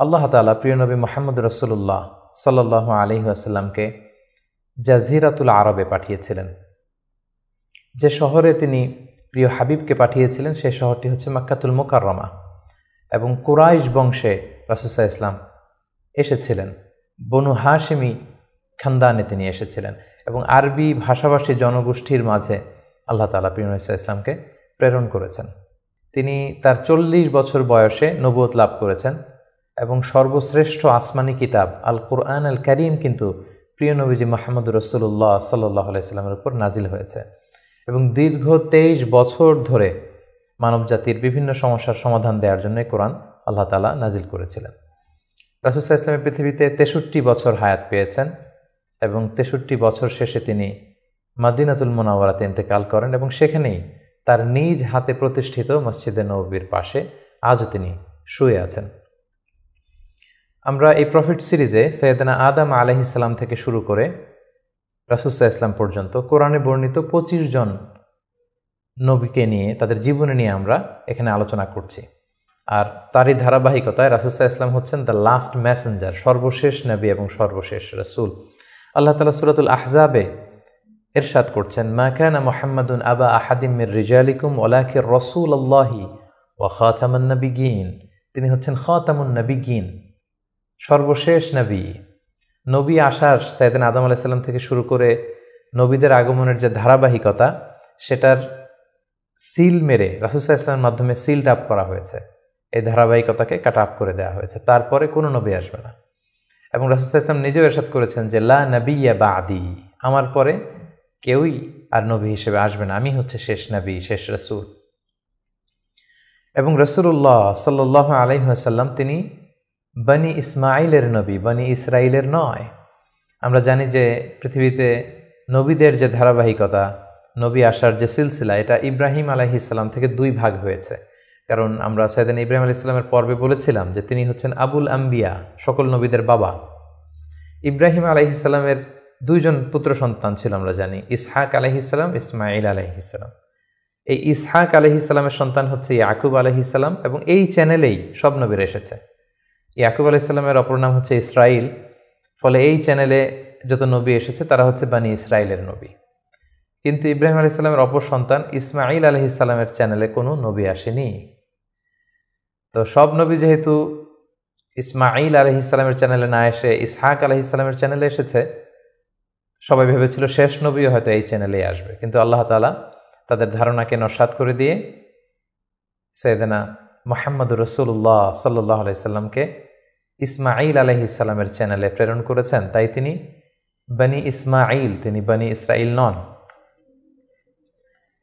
আল্লাহ তাআলা প্রিয় নবী মুহাম্মদ রাসূলুল্লাহ সাল্লাল্লাহু আলাইহি ওয়াসাল্লামকে জাজিরাতুল আরবে পাঠিয়েছিলেন। যে শহরে তিনি প্রিয় হাবিবকে পাঠিয়েছিলেন সেই শহরটি হচ্ছে মক্কাতুল মুকাররমা, এবং কুরাইশ বংশে রাসূল সাল্লাল্লাহু আলাইহি ওয়াসাল্লাম এসেছিলেন। বনু হাশিমি খানদানে তিনি এসেছিলেন, এবং আরবি ভাষাভাষী জনগোষ্ঠীর মাঝে আল্লাহ তাআলা প্রিয় নবী সাল্লাল্লাহু আলাইহি ওয়াসাল্লামকে প্রেরণ করেছেন। তিনি তার 40 বছর বয়সে নবুয়ত লাভ করেছেন, এবং সর্বশ্রেষ্ঠ আসমানি কিতাব আল কুরআন আল কারীম কিন্তু প্রিয় নবীজি মুহাম্মদ রাসূলুল্লাহ সাল্লাল্লাহু আলাইহি ওয়াসাল্লামের উপর নাজিল হয়েছে, এবং দীর্ঘ 23 বছর ধরে মানবজাতির বিভিন্ন সমস্যার সমাধান দেওয়ার জন্য কোরআন আল্লাহ তাআলা নাজিল করেছিলেন। রাসূল সাল্লাল্লাহু আলাইহি ওয়াসাল্লাম পৃথিবীতে 63 বছর হায়াত পেয়েছেন, এবং 63 বছর শেষে তিনি মদিনাতুল মুনাওয়ারাতে ইন্তেকাল করেন, এবং সেখানেই তার নিজ হাতে প্রতিষ্ঠিত মসজিদে নববীর পাশে আজও তিনি শুয়ে আছেন। আমরা এই প্রফিট সিরিজে সৈয়দনা আদম আলাইহিস সালাম থেকে শুরু করে রাসূল সাল্লাল্লাহু আলাইহি ওয়াসাল্লাম পর্যন্ত কোরআনে বর্ণিত 25 জন নবীকে নিয়ে, তাদের জীবনে নিয়ে আমরা এখানে আলোচনা করছি। আর তারই ধারাবাহিকতায় রাসূল সাল্লাল্লাহু আলাইহি ওয়াসাল্লাম হচ্ছেন দ্য লাস্ট মেসেঞ্জার, সর্বশেষ নবী এবং সর্বশেষ রাসূল। আল্লাহ তাআলা সূরাতুল আহজাবে ইরশাদ করছেন, মা কানা মুহাম্মাদুন আবা আহাদিম মির রিজালিকুম ওয়ালাকিন রাসূলুল্লাহি ওয়া খাতামান নাবিয়্যিন। তিনি হচ্ছেন খাতামুন নাবিয়্যিন, সর্বশেষ নবী। নবী আসার সাইয়েদনা আদম আলাইহিস সালাম থেকে শুরু করে নবীদের আগমনের যে ধারাবাহিকতা, সেটার সিল মেরে রাসূল সাল্লাল্লাহু আলাইহি ওয়াসাল্লামের মাধ্যমে সিল আপ করা হয়েছে। এই ধারাবাহিকতাকে কাট আপ করে দেওয়া হয়েছে, তারপরে কোনো নবী আসবে না। এবং রাসূল সাল্লাল্লাহু আলাইহি ওয়াসাল্লাম নিজেও ইরশাদ করেছেন যে লা নাবিয়্যা বা'দি, আমার পরে কেউই আর নবী হিসেবে আসবে না, আমি হচ্ছে শেষ নবী, শেষ রাসূল। এবং রাসূলুল্লাহ সাল্লাল্লাহু আলাইহি ওয়াসাল্লাম তিনি বনি ইসমাঈলের নবী, বনি ইসরাইলের নয়। আমরা জানি যে পৃথিবীতে নবীদের যে ধারাবাহিকতা, নবী আসার যে সিলসিলা, এটা ইব্রাহিম আলাইহিস সালাম থেকে 2 ভাগ হয়েছে। কারণ আমরা সাইয়েদনা ইব্রাহিম আলাইহিস সালামের পর্বে বলেছিলাম যে তিনি হচ্ছেন আবুল আম্বিয়া, সকল নবীদের বাবা। ইব্রাহিম আলাইহিস সালামের 2 জন পুত্র সন্তান ছিল, আমরা জানি, ইসহাক আলাইহিস সালাম, ইসমাঈল আলাইহিস সালাম। এই ইসহাক আলাইহিস সালামের সন্তান হচ্ছে ইয়াকুব আলাইহিস সালাম, এবং এই চ্যানেলেই সব নবীরা এসেছে। ইয়াকুব আলাইহিস সালামের অপর নাম হচ্ছে ইসরাইল, ফলে এই চ্যানেলে যত নবী এসেছে তারা হচ্ছে বনি ইসরাইলের নবী। কিন্তু ইব্রাহিম আলাইহিস সালামের অপর সন্তান ইসমাঈল আলাইহিস সালামের চ্যানেলে কোনো নবী আসেনি। তো সব নবী যেহেতু ইসমাঈল আলাইহিস সালামের চ্যানেলে না এসে ইসহাক আলাইহিস সালামের চ্যানেলে এসেছে, সবাই ভেবেছিল শেষ নবীও হয়তো এই চ্যানেলেই আসবে, কিন্তু আল্লাহ তাআলা তাদের ধারণাকে নস্যাৎ করে দিয়ে সাইয়েদনা মুহাম্মদুর রাসূলুল্লাহ সাল্লাল্লাহু আলাইহি সাল্লামকে ইসমাঈল আলাইহিস সালামের চ্যানেলে প্রেরণ করেছেন। তাই তিনি বনি ইসমাঈল, তিনি বনি ইসরাইল নন।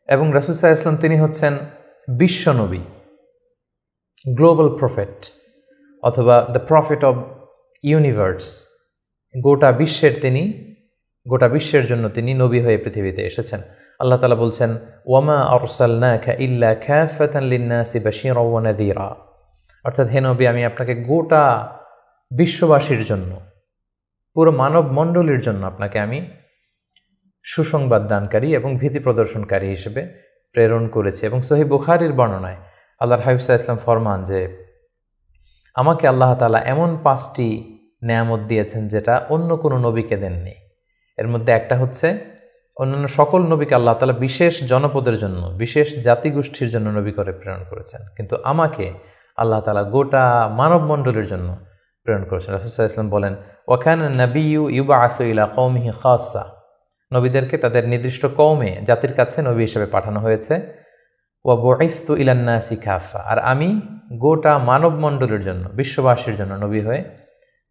এবং রাসূল সাল্লাল্লাহু আলাইহি ওয়াসাল্লাম তিনি হচ্ছেন বিশ্ব নবী, গ্লোবাল প্রফেট, অথবা দ্য প্রফেট অব ইউনিভার্স। গোটা বিশ্বের জন্য তিনি নবী হয়ে পৃথিবীতে এসেছেন। আল্লাহ তাআলা বলছেন, ওয়ামা আরসালনাকা ইল্লা কাফাতান লিন-নাসি বাশীরাও ওয়া নাযীরা। অর্থাৎ হে নবী, আমি আপনাকে গোটা বিশ্ববাসীর জন্য, পুরো মানব মণ্ডলীর জন্য আপনাকে আমি সুসংবাদ দানকারী এবং ভীতি প্রদর্শনকারী হিসেবে প্রেরণ করেছি। এবং সহিহ বুখারীর বর্ণনায় আল্লাহর হাবিব সাল্লাল্লাহু আলাইহি ওয়াসাল্লাম ফরমান যে আমাকে আল্লাহ তাআলা এমন 5টি নেয়ামত দিয়েছেন যেটা অন্য কোনো নবীকে দেননি। এর মধ্যে একটা হচ্ছে, অন্যান্য সকল নবীকে আল্লাহ তাআলা বিশেষ জনপদের জন্য, বিশেষ জাতিগোষ্ঠীর জন্য নবী করে প্রেরণ করেছেন, কিন্তু আমাকে আল্লাহ তাআলা গোটা মানব মণ্ডলীর জন্য প্রেরণ করেছেন। রাসূল সাল্লাল্লাহু আলাইহি ওয়াসাল্লাম বলেন, ওয়া কানা নাবিয়্যু ইউবআসু ইলা কওমিহি খাসসা। নবীদেরকে তাদের নির্দিষ্ট কওমে, জাতির কাছে নবী হিসেবে পাঠানো হয়েছে। ওয়া বুইসতু ইলান নাসি কাফা, আর আমি গোটা মানব মণ্ডলীর জন্য, বিশ্ববাসীর জন্য নবী হয়ে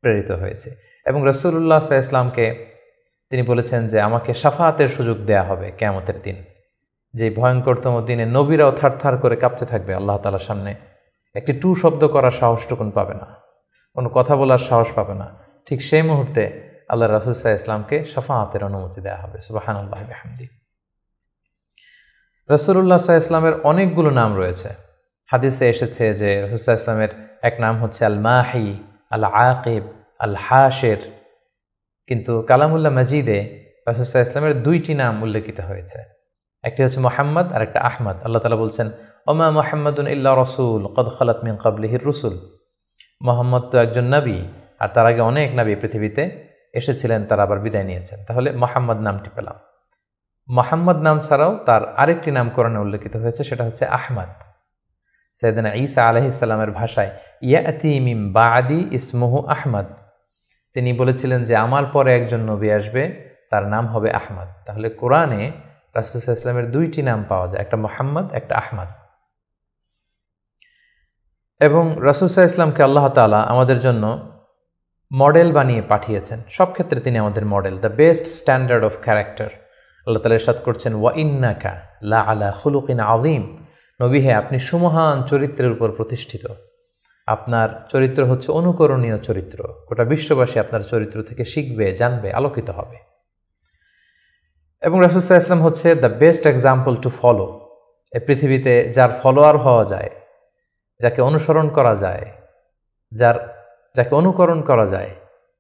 প্রেরিত হয়েছে। এবং রাসূলুল্লাহ সাল্লাল্লাহু আলাইহি ওয়াসাল্লামকে তিনি বলেছেন যে আমাকে শাফাআতের সুযোগ দেয়া হবে কিয়ামতের দিন, যে ভয়ঙ্করতম দিনে নবীরাও থারথার করে কাঁপতে থাকবে আল্লাহ তাআলার সামনে, একটি টু শব্দ করার সাহসটুকুন পাবে না, কোনো কথা বলার সাহস পাবে না। ঠিক সেই মুহূর্তে আল্লাহ রাসূল সাল্লাল্লাহু আলাইহি ওয়াসাল্লামকে শাফাআতের অনুমতি দেওয়া হবে। সুবহানাল্লাহি ওয়া বিহামদিহি। রাসূলুল্লাহ সাল্লাল্লাহু আলাইহি ওয়াসাল্লামের অনেকগুলো নাম রয়েছে। হাদিসে এসেছে যে রাসূল সাল্লাল্লাহু আলাইহি ওয়াসাল্লামের এক নাম হচ্ছে আল মাহি, আল আকিব, আল হাশির। কিন্তু কালামুল্লাহ মাজিদে রাসূল সাল্লাল্লাহু আলাইহি ওয়াসাল্লামের 2টি নাম উল্লেখিত হয়েছে, একটি হচ্ছে মুহাম্মদ আর একটা আহমদ। আল্লাহ তাআলা বলছেন, ওমা মুহাম্মাদুন ইল্লা রাসূল ক্বাদ খালাত মিন ক্বাবলিহির রুসুল। মোহাম্মদ তো একজন নবী, আর তার আগে অনেক নবী পৃথিবীতে এসেছিলেন, তারা আবার বিদায় নিয়েছেন। তাহলে মোহাম্মদ নামটি পেলাম। মোহাম্মদ নাম ছাড়াও তার আরেকটি নাম কোরআনে উল্লেখিত হয়েছে, সেটা হচ্ছে আহমদ। সাইয়েদনা ঈসা আলাইহিস সালামের ভাষায় ইয়াতি মিন বাদি ইসমুহু আহমদ, তিনি বলেছিলেন যে আমার পরে একজন নবী আসবে, তার নাম হবে আহমদ। তাহলে কোরআনে রাসূল সাল্লাল্লাহু আলাইহি ওয়াসাল্লামের দুইটি নাম পাওয়া যায়, একটা মুহাম্মদ, একটা আহমদ। এবং রাসূল সাল্লাল্লাহু আলাইহি ওয়াসাল্লামকে আল্লাহ তাআলা আমাদের জন্য মডেল বানিয়ে পাঠিয়েছেন। সব ক্ষেত্রে তিনি আমাদের model, the best standard of character. Allah তাআলা ইরশাদ করছেন, ওয়া ইন্নাকা লা আলা খুলুকিন আযীম, নবী হে আপনি সুমহান চরিত্রের উপর প্রতিষ্ঠিত। আপনার চরিত্র হচ্ছে অনুকরণীয় চরিত্র, গোটা বিশ্ববাসী আপনার চরিত্র থেকে শিখবে, জানবে, আলোকিত হবে। এবং রাসূল সাল্লাল্লাহু আলাইহি ওয়াসাল্লাম হচ্ছে the best example to follow. এই পৃথিবীতে যার ফলোয়ার হওয়া যায়, যাকে অনুসরণ করা যায়, যাকে অনুকরণ করা যায়,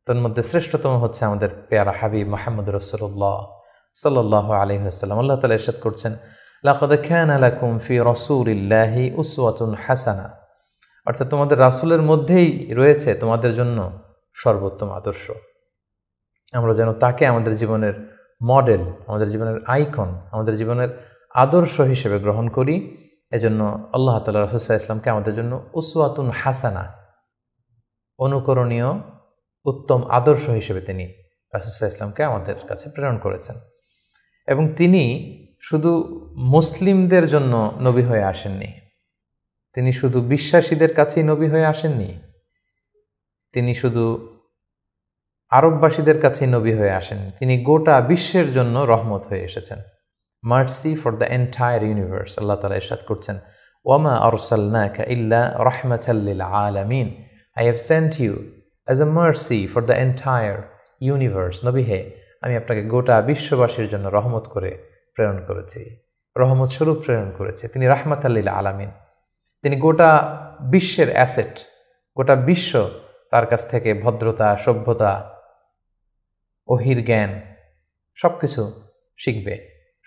তার মধ্যে শ্রেষ্ঠতম হচ্ছে আমাদের পেয়ারা হাবিব মুহাম্মদ রাসূলুল্লাহ সাল্লাল্লাহু আলাইহি ওয়াসাল্লাম। আল্লাহ তাআলা ইরশাদ করছেন, লাকাদ কানা লাকুম ফি রাসূলিল্লাহি উসওয়াতুন হাসানাহ, অর্থাৎ তোমাদের রাসূলের মধ্যেই রয়েছে তোমাদের জন্য সর্বোত্তম আদর্শ। আমরা যেন তাকে আমাদের জীবনের মডেল, আমাদের জীবনের আইকন, আমাদের জীবনের আদর্শ হিসেবে গ্রহণ করি। এজন্য আল্লাহ তাআলা রাসূল সাল্লাল্লাহু আলাইহি ওয়াসাল্লামকে আমাদের জন্য উসওয়াতুন হাসানাহ, অনুকরণীয় উত্তম আদর্শ হিসেবে তিনি রাসূল সাল্লাল্লাহু আলাইহি ওয়াসাল্লামকে আমাদের কাছে প্রেরণ করেছেন। এবং তিনি শুধু মুসলিমদের জন্য নবী হয়ে আসেননি, তিনি শুধু বিশ্বাসীদের কাছেই নবী হয়ে আসেননি, তিনি শুধু আরববাসীদের কাছেই নবী হয়ে আসেননি, তিনি গোটা বিশ্বের জন্য রহমত হয়ে এসেছেন। Mercy for the entire universe. Allah তাআলা ইরশাদ করছেন, ওয়ামা আরসালনাকা ইল্লা রাহমাতাল লিল আলামিন, I have sent you as a mercy for the entire universe. নবী হে আমি আপনাকে গোটা বিশ্ববাসীর জন্য রহমত করে প্রেরণ করেছি, রহমত স্বরূপ প্রেরণ করেছি। তিনি রাহমাতাল লিল আলামিন, তিনি গোটা বিশ্বের অ্যাসেট, গোটা বিশ্ব তার কাছ থেকে ভদ্রতা, সভ্যতা, ওহির জ্ঞান সব কিছু শিখবে।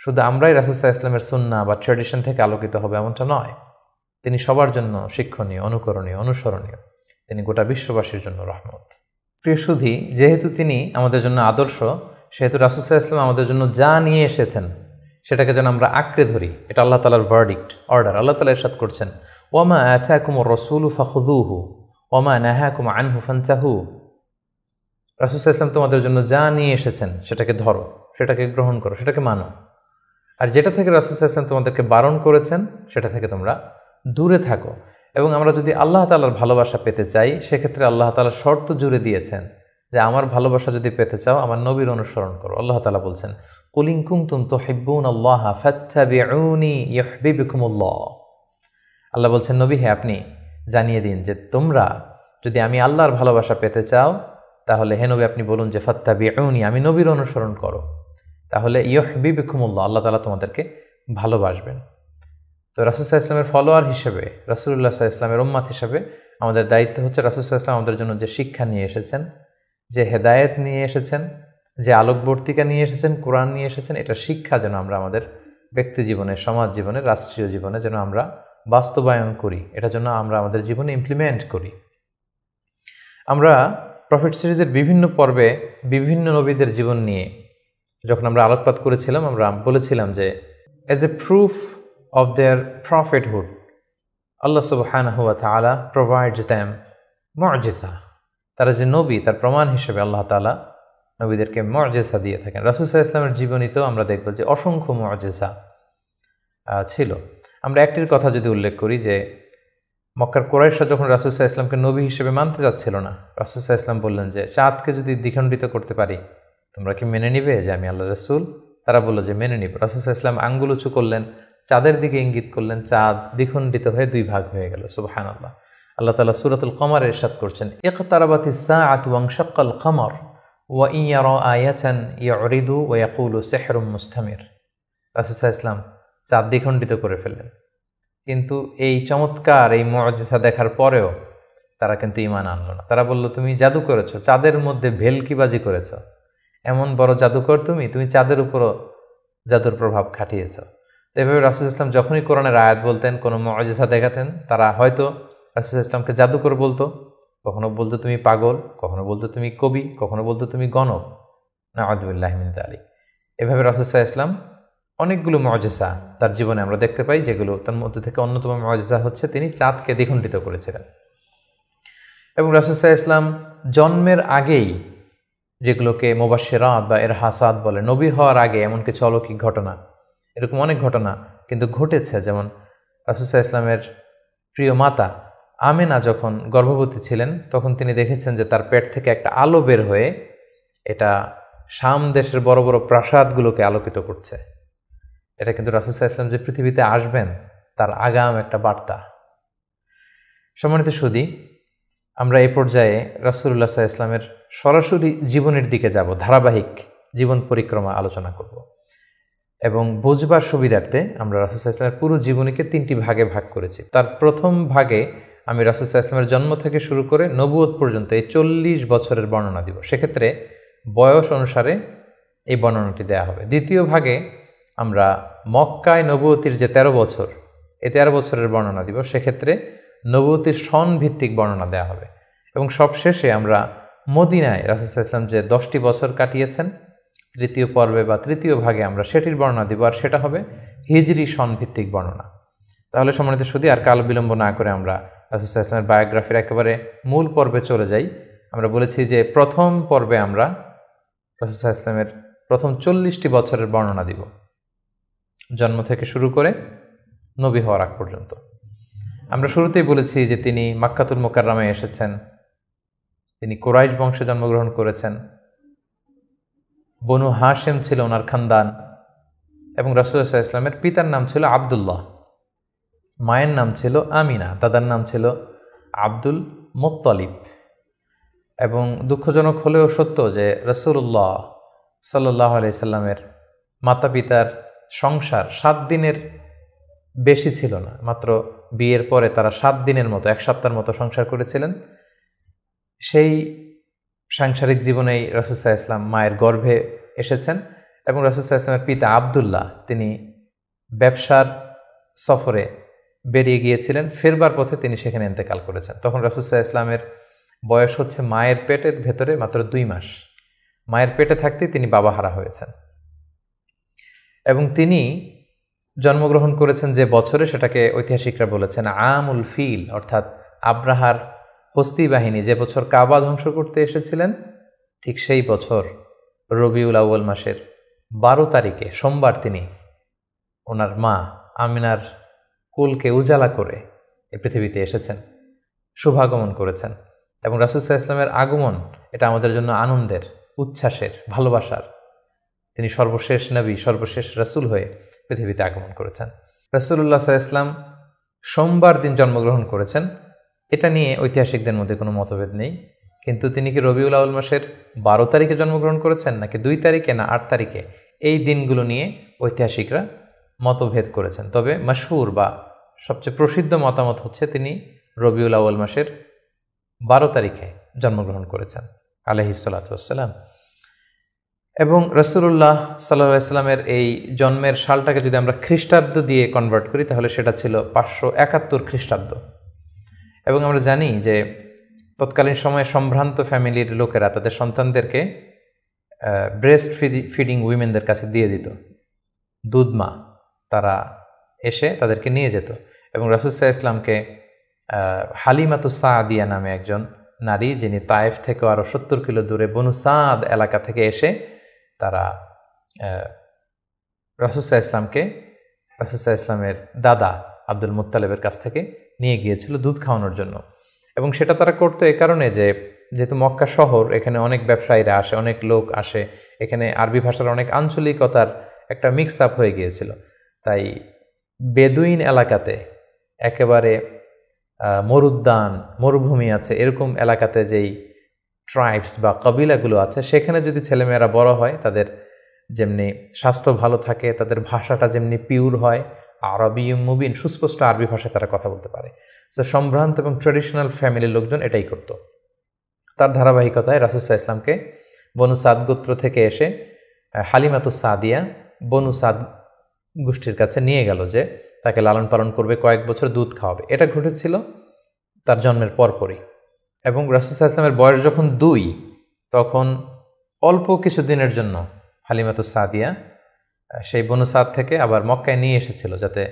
শুধু আমরাই রাসূল সাল্লাল্লাহু আলাইহি ওয়াসাল্লামের সুন্নাহ বা ট্র্যাডিশন থেকে আলোকিত হবে এমনটা নয়, তিনি সবার জন্য শিক্ষণীয়, অনুকরণীয়, অনুসরণীয়, তিনি গোটা বিশ্ববাসীর জন্য রহমত। প্রিয় সুধী, যেহেতু তিনি আমাদের জন্য আদর্শ, সেহেতু রাসূল সাল্লাল্লাহু আলাইহি ওয়াসাল্লাম আমাদের জন্য যা নিয়ে এসেছেন সেটাকে যেন আমরা আঁকড়ে ধরি। এটা আল্লাহ তাআলার ভার্ডিক্ট, অর্ডার। আল্লাহ তাআলা ইরশাদ করছেন, ওয়ামা আতাকুমুর রাসূলু ফাখুযুহু ওয়ামা নাহাকুম আনহু ফান্তাহু। রাসূল সাল্লাল্লাহু আলাইহি ওয়াসাল্লাম তোমাদের জন্য যা নিয়ে এসেছেন সেটাকে ধরো, সেটাকে গ্রহণ করো, সেটাকে মানো। আর যেটা থেকে রাসূল সাল্লাল্লাহু আলাইহি ওয়াসাল্লাম তোমাদেরকে বারণ করেছেন সেটা থেকে তোমরা দূরে থাকো। এবং আমরা যদি আল্লাহ তাআলার ভালোবাসা পেতে চাই, সেক্ষেত্রে আল্লাহ তাআলা শর্ত জুড়ে দিয়েছেন যে আমার ভালোবাসা যদি পেতে চাও আমার নবীর অনুসরণ করো। আল্লাহ তাআলা বলছেন, কুল ইন কুনতুম তুহিব্বুনাল্লাহা ফাত্তাবিউনি ইউহিব্বুকুমুল্লাহ। আল্লাহ বলছেন, নবী হে আপনি জানিয়ে দিন যে তোমরা যদি আমি আল্লাহর ভালোবাসা পেতে চাও, তাহলে হে নবী আপনি বলুন যে ফাত্তাবিউনি, আমি নবীর অনুসরণ করো, তাহলে ইউহিব্বুকুমুল্লাহ, আল্লাহ তাআলা তোমাদেরকে ভালোবাসবেন। তো রাসূল সাল্লাল্লাহু আলাইহি ওয়াসাল্লামের ফলোয়ার হিসেবে, রাসূলুল্লাহ সাল্লাল্লাহু আলাইহি ওয়াসাল্লামের উম্মত হিসেবে আমাদের দায়িত্ব হচ্ছে রাসূল সাল্লাল্লাহু আলাইহি ওয়াসাল্লাম আমাদের জন্য যে শিক্ষা নিয়ে এসেছেন, যে হেদায়েত নিয়ে এসেছেন, যে আলোকবর্তিকা নিয়ে এসেছেন, কোরআন নিয়ে এসেছেন, এটা শিক্ষা যেন আমরা আমাদের ব্যক্তি জীবনে, সমাজ জীবনে, রাষ্ট্রীয় জীবনে যেন আমরা বাস্তবায়ন করি, এটা যেন আমরা আমাদের জীবনে ইমপ্লিমেন্ট করি। আমরা প্রফেট সিরিজের বিভিন্ন পর্বে বিভিন্ন নবীদের জীবন নিয়ে যখন আমরা আলোকপাত করেছিলাম, আমরা বলেছিলাম যে as a proof of their prophethood, Allah subhanahu wa ta'ala provides them মুজিজা। তারা যে নবী, তার প্রমাণ হিসেবে আল্লাহ তাআলা নবীদেরকে মুজিজা দিয়ে থাকেন। রাসূল সাল্লাল্লাহু আলাইহি ওয়াসাল্লামের জীবনীতেও আমরা দেখব যে অসংখ্য মুজিজা ছিল। আমরা একটির কথা যদি উল্লেখ করি যে মক্কার কুরাইশরা যখন রাসূল সাল্লাল্লাহু আলাইহি ওয়াসাল্লামকে নবী হিসেবে মানতে যাচ্ছিল না, রাসূল সাল্লাল্লাহু আলাইহি ওয়াসাল্লাম বললেন যে চাঁদকে যদি দ্বিখণ্ডিত করতে পারি তোমরা কি মেনে নিবে যে আমি আল্লাহর রাসূল? তারা বলল যে মেনে নিব। রাসূল সাল্লাল্লাহু আলাইহি ওয়াসাল্লাম আঙ্গুল উঁচু করলেন, চাঁদের দিকে ইঙ্গিত করলেন, চাঁদ দ্বিখণ্ডিত হয়ে দুই ভাগ হয়ে গেল। সুবহানাল্লাহ। আল্লাহ তাআলা সূরাতুল কমারে ইরশাদ করছেন, ইকতারাবাতিস সাআতু ওয়ানশাক্কাল কমর ওয়া ইন ইয়ারা আয়াতান ইউরিদু ওয়া ইয়াকুলু সিহরুম মুস্তামির। রাসূল সাল্লাল্লাহু আলাইহি ওয়াসাল্লাম চাঁদ দ্বিখণ্ডিত করে ফেললেন, কিন্তু এই চমৎকার এই মুজিজা দেখার পরেও তারা কিন্তু ঈমান আনলো না। তারা বলল, তুমি জাদু করেছো, চাঁদের মধ্যে ভেলকিবাজি করেছো, এমন বড় জাদুকর তুমি চাঁদের উপরও জাদুর প্রভাব খাটিয়েছো। এভাবে রাসূল ইসলাম যখনই কোরআনের আয়াত বলতেন, কোনো মুজিজা দেখাতেন, তারা হয়তো রাসূল ইসলামকে জাদুকর বলতো কখনো বলতো তুমি পাগল, কখনো বলতো তুমি কবি, কখনো বলতো তুমি গণক, নাউযুবিল্লাহি মিন যালিক। এভাবে রাসূল সাল্লাল্লাহু আলাইহি ওয়াসাল্লাম অনেকগুলো মুজিজা তার জীবনে আমরা দেখতে পাই, যেগুলো তার মধ্যে থেকে অন্যতম মুজিজা হচ্ছে তিনি চাঁদকে দ্বিখণ্ডিত করেছিলেন। এবং রাসূল সাল্লাল্লাহু আলাইহি ওয়াসাল্লাম জন্মের আগেই, যেগুলোকে মুবাশশিরাত বা ইরহাসাত বলে, নবী হওয়ার আগে এমন কিছু অলৌকিক ঘটনা, এরকম অনেক ঘটনা কিন্তু ঘটেছে। যেমন রাসূল সাল্লাল্লাহু আলাইহি ওয়াসাল্লামের প্রিয় মাতা আমেনা যখন গর্ভবতী ছিলেন, তখন তিনি দেখেছেন যে তার পেট থেকে একটা আলো বের হয়ে এটা শাম দেশের বড় বড় প্রাসাদগুলোকে আলোকিত করছে। এটা কিন্তু রাসূল সাল্লাল্লাহু আলাইহি ওয়াসাল্লাম যে পৃথিবীতে আসবেন তার আগাম একটা বার্তা। সম্মানিত সুধী, আমরা এই পর্যায়ে রাসূলুল্লাহ সাল্লাল্লাহু আলাইহি ওয়াসাল্লামের সরাসরি জীবনের দিকে যাব, ধারাবাহিক জীবন পরিক্রমা আলোচনা করব এবং বুঝবার সুবিধার্থে আমরা রাসূল সাল্লাল্লাহু আলাইহি ওয়াসাল্লামের পুরো জীবনীকে 3টি ভাগে ভাগ করেছি। তার প্রথম ভাগে আমি রাসূল সাল্লাল্লাহু আলাইহি ওয়াসাল্লামের জন্ম থেকে শুরু করে নবুয়ত পর্যন্ত এই 40 বছরের বর্ণনা দিব। সেক্ষেত্রে বয়স অনুসারে এই বর্ণনাটি দেয়া হবে। দ্বিতীয় ভাগে আমরা মক্কায় নবুয়তির যে 13 বছর, এই 13 বছরের বর্ণনা দিব। সেক্ষেত্রে নবুয়তির সন ভিত্তিক বর্ণনা দেওয়া হবে। এবং সবশেষে আমরা মদিনায় রাসূল সাল্লাল্লাহু আলাইহি ওয়াসাল্লাম যে 10টি বছর কাটিয়েছেন, তৃতীয় পর্বে বা তৃতীয় ভাগে আমরা সেটির বর্ণনা দিব, আর সেটা হবে হিজরি সন ভিত্তিক বর্ণনা। তাহলে সম্মানিত সুধী, আর কাল বিলম্ব না করে আমরা রাসূল সাল্লাল্লাহু আলাইহি ওয়াসাল্লামের বায়োগ্রাফির একেবারে মূল পর্বে চলে যাই। আমরা বলেছি যে প্রথম পর্বে আমরা রাসূল সাল্লাল্লাহু আলাইহি ওয়াসাল্লামের প্রথম 40টি বছরের বর্ণনা দিব, জন্ম থেকে শুরু করে নবী হওয়ার আগ পর্যন্ত। আমরা শুরুতেই বলেছি যে তিনি মাক্কাতুল মুকাররমায় এসেছেন, তিনি কুরাইশ বংশে জন্মগ্রহণ করেছেন, বনু হাশেম ছিল ওনার খানদান, এবং রাসূলুল্লাহ সাল্লাল্লাহু আলাইহি ওয়াসাল্লামের পিতার নাম ছিল আব্দুল্লাহ, মায়ের নাম ছিল আমিনা, দাদার নাম ছিল আব্দুল মুত্তালিব। এবং দুঃখজনক হলেও সত্য যে রাসূলুল্লাহ সাল্লাল্লাহু আলাইহি সাল্লামের মাতা পিতার সংসার 7 দিনের বেশি ছিল না। মাত্র বিয়ের পরে তারা 7 দিনের মতো, 1 সপ্তাহের মতো সংসার করেছিলেন। সেই সাংসারিক জীবনেই রাসূল সাল্লাল্লাহু আলাইহি ওয়াসাল্লাম মায়ের গর্ভে এসেছেন। এবং রাসূল সাল্লাল্লাহু আলাইহি ওয়াসাল্লামের পিতা আব্দুল্লাহ তিনি ব্যবসার সফরে বেরিয়ে গিয়েছিলেন, ফেরবার পথে তিনি সেখানে ইন্তেকাল করেছেন। তখন রাসূল সাল্লাল্লাহু আলাইহি ওয়াসাল্লামের বয়স হচ্ছে মায়ের পেটের ভেতরে মাত্র 2 মাস। মায়ের পেটে থাকতেই তিনি বাবাহারা হয়েছেন। এবং তিনি জন্মগ্রহণ করেছেন যে বছরে, সেটাকে ঐতিহাসিকরা বলেছেন আমুল ফিল, অর্থাৎ আব্রাহার হস্তি বাহিনী যে বছর কাবা ধ্বংস করতে এসেছিলেন, ঠিক সেই বছর রবিউল আউয়াল মাসের 12 তারিখে সোমবার তিনি ওনার মা আমিনার কুলকে উজালা করে এই পৃথিবীতে এসেছেন, শুভাগমন করেছেন। এবং রাসূল সাল্লাল্লাহু আলাইহি ওয়াসাল্লামের আগমন এটা আমাদের জন্য আনন্দের, উচ্ছ্বাসের, ভালোবাসার। তিনি সর্বশেষ নবী, সর্বশেষ রাসূল হয়ে পৃথিবীতে আগমন করেছেন। রাসূলুল্লাহ সাল্লাল্লাহু আলাইহি ওয়াসাল্লাম সোমবার দিন জন্মগ্রহণ করেছেন, এটা নিয়ে ঐতিহাসিকদের মধ্যে কোনো মতভেদ নেই। কিন্তু তিনি কি রবিউল আউয়াল মাসের 12 তারিখে জন্মগ্রহণ করেছেন নাকি 2 তারিখে না 8 তারিখে, এই দিনগুলো নিয়ে ঐতিহাসিকরা মতভেদ করেছেন। তবে মাশহুর বা সবচেয়ে প্রসিদ্ধ মতামত হচ্ছে তিনি রবিউল আউয়াল মাসের 12 তারিখে জন্মগ্রহণ করেছেন আলাইহিস সালাতু ওয়াসসালাম। এবং রাসূলুল্লাহ সাল্লাল্লাহু আলাইহি ওয়াসাল্লামের এই জন্মের সালটাকে যদি আমরা খ্রিস্টাব্দ দিয়ে কনভার্ট করি, তাহলে সেটা ছিল 571 খ্রিস্টাব্দ। এবং আমরা জানি যে তৎকালীন সময়ে সম্ভ্রান্ত ফ্যামিলির লোকেরা তাদের সন্তানদেরকে ব্রেস্ট ফিডিং উইমেনদের কাছে দিয়ে দিত, দুধ মা, তারা এসে তাদেরকে নিয়ে যেত। এবং রাসূল সাল্লাল্লাহু আলাইহি ওয়াসাল্লামকে হালিমাতুস সাদিয়া নামে একজন নারী, যিনি তায়েফ থেকে আরও 70 কিলো দূরে বনু সাদ এলাকা থেকে এসে তারা রাসূল সাল্লাল্লাহু আলাইহি ওয়াসাল্লামকে রাসূল সাল্লাল্লাহু আলাইহি ওয়াসাল্লামের দাদা আব্দুল মুত্তালিবের কাছ থেকে নিয়ে গিয়েছিল দুধ খাওয়ানোর জন্য। এবং সেটা তারা করতো এ কারণে যে যেহেতু মক্কা শহর, এখানে অনেক ব্যবসায়ীরা আসে, অনেক লোক আসে, এখানে আরবি ভাষার অনেক আঞ্চলিকতার একটা মিক্স আপ হয়ে গিয়েছিল। তাই বেদুইন এলাকাতে, একেবারে মরুদ্যান, মরুভূমি আছে, এরকম এলাকাতে যেই ট্রাইবস বা কবিলাগুলো আছে, সেখানে যদি ছেলেমেয়েরা বড় হয়, তাদের যেমনি স্বাস্থ্য ভালো থাকে, তাদের ভাষাটা যেমনি পিওর হয়, আরবি মুবিন, সুস্পষ্ট আরবি ভাষায় তারা কথা বলতে পারে। সো সম্ভ্রান্ত এবং ট্র্যাডিশনাল ফ্যামিলির লোকজন এটাই করত। তার ধারাবাহিকতায় রাসূল সাল্লাল্লাহু আলাইহি ওয়াসাল্লামকে বনু সাদ গোত্র থেকে এসে হালিমাতুস সাদিয়া বনু সাদ গোষ্ঠীর কাছে নিয়ে গেল, যে তাকে লালন পালন করবে, কয়েক বছর দুধ খাওয়াবে। এটা ঘটেছিল তার জন্মের পরপরই। এবং রাসূল সাল্লাল্লাহু আলাইহি ওয়াসাল্লামের বয়স যখন 2 তখন অল্প কিছু দিনের জন্য হালিমাতুস সাদিয়া সেই বনু সাদ থেকে আবার মক্কায় নিয়ে এসেছিল, যাতে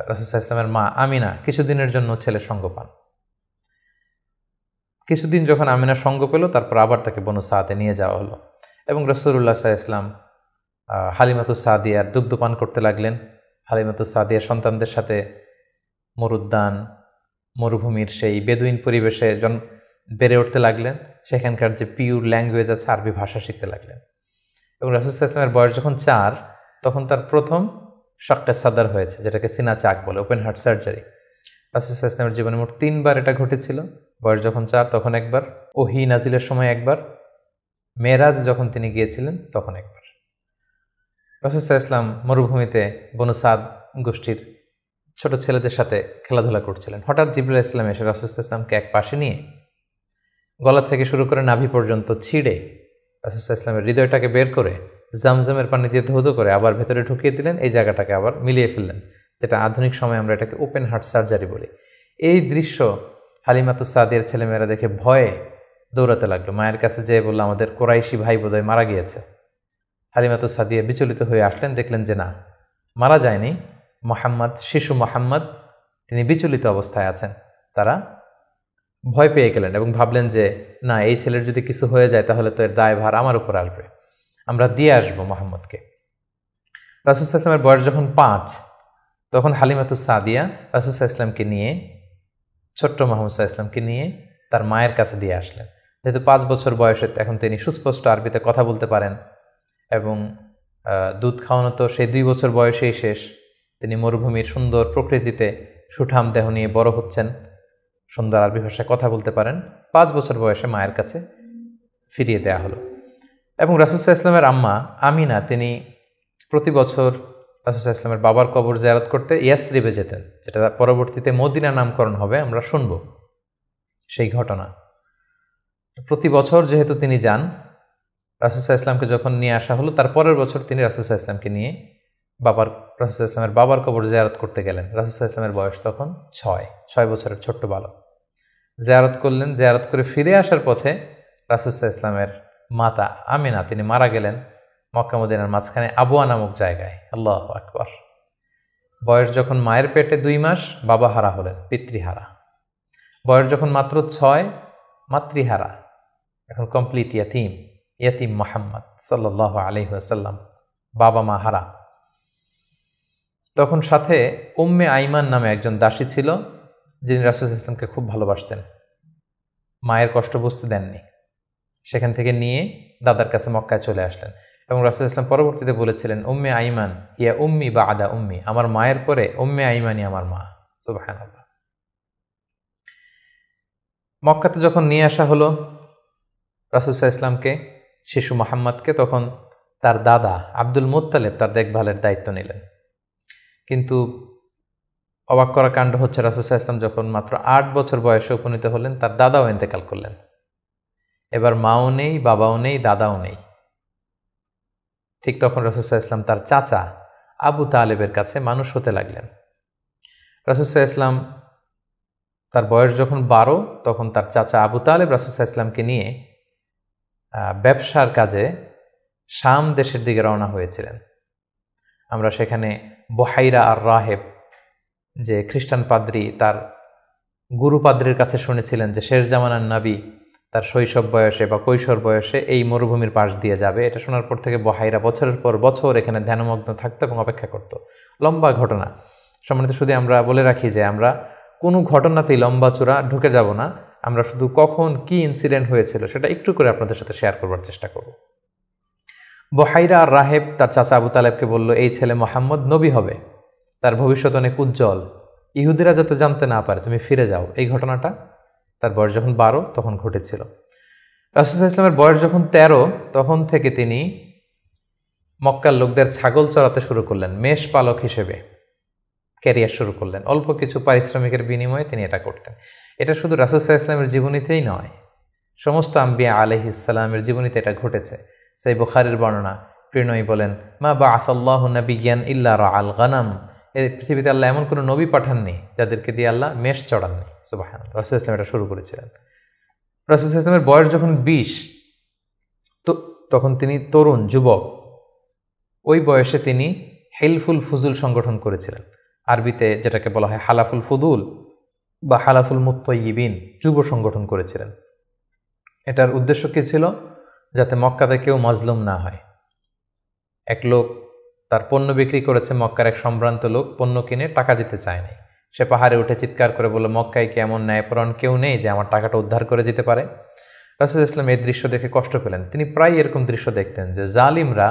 রাসূল সাল্লাল্লাহু আলাইহি ওয়াসাল্লামের মা আমিনা কিছুদিনের জন্য ছেলের সঙ্গ পান। কিছুদিন যখন আমিনা সঙ্গ পেল, তারপর আবার তাকে বনু সাদে নিয়ে যাওয়া হলো এবং রাসূলুল্লাহ সাল্লাল্লাহু আলাইহি ওয়াসাল্লাম হালিমাতুস সাদিয়ার দুগ্ধপান করতে লাগলেন। হালিমাতুস সাদিয়ার সন্তানদের সাথে মরুদ্যান, মরুভূমির সেই বেদুইন পরিবেশে বেড়ে উঠতে লাগলেন। সেখানকার যে পিওর ল্যাঙ্গুয়েজ আছে, আরবি ভাষা শিখতে লাগলেন। এবং রাসূল সাল্লাল্লাহু আলাইহি ওয়াসাল্লামের বয়স যখন 4 তখন তার প্রথম শাক্কে সাদর হয়েছে, যেটাকে সিনা চাক বলে, ওপেন হার্ট সার্জারি। রাসূল সাল্লাল্লাহু আলাইহি ওয়াসাল্লামের জীবনে মোট 3 বার এটা ঘটেছিল। বয়স যখন 4 তখন একবার, ওহী নাজিলের সময় একবার, মেরাজ যখন তিনি গিয়েছিলেন তখন একবার। রাসূল সাল্লাল্লাহু আলাইহি ওয়াসাল্লাম মরুভূমিতে বনু সাদ গোষ্ঠীর ছোট ছেলেদের সাথে খেলাধুলা করছিলেন। হঠাৎ জিবরাইল আলাইহিস সালাম এসে রাসূল সাল্লাল্লাহু আলাইহি ওয়াসাল্লামকে এক পাশে নিয়ে গলা থেকে শুরু করে নাভি পর্যন্ত ছিঁড়ে রাসূল সাল্লাল্লাহু আলাইহি ওয়াসাল্লামের হৃদয়টাকে বের করে জামজামের পানি দিয়ে ধৌত করে আবার ভেতরে ঢুকিয়ে দিলেন। এই জায়গাটাকে আবার মিলিয়ে ফেললেন, যেটা আধুনিক সময়ে আমরা এটাকে ওপেন হার্ট সার্জারি বলি। এই দৃশ্য হালিমাতুস সাদিয়ার ছেলেমেয়েরা দেখে ভয়ে দৌড়াতে লাগলো। মায়ের কাছে যেয়ে বলল, আমাদের কোরাইশি ভাই বোধহয় মারা গিয়েছে। হালিমাতুস সাদিয়া বিচলিত হয়ে আসলেন, দেখলেন যে না, মারা যায়নি। মুহাম্মদ, শিশু মুহাম্মদ, তিনি বিচলিত অবস্থায় আছেন। তারা ভয় পেয়ে গেলেন এবং ভাবলেন যে না, এই ছেলের যদি কিছু হয়ে যায় তাহলে তো এর দায়ভার আমার উপর আসবে, আমরা দিয়ে আসবো মুহাম্মদকে। রাসূল সাল্লাল্লাহু আলাইহি ওয়াসাল্লামের বয়স যখন 5 তখন হালিমাতুস সাদিয়া রাসূল সাল্লাল্লাহু আলাইহি ওয়াসাল্লামকে নিয়ে, ছোট্ট মুহাম্মদ সাল্লাল্লাহু আলাইহি ওয়াসাল্লামকে নিয়ে তার মায়ের কাছে দিয়ে আসলেন। যেহেতু 5 বছর বয়সে এখন তিনি সুস্পষ্ট আরবিতে কথা বলতে পারেন এবং দুধ খাওয়ানো তো সেই 2 বছর বয়সেই শেষ। তিনি মরুভূমির সুন্দর প্রকৃতিতে সুঠাম দেহ নিয়ে বড় হচ্ছেন, সুন্দর আরবি ভাষায় কথা বলতে পারেন। 5 বছর বয়সে মায়ের কাছে ফিরিয়ে দেয়া হলো। এবং রাসূল সাল্লাল্লাহু আলাইহি ওয়াসাল্লামের আম্মা আমিনা, তিনি প্রতি বছর রাসূল সাল্লাল্লাহু আলাইহি ওয়াসাল্লামের বাবার কবর জিয়ারত করতে ইয়াসরিবে যেতেন, যেটা পরবর্তীতে মদিনা নামকরণ হবে, আমরা শুনব সেই ঘটনা। প্রতি বছর যেহেতু তিনি যান, রাসূল সাল্লাল্লাহু আলাইহি ওয়াসাল্লামকে যখন নিয়ে আসা হলো, তার পরের বছর তিনি রাসূল সাল্লাল্লাহু আলাইহি ওয়াসাল্লামকে নিয়ে রাসূল সাল্লাল্লাহু আলাইহি ওয়াসাল্লামের বাবার কবর জিয়ারত করতে গেলেন। রাসূল সাল্লাল্লাহু আলাইহি ওয়াসাল্লামের বয়স তখন 6 বছরের ছোট্ট বালক। জিয়ারত করলেন। জিয়ারত করে ফিরে আসার পথে রাসূল সাল্লাল্লাহু আলাইহি ওয়াসাল্লামের মাতা আমিনা তিনি মারা গেলেন মক্কা মদিনার মাঝখানে আবওয়া নামক জায়গায়। আল্লাহু আকবার। বয়স যখন মায়ের পেটে 2 মাস, বাবা হারা হলেন, পিতৃহারা। বয়স যখন মাত্র 6, মাতৃহারা, এখন কমপ্লিট ইয়াতিম মুহাম্মদ সাল্লাল্লাহু আলাইহি ওয়াসাল্লাম, বাবা মা হারা। তখন সাথে উম্মে আইমান নামে একজন দাসী ছিল, যিনি রাসূল সাল্লাল্লাহু আলাইহি ওয়াসাল্লামকে খুব ভালোবাসতেন, মায়ের কষ্ট বুঝতে দেননি। সেখান থেকে নিয়ে দাদার কাছে মক্কায় চলে আসলেন এবং রাসূল সাল্লাল্লাহু আলাইহি ওয়াসাল্লাম পরবর্তীতে বলেছিলেন, উম্মে আইমান ইয়া উম্মি বা'দা উম্মি, আমার মায়ের পরে উম্মে আইমানই আমার মা। সুবহানাল্লাহ। মক্কাতে যখন নিয়ে আসা হলো রাসূল সাল্লাল্লাহু আলাইহি ওয়াসাল্লামকে, শিশু মুহাম্মদকে, তখন তার দাদা আব্দুল মুত্তালিব তার দেখভালের দায়িত্ব নিলেন। কিন্তু অবাক করা কাণ্ড হচ্ছে, রাসূল সাল্লাল্লাহু আলাইহি ওয়াসাল্লাম যখন মাত্র 8 বছর বয়সে উপনীত হলেন, তার দাদাও ইন্তেকাল করলেন। এবার মাও নেই, বাবাও নেই, দাদাও নেই। ঠিক তখন রাসূল সাল্লাল্লাহু আলাইহি ওয়াসাল্লাম তার চাচা আবু তালেবের কাছে মানুষ হতে লাগলেন। রাসূল সাল্লাল্লাহু আলাইহি ওয়াসাল্লাম তার বয়স যখন 12 তখন তার চাচা আবু তালেব রাসূল সাল্লাল্লাহু আলাইহি ওয়াসাল্লামকে নিয়ে ব্যবসার কাজে শাম দেশের দিকে রওনা হয়েছিলেন। আমরা সেখানে বুহাইরা আর রাহেব, যে খ্রিস্টান পাদ্রী, তার গুরু পাদ্রীর কাছে শুনেছিলেন যে শেষ জামানার নবী তার শৈশব বয়সে বা কৈশোর বয়সে এই মরুভূমির পাশ দিয়ে যাবে। এটা শোনার পর থেকে বুহাইরা বছরের পর বছর এখানে ধ্যানমগ্ন থাকতো এবং অপেক্ষা করত। লম্বা ঘটনা। সম্মানিত শুধু আমরা বলে রাখি যে আমরা কোনো ঘটনাতেই লম্বা চূড়া ঢুকে যাব না, আমরা শুধু কখন কি ইনসিডেন্ট হয়েছিল সেটা একটু করে আপনাদের সাথে শেয়ার করবার চেষ্টা করব। বুহাইরা আর রাহেব তার চাচা আবু তালেবকে বলল, এই ছেলে মুহাম্মদ নবী হবে, তার ভবিষ্যৎ অনেক উজ্জ্বল, ইহুদিরা যাতে জানতে না পারে, তুমি ফিরে যাও। এই ঘটনাটা তার বয়স যখন 12 তখন ঘটেছিল। রাসূল সাল্লাল্লাহু আলাইহি ওয়াসাল্লামের বয়স যখন 13 তখন থেকে তিনি মক্কার লোকদের ছাগল চড়াতে শুরু করলেন, মেষ পালক হিসেবে ক্যারিয়ার শুরু করলেন। অল্প কিছু পারিশ্রমিকের বিনিময়ে তিনি এটা করতেন। এটা শুধু রাসূল সাল্লাল্লাহু আলাইহি ওয়াসাল্লামের জীবনীতেই নয়, সমস্ত আম্বিয়া আলাইহিস সালামের জীবনীতে এটা ঘটেছে। সেই বুখারীর বর্ণনা, প্রিয় নবী বলেন, মা বা'আসাল্লাহু নাবিয়্যান ইল্লা রাআল গানাম এই পৃথিবীতে আল্লাহ এমন কোনো নবী পাঠাননি যাদেরকে দিয়ে আল্লাহ মেষ চড়াননি। সুবহানাল্লাহ, রাসূল ইসলাম এটা শুরু করেছিলেন। রাসূল ইসলামের বয়স যখন 20, তো তখন তিনি তরুণ যুবক। ওই বয়সে তিনি হিলফুল ফুজুল সংগঠন করেছিলেন, আরবিতে যেটাকে বলা হয় হালাফুল ফুদুল বা হালাফুল মুত্তাইয়িবিন, যুব সংগঠন করেছিলেন। এটার উদ্দেশ্য কী ছিল? যাতে মক্কাতে কেউ মাজলুম না হয়। এক লোক তার পণ্য বিক্রি করেছে, মক্কার এক সম্ভ্রান্ত লোক পণ্য কিনে টাকা দিতে চায়নি। সে পাহাড়ে উঠে চিৎকার করে বলল, মক্কায় কি এমন ন্যায়পরায়ণ কেউ নেই যে আমার টাকাটা উদ্ধার করে দিতে পারে? রাসূল ইসলাম এই দৃশ্য দেখে কষ্ট পেলেন। তিনি প্রায় এরকম দৃশ্য দেখতেন যে জালিমরা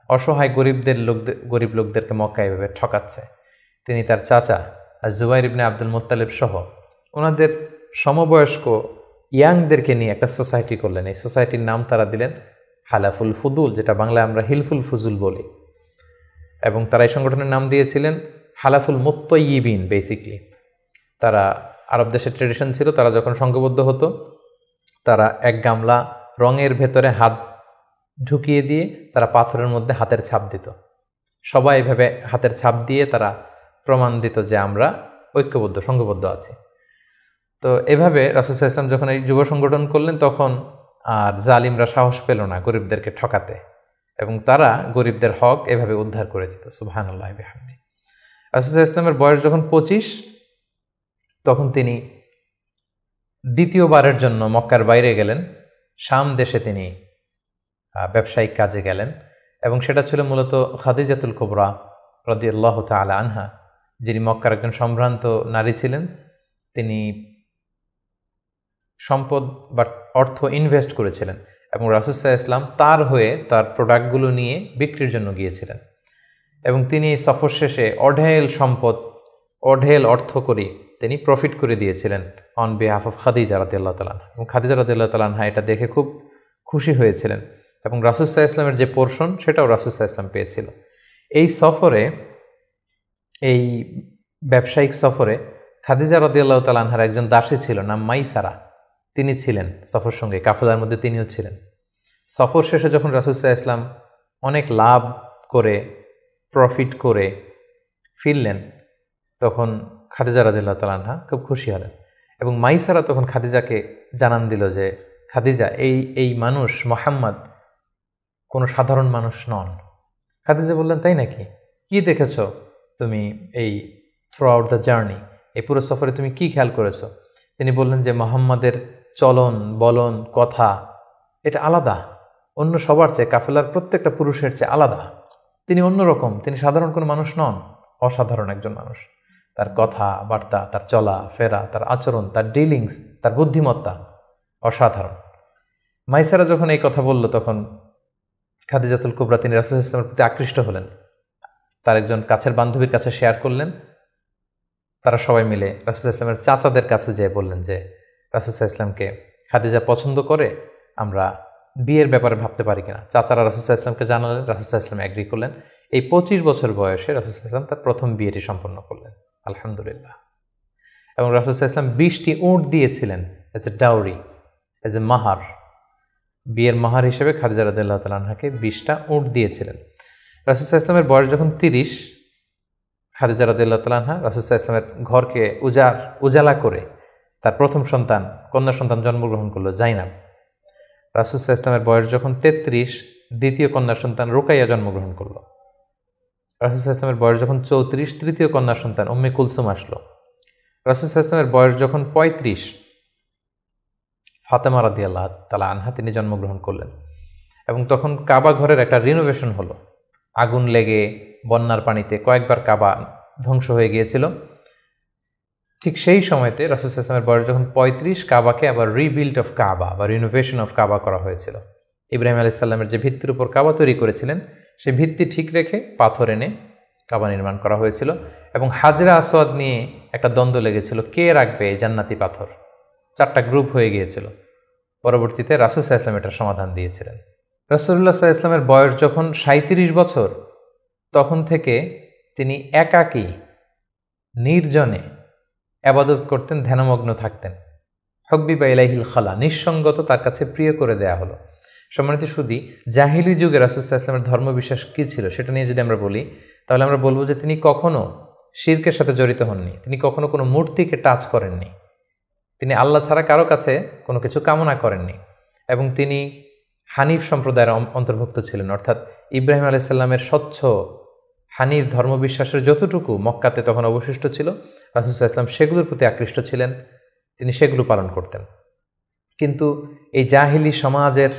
অসহায় গরিব লোকদেরকে মক্কায় এভাবে ঠকাচ্ছে। তিনি তার চাচা আর জুবাইর ইবনে আব্দুল মুত্তালিব সহ ওনাদের সমবয়স্ক ইয়াংদেরকে নিয়ে একটা সোসাইটি করলেন। এই সোসাইটির নাম তারা দিলেন হালাফুল ফুদুল, যেটা বাংলায় আমরা হিলফুল ফুজুল বলি। এবং তারা এই সংগঠনের নাম দিয়েছিলেন হালাফুল মুত্তাইয়িবিন। বেসিকলি তারা, আরব দেশের ট্রেডিশন ছিল, তারা যখন সংঘবদ্ধ হতো তারা এক গামলা রঙের ভেতরে হাত ঢুকিয়ে দিয়ে তারা পাথরের মধ্যে হাতের ছাপ দিত। সবাই এভাবে হাতের ছাপ দিয়ে তারা প্রমাণ দিত যে আমরা ঐক্যবদ্ধ, সংঘবদ্ধ আছি। তো এভাবে রাসূল সাল্লাল্লাহু আলাইহি ওয়াসাল্লাম যখন এই যুব সংগঠন করলেন, তখন আর জালিমরা সাহস পেল না গরিবদেরকে ঠকাতে, এবং তারা গরিবদের হক এভাবে উদ্ধার করে দিত। সুবহানাল্লাহ বিহামদি। রাসূল সাল্লাল্লাহু আলাইহি ওয়াসাল্লামের বয়স যখন 25, তখন তিনি দ্বিতীয়বারের জন্য মক্কার বাইরে গেলেন। শাম দেশে তিনি ব্যবসায়িক কাজে গেলেন, এবং সেটা ছিল মূলত খাদিজাতুল কুবরা রাদিয়াল্লাহু তাআলা আনহা, যিনি মক্কার একজন সম্ভ্রান্ত নারী ছিলেন। তিনি সম্পদ বা অর্থ ইনভেস্ট করেছিলেন, এবং রাসূল সাল্লাল্লাহু আলাইহি ওয়াসাল্লাম তার হয়ে তার প্রোডাক্টগুলো নিয়ে বিক্রির জন্য গিয়েছিলেন। এবং তিনি সফর শেষে অঢেল সম্পদ, অঢেল অর্থ করে তিনি প্রফিট করে দিয়েছিলেন অন বিহাফ অফ খাদিজা রাদিয়াল্লাহু তাআলা আনহা। এবং খাদিজা রাদিয়াল্লাহু তাআলা আনহা এটা দেখে খুব খুশি হয়েছিলেন, এবং রাসূল সাল্লাল্লাহু আলাইহি ওয়াসাল্লামের যে পোর্শন সেটাও রাসূল সাল্লাল্লাহু আলাইহি ওয়াসাল্লাম পেয়েছিল। এই সফরে, এই ব্যবসায়িক সফরে খাদিজা রাদিয়াল্লাহু তাআলা আনহার একজন দাসী ছিল, নাম মাইসারা। তিনি ছিলেন সফর সঙ্গে, কাফেলার মধ্যে তিনিও ছিলেন। সফর শেষে যখন রাসূল সাল্লাল্লাহু আলাইহি ওয়াসাল্লাম অনেক লাভ করে, প্রফিট করে ফিরলেন, তখন খাদিজা রাদিয়াল্লাহু তাআলা আনহা খুব খুশি হলেন। এবং মাইসারা তখন খাদিজাকে জানান দিল যে, খাদিজা, এই মানুষ মুহাম্মদ কোনো সাধারণ মানুষ নন। খাদিজা বললেন, তাই নাকি? কি দেখেছ তুমি এই থ্রু আউট দ্য জার্নি, এই পুরো সফরে তুমি কি খেয়াল করেছো? তিনি বললেন যে মুহাম্মাদের চলন বলন কথা এটা আলাদা, অন্য সবার চেয়ে, কাফেলার প্রত্যেকটা পুরুষের চেয়ে আলাদা। তিনি অন্যরকম, তিনি সাধারণ কোনো মানুষ নন, অসাধারণ একজন মানুষ। তার কথা বার্তা, তার চলা ফেরা, তার আচরণ, তার ডিলিংস, তার বুদ্ধিমত্তা অসাধারণ। মাইসারা যখন এই কথা বলল, তখন খাদিজাতুল কুবরা তিনি রাসূল সাল্লাল্লাহু আলাইহি ওয়াসাল্লামের প্রতি আকৃষ্ট হলেন। তার একজন কাছের বান্ধবীর কাছে শেয়ার করলেন। তারা সবাই মিলে রাসূল সাল্লাল্লাহু আলাইহি ওয়াসাল্লামের চাচাদের কাছে যেয়ে বললেন যে, রাসূল সাল্লাল্লাহু আলাইহি ওয়াসাল্লামকে খাদিজা পছন্দ করে, আমরা বিয়ের ব্যাপারে ভাবতে পারি কিনা। চাচারা রাসূল সাল্লাল্লাহু আলাইহি ওয়াসাল্লামকে জানালেন, রাসূল সাল্লাল্লাহু আলাইহি ওয়াসাল্লাম এগ্রি করলেন। এই 25 বছর বয়সে রাসূল সাল্লাল্লাহু আলাইহি ওয়াসাল্লাম তার প্রথম বিয়েটি সম্পন্ন করলেন, আলহামদুলিল্লাহ। এবং রাসূল সাল্লাল্লাহু আলাইহি ওয়াসাল্লাম 20টি উট দিয়েছিলেন as a dowry, as a মাহার। বিয়ের মাহার হিসেবে খাদিজা রাদিয়াল্লাহু তাআলা আনহাকে 20টা উট দিয়েছিলেন। রাসূল সাল্লাল্লাহু আলাইহি ওয়াসাল্লামের বয়স যখন 30, খাদিজা রাদিয়াল্লাহু তাআলা আনহা রাসূল সাল্লাল্লাহু আলাইহি ওয়াসাল্লামের ঘরকে উজালা করে তার প্রথম সন্তান, কন্যা সন্তান জন্মগ্রহণ করলো, জাইনাব। রাসূল সাল্লাল্লাহু আলাইহি ওয়াসাল্লামের বয়স যখন 33, দ্বিতীয় কন্যা সন্তান রুকাইয়া জন্মগ্রহণ করলো। রাসূল সাল্লাল্লাহু আলাইহি ওয়াসাল্লামের বয়স যখন 34, তৃতীয় কন্যা সন্তান উম্মে কুলসুম আসলো। রাসূল সাল্লাল্লাহু আলাইহি ওয়াসাল্লামের বয়স যখন 35, ফাতেমা রাদিয়াল্লাহু তাআলা আনহা তিনি জন্মগ্রহণ করলেন। এবং তখন কাবা ঘরের একটা রিনোভেশন হলো। আগুন লেগে বন্যার পানিতে কয়েকবার কাবা ধ্বংস হয়ে গিয়েছিল। ঠিক সেই সময়তে রাসূল সাল্লাল্লাহু আলাইহি ওয়াসাল্লামের বয়স যখন 35, কাবাকে আবার রিবিল্ড অফ কাবা বা রিনোভেশন অফ কাবা করা হয়েছিল। ইব্রাহিম আলাইহিস সালামের যে ভিত্তির উপর কাবা তৈরি করেছিলেন, সেই ভিত্তি ঠিক রেখে পাথর এনে কাবা নির্মাণ করা হয়েছিল। এবং হাজরা আসওয়াদ নিয়ে একটা দ্বন্দ্ব লেগেছিল, কে রাখবে এই জান্নাতি পাথর। 4টা গ্রুপ হয়ে গিয়েছিল। পরবর্তীতে রাসূল সাল্লাল্লাহু আলাইহি ওয়াসাল্লাম এটার সমাধান দিয়েছিলেন। রাসূলুল্লাহ সাল্লাল্লাহু আলাইহি ওয়াসাল্লামের বয়স যখন 37 বছর, তখন থেকে তিনি একাকী নির্জনে ইবাদত করতেন, ধ্যানমগ্ন থাকতেন। হুব্বিবা ইলাইহিল খালা, নিঃসঙ্গত তার কাছে প্রিয় করে দেয়া হলো। সম্মানিত সুধী, জাহিলি যুগে রাসূল সাল্লাল্লাহু আলাইহি ওয়াসাল্লামের ধর্মবিশ্বাস কী ছিল সেটা নিয়ে যদি আমরা বলি, তাহলে আমরা বলবো যে তিনি কখনো শিরকের সাথে জড়িত হননি, তিনি কখনো কোনো মূর্তিকে টাচ করেননি, তিনি আল্লাহ ছাড়া কারো কাছে কোনো কিছু কামনা করেননি, এবং তিনি হানিফ সম্প্রদায়ের অন্তর্ভুক্ত ছিলেন, অর্থাৎ ইব্রাহিম আলাইসাল্লামের স্বচ্ছ হানিফ ধর্মবিশ্বাসের যতটুকু মক্কাতে তখন অবশিষ্ট ছিল, রাসূল সাল্লাল্লাহু আলাইহি ওয়াসাল্লাম সেগুলোর প্রতি আকৃষ্ট ছিলেন, তিনি সেগুলো পালন করতেন। কিন্তু এই জাহিলি সমাজের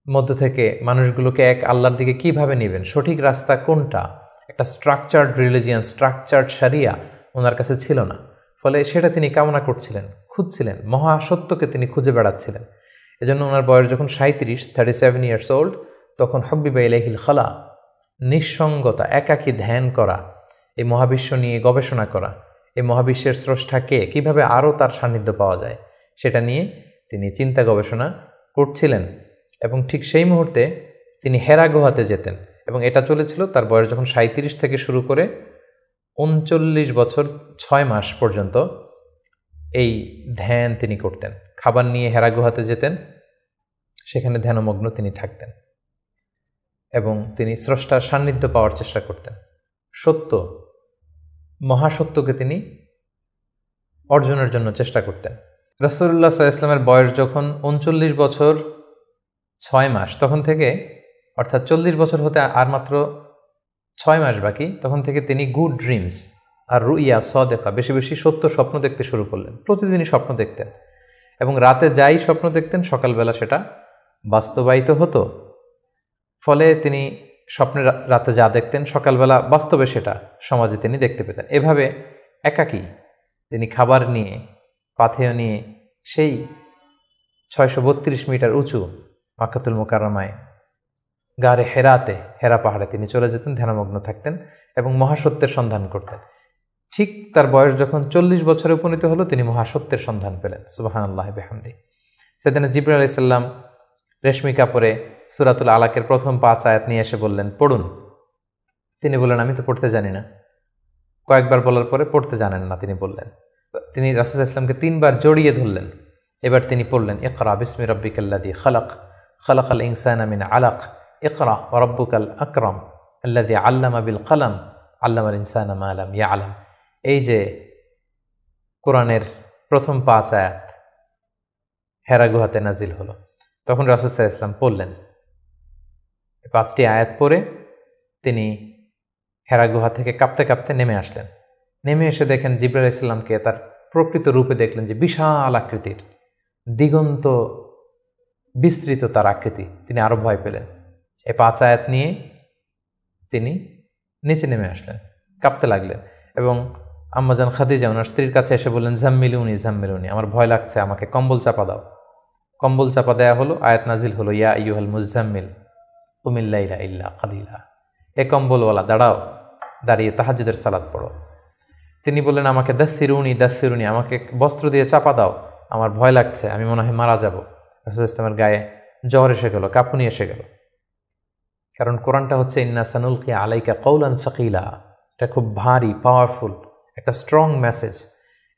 মধ্য থেকে মানুষগুলোকে এক আল্লাহর দিকে কিভাবে নেবেন, সঠিক রাস্তা কোনটা, একটা স্ট্রাকচার্ড রিলিজিয়ান, স্ট্রাকচার্ড শারিয়া ওনার কাছে ছিল না। ফলে সেটা তিনি কামনা করছিলেন, খুঁজছিলেন, মহাসত্যকে তিনি খুঁজে বেড়াচ্ছিলেন। এজন্য ওনার বয়স যখন 37 ইয়ার্স ওল্ড, তখন হুব্বিবা ইলাইহিল খালা, নিঃসঙ্গতা, একাকী ধ্যান করা, এই মহাবিশ্ব নিয়ে গবেষণা করা, এই মহাবিশ্বের স্রষ্টাকে কিভাবে আরও তার সান্নিধ্য পাওয়া যায় সেটা নিয়ে তিনি চিন্তা গবেষণা করছিলেন। এবং ঠিক সেই মুহূর্তে তিনি হেরা গুহাতে যেতেন, এবং এটা চলেছিল তার বয়স যখন 37 থেকে শুরু করে 39 বছর 6 মাস পর্যন্ত এই ধ্যান তিনি করতেন। খাবার নিয়ে হেরা গুহাতে যেতেন, সেখানে ধ্যানমগ্ন তিনি থাকতেন এবং তিনি স্রষ্টার সান্নিধ্য পাওয়ার চেষ্টা করতেন। সত্য, মহাসত্যকে তিনি অর্জনের জন্য চেষ্টা করতেন। রাসূলুল্লাহ সাল্লাল্লাহু আলাইহি ওয়াসাল্লামের বয়স যখন 39 বছর 6 মাস, তখন থেকে, অর্থাৎ 40 বছর হতে আর মাত্র 6 মাস বাকি, তখন থেকে তিনি গুড ড্রিমস আর রুইয়া সাদেকা, বেশি বেশি সত্য স্বপ্ন দেখতে শুরু করলেন। প্রতিদিনই স্বপ্ন দেখতেন, এবং রাতে যাই স্বপ্ন দেখতেন সকালবেলা সেটা বাস্তবায়িত হতো। ফলে তিনি স্বপ্নে রাতে যা দেখতেন সকালবেলা বাস্তবে সেটা সমাজে তিনি দেখতে পেতেন। এভাবে একাকী তিনি খাবার নিয়ে, পাথেয় নিয়ে সেই 632 মিটার উঁচু মাক্কাতুল মুকাররমায় গারে হেরাতে, হেরা পাহাড়ে তিনি চলে যেতেন, ধ্যানমগ্ন থাকতেন এবং মহাসত্যের সন্ধান করতেন। ঠিক তার বয়স যখন 40 বছরে উপনীত হলো, তিনি মহাসত্যের সন্ধান পেলেন। সুবহানাল্লাহি বিহামদি। সেদিন জিবরাইল আলাইহিস সালাম রেশমি কাপড়ে সূরাতুল আলাকের প্রথম 5 আয়াত নিয়ে এসে বললেন, পড়ুন। তিনি বললেন, আমি তো পড়তে জানি না। কয়েকবার বলার পরে পড়তে জানেন না তিনি বললেন। তিনি রাসূল সাল্লাল্লাহু আলাইহি ওয়াসাল্লামকে 3 বার জড়িয়ে ধরলেন। এবার তিনি পড়লেন, ইকরা বিসমি রাব্বিকাল্লাযী খালাক, খালাকাল ইনসানা মিন আলাক, ইকরা ওয়া রাব্বুকাল আকরাম আল্লাযী আল্লামা বিল কলম, আল্লামাল ইনসানা মা লাম ইয়ালাম। এই যে কোরআনের প্রথম 5 আয়াত হেরা গুহাতে নাজিল হলো, তখন রাসূল সাল্লাল্লাহু আলাইহি ওয়াসাল্লাম পড়লেন। 5টি আয়াত পড়ে তিনি হেরা গুহা থেকে কাঁপতে কাঁপতে নেমে আসলেন। নেমে এসে দেখেন জিবরাইল আলাইহিস সালামকে তার প্রকৃত রূপে দেখলেন, যে বিশাল আকৃতির, দিগন্ত বিস্তৃত তার আকৃতি। তিনি আরো ভয় পেলেন। এই 5 আয়াত নিয়ে তিনি নিচে নেমে আসলেন, কাঁপতে লাগলেন, এবং আম্মাজান খাদিজা ওনার স্ত্রীর কাছে এসে বললেন, জাম্মিলুনি জাম্মিলুনি, আমার ভয় লাগছে, আমাকে কম্বল চাপা দাও। কম্বল চাপা দেয়া হলো, আয়াত নাজিল হলো, ইয়া আইয়ুহাল মুজাম্মিল কুমিল লাইলা ইল্লা কালিলা, এ কম্বলওয়ালা দাঁড়াও, দাঁড়িয়ে তাহাজ্জুদের সালাত পড়ো। তিনি বললেন, আমাকে দাসসিরুনি দাসসিরুনি, আমাকে বস্ত্র দিয়ে চাপা দাও, আমার ভয় লাগছে, আমি মনে হয় মারা যাব। রাসূল ইসলামের গায়ে জ্বর এসে গেল, কাঁপুনি এসে গেল। কারণ কোরআনটা হচ্ছে ইন্না সানুলকি আলাইকা কওলান সাকিলা, এটা খুব ভারী, পাওয়ারফুল একটা স্ট্রং মেসেজ।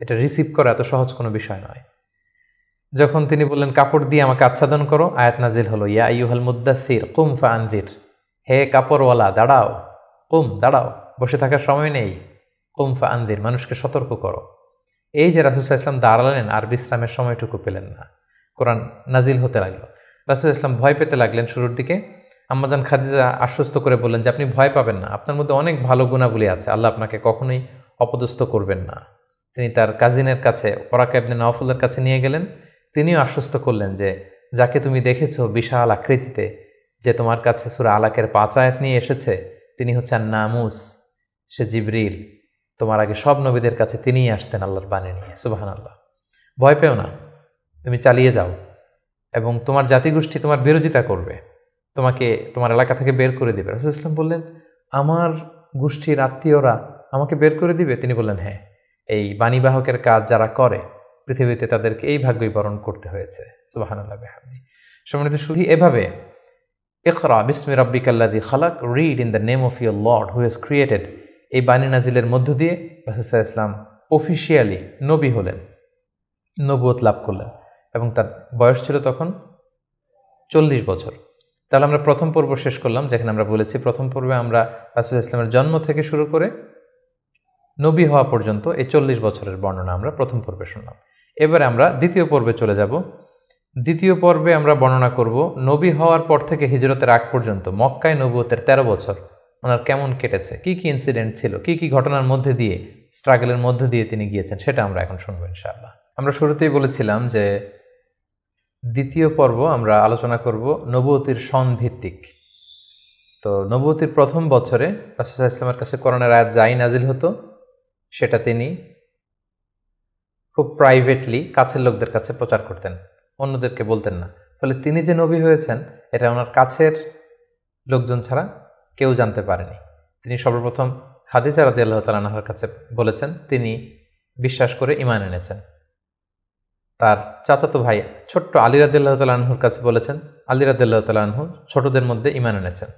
এটা রিসিভ করা এত সহজ কোনো বিষয় নয়। যখন তিনি বললেন, কাপড় দিয়ে আমাকে আচ্ছাদন করো, আয়াত নাজিল হলো, ইয়া আইয়ুহাল মুদ্দাসসির কুম ফাআনদির, হে কাপড়ওয়ালা দাঁড়াও, কুম দাঁড়াও, বসে থাকার সময় নেই, কুম ফাআনদির, মানুষকে সতর্ক করো। এই যে রাসূল সাল্লাল্লাহু আলাইহি ওয়াসাল্লাম দাঁড়ালেন আর বিশ্রামের সময়টুকু পেলেন না, কোরআন নাজিল হতে লাগলো। রাসূল সাল্লাল্লাহু আলাইহি ওয়াসাল্লাম ভয় পেতে লাগলেন শুরুর দিকে। আম্মাজান খাদিজা আশ্বস্ত করে বললেন যে, আপনি ভয় পাবেন না, আপনার মধ্যে অনেক ভালো গুণাবলী আছে, আল্লাহ আপনাকে কখনোই অপদস্থ করবেন না। তিনি তার কাজিনের কাছে, ওরাকা ইবনে নাওফলের কাছে নিয়ে গেলেন। তিনিও আশ্বস্ত করলেন যে, যাকে তুমি দেখেছো বিশাল আকৃতিতে, যে তোমার কাছে সূরা আলাকের 5 আয়াত নিয়ে এসেছে, তিনি হচ্ছেন নামুস, সে জিবরিল। তোমার আগে সব নবীদের কাছে তিনিই আসতেন আল্লাহর বাণী নিয়ে। সুবহানাল্লাহ। ভয় পেও না, তুমি চালিয়ে যাও, এবং তোমার জাতিগোষ্ঠী তোমার বিরোধিতা করবে, তোমাকে তোমার এলাকা থেকে বের করে দিবে। রাসূল সাল্লাল্লাহু আলাইহি ওয়াসাল্লাম বললেন, আমার গোষ্ঠীর আত্মীয়রা আমাকে বের করে দিবে? তিনি বললেন, হ্যাঁ, এই বাণীবাহকের কাজ যারা করে পৃথিবীতে তাদেরকে এই ভাগ্যই বরণ করতে হয়েছে। সুবহানাল্লাহ বিহামদি। সম্মানিত শুধু এভাবে ইকরা বিসমি রাব্বিকাল্লাযী খালাক, read in the name of your lord who has created, এই বাণী নাজিলের মধ্য দিয়ে রাসূল সাল্লাল্লাহু আলাইহি ওয়াসাল্লাম অফিশিয়ালি নবী হলেন, নবুয়ত লাভ করলেন, এবং তার বয়স ছিল তখন 40 বছর। তাহলে আমরা প্রথম পর্ব শেষ করলাম, যেখানে আমরা বলেছি প্রথম পর্বে আমরা রাসূল ইসলামের জন্ম থেকে শুরু করে নবী হওয়া পর্যন্ত এই 40 বছরের বর্ণনা আমরা প্রথম পর্বে শুনলাম। এবারে আমরা দ্বিতীয় পর্বে চলে যাব। দ্বিতীয় পর্বে আমরা বর্ণনা করব নবী হওয়ার পর থেকে হিজরতের আগ পর্যন্ত মক্কায় নবুয়তের 13 বছর ওনার কেমন কেটেছে, কি কি ইনসিডেন্ট ছিল, কি কি ঘটনার মধ্যে দিয়ে, স্ট্রাগলের মধ্যে দিয়ে তিনি গিয়েছেন, সেটা আমরা এখন শুনবো ইনশাআল্লাহ। আমরা শুরুতেই বলেছিলাম যে দ্বিতীয় পর্ব আমরা আলোচনা করব নবুয়তির সন ভিত্তিক। তো নবুয়তির প্রথম বছরে রাসূল সাল্লাল্লাহু আলাইহি ওয়াসাল্লামের কাছে কোরআনের আয়াত যাই নাজিল হতো সেটা তিনি খুব প্রাইভেটলি কাছের লোকদের কাছে প্রচার করতেন, অন্যদেরকে বলতেন না। ফলে তিনি যে নবী হয়েছেন এটা ওনার কাছের লোকজন ছাড়া কেউ জানতে পারেনি। তিনি সর্বপ্রথম খাদিজা রাদিয়াল্লাহু তাআলা আনহার কাছে বলেছেন, তিনি বিশ্বাস করে ঈমান এনেছেন। তার চাচাতো ভাই ছোট্ট আলী রাদিয়াল্লাহু তাআলা আনহুর কাছে বলেছেন, আলী রাদিয়াল্লাহু তাআলা আনহু ছোটদের মধ্যে ঈমান এনেছেন।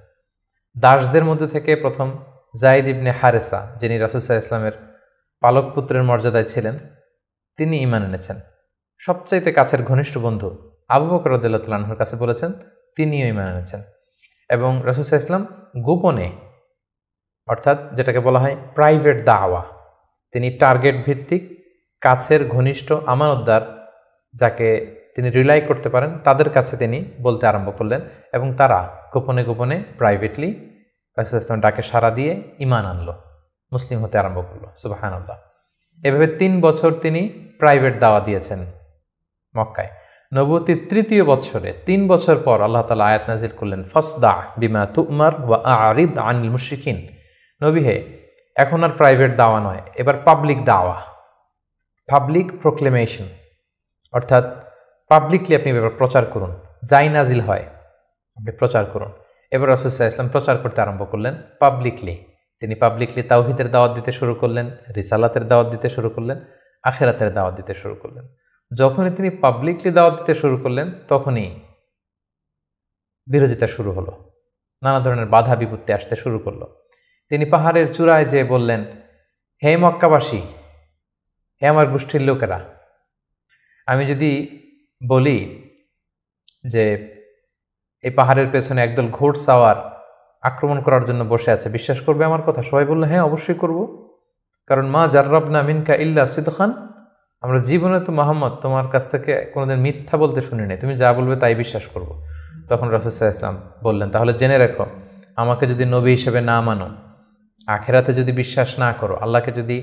দাসদের মধ্যে থেকে প্রথম যায়েদ ইবনে হারেসা, যিনি রাসূল সাল্লাল্লাহু আলাইহি ওয়াসাল্লামের পালক পুত্রের মর্যাদায় ছিলেন, তিনি ঈমান এনেছেন। সবচাইতে কাছের ঘনিষ্ঠ বন্ধু আবু বকর রাদিয়াল্লাহু তাআলা আনহুর কাছে বলেছেন, তিনিও ঈমান এনেছেন। এবং রাসূল সাল্লাল্লাহু আলাইহি ওয়াসাল্লাম গোপনে, অর্থাৎ যেটাকে বলা হয় প্রাইভেট দাওয়া, তিনি টার্গেট ভিত্তিক কাছের ঘনিষ্ঠ আমানতদার যাকে তিনি রিলাই করতে পারেন তাদের কাছে তিনি বলতে আরম্ভ করলেন এবং তারা গোপনে গোপনে প্রাইভেটলি রাসূল সাল্লাল্লাহু আলাইহি ওয়াসাল্লাম ডাকে সাড়া দিয়ে ঈমান আনলো, মুসলিম হতে আরম্ভ করলো। সুবহানাল্লাহ। এভাবে 3 বছর তিনি প্রাইভেট দাওয়া দিয়েছেন মক্কায়। নবুয়তির তৃতীয় বছরে 3 বছর পর আল্লাহ তাআলা আয়াত নাজিল করলেন, ফাসদা বিমা তুমার ওয়া আরিদ আনিল মুশরিকিন। নবী হে, এখন আর প্রাইভেট দাওয়া নয়, এবার পাবলিক দাওয়া, পাবলিক প্রোক্লেমেশন, অর্থাৎ পাবলিকলি আপনি এবার প্রচার করুন, যাই নাজিল হয় আপনি প্রচার করুন। এবার রাসূল সাল্লাল্লাহু আলাইহি ওয়াসাল্লাম প্রচার করতে আরম্ভ করলেন পাবলিকলি। তিনি পাবলিকলি তাওহীদের দাওয়াত দিতে শুরু করলেন, রিসালাতের দাওয়াত দিতে শুরু করলেন, আখিরাতের দাওয়াত দিতে শুরু করলেন। যখনই তিনি পাবলিকলি দাওয়াত দিতে শুরু করলেন তখনই বিরোধিতা শুরু হলো, নানা ধরনের বাধা বিপত্তি আসতে শুরু করলো। তিনি পাহাড়ের চূড়ায় যেয়ে বললেন, হে মক্কাবাসী, হে আমার গোষ্ঠীর লোকেরা, আমি যদি বলি যে এই পাহাড়ের পেছনে একদল ঘোড়সাওয়ার আক্রমণ করার জন্য বসে আছে, বিশ্বাস করবে আমার কথা? সবাই বললো, হ্যাঁ অবশ্যই করব, কারণ মা জাররাবনা মিনকা ইল্লা সিদখান, আমরা জীবনে তো মুহাম্মদ তোমার কাছ থেকে কোনোদিন মিথ্যা বলতে শুনি নাই, তুমি যা বলবে তাই বিশ্বাস করব। তখন রাসূল সাল্লাল্লাহু আলাইহি ওয়াসাল্লাম বললেন, তাহলে জেনে রেখো, আমাকে যদি নবী হিসেবে না মানো, আখিরাতে যদি বিশ্বাস না করো, আল্লাহকে যদি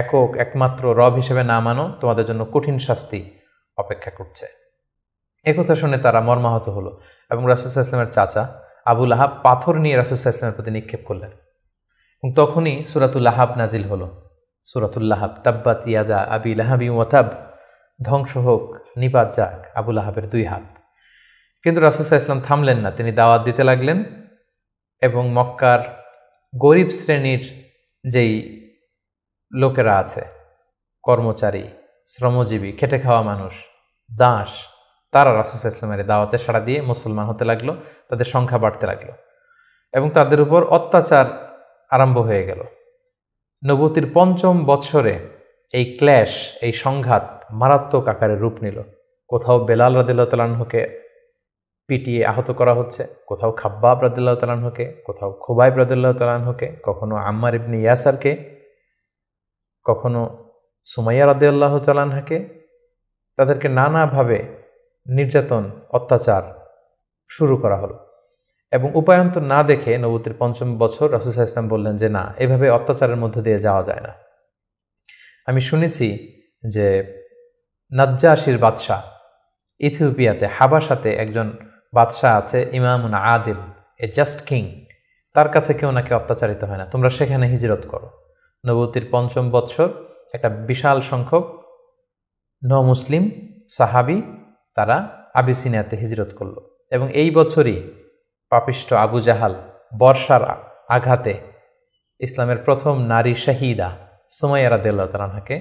একক একমাত্র রব হিসেবে না মানো, তোমাদের জন্য কঠিন শাস্তি অপেক্ষা করছে। একথা শুনে তারা মর্মাহত হলো এবং রাসূল সাল্লাল্লাহু আলাইহি ওয়াসাল্লামের চাচা আবু লাহাব পাথর নিয়ে রাসূল সাল্লাল্লাহু আলাইহি ওয়াসাল্লামের প্রতি নিক্ষেপ করলেন এবং তখনই সূরাতুল লাহাব নাজিল হলো। সূরাতুল লাহাব, তাব্বাত ইয়াদা আবি লাহাবি ওয়া তাব, ধ্বংস হোক, নিপাত যাক আবু লাহাবের 2 হাত। কিন্তু রাসূল সাল্লাল্লাহু আলাইহি ওয়াসাল্লাম থামলেন না, তিনি দাওয়াত দিতে লাগলেন এবং মক্কার গরিব শ্রেণীর যেই লোকেরা আছে, কর্মচারী, শ্রমজীবী, খেটে খাওয়া মানুষ, দাস, তারা রাসূল সাল্লাল্লাহু আলাইহি ওয়াসাল্লামের দাওয়াতে সাড়া দিয়ে মুসলমান হতে লাগলো, তাদের সংখ্যা বাড়তে লাগলো এবং তাদের উপর অত্যাচার আরম্ভ হয়ে গেল। নবুয়তির 5ম বৎসরে এই ক্ল্যাশ, এই সংঘাত মারাত্মক আকারে রূপ নিল। কোথাও বেলাল রাদিয়াল্লাহু তাআলা আনহুকে পিটিয়ে আহত করা হচ্ছে, কোথাও খাব্বাব রাদিয়াল্লাহু তাআলা আনহুকে, কোথাও খুবাইব রাদিয়াল্লাহু তাআলা আনহুকে, কখনো আম্মার ইবনে ইয়াসারকে, কখনো সুমাইয়া রাদিয়াল্লাহু তাআলা আনহাকে। তাদেরকে নানাভাবে নির্যাতন, অত্যাচার শুরু করা হলো এবং উপায়ন্তর না দেখে নবুয়তির 5ম বছর রাসূল সাল্লাল্লাহু আলাইহি ওয়াসাল্লাম বললেন যে না, এভাবে অত্যাচারের মধ্য দিয়ে যাওয়া যায় না। আমি শুনেছি যে নাজ্জাশীর বাদশাহ, ইথিওপিয়াতে হাবাসাতে একজন বাদশাহ আছে, ইমামুন আদিল, এ জাস্ট কিং, তার কাছে কেউ নাকি অত্যাচারিত হয় না, তোমরা সেখানে হিজরত করো। নবুয়তির 5ম বৎসর একটা বিশাল সংখ্যক মুসলিম সাহাবী তারা আবিসিনিয়াতে হিজরত করলো এবং এই বছরই পাপিষ্ঠ আবু জাহাল বর্ষার আঘাতে ইসলামের প্রথম নারী শাহিদা সুমাইয়া রাদিয়াল্লাহু তাআলা আনহাকে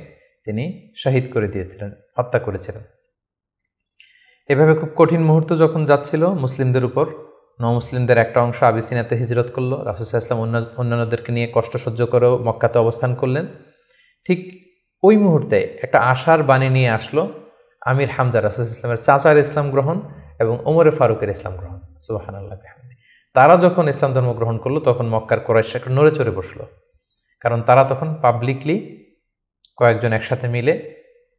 তিনি শহীদ করে দিয়েছিলেন, হত্যা করেছিলেন। এভাবে খুব কঠিন মুহূর্ত যখন যাচ্ছিল মুসলিমদের উপর, মুসলিমদের একটা অংশ আবিসিনিয়াতে হিজরত করলো, রাসূল সাল্লাল্লাহু আলাইহি ওয়াসাল্লাম অন্যান্যদেরকে নিয়ে কষ্ট সহ্য করেও মক্কাতে অবস্থান করলেন। ঠিক ওই মুহূর্তে একটা আশার বাণী নিয়ে আসলো আমির হামজা, রাসূল সাল্লাল্লাহু আলাইহি ওয়াসাল্লামের চাচার ইসলাম গ্রহণ এবং ওমরে ফারুকের ইসলাম গ্রহণ। সুবহানাল্লাহ বিহামদি। তারা যখন ইসলাম ধর্ম গ্রহণ করলো তখন মক্কার কুরাইশ একটা নড়ে চড়ে বসলো কারণ তারা তখন পাবলিকলি কয়েকজন একসাথে মিলে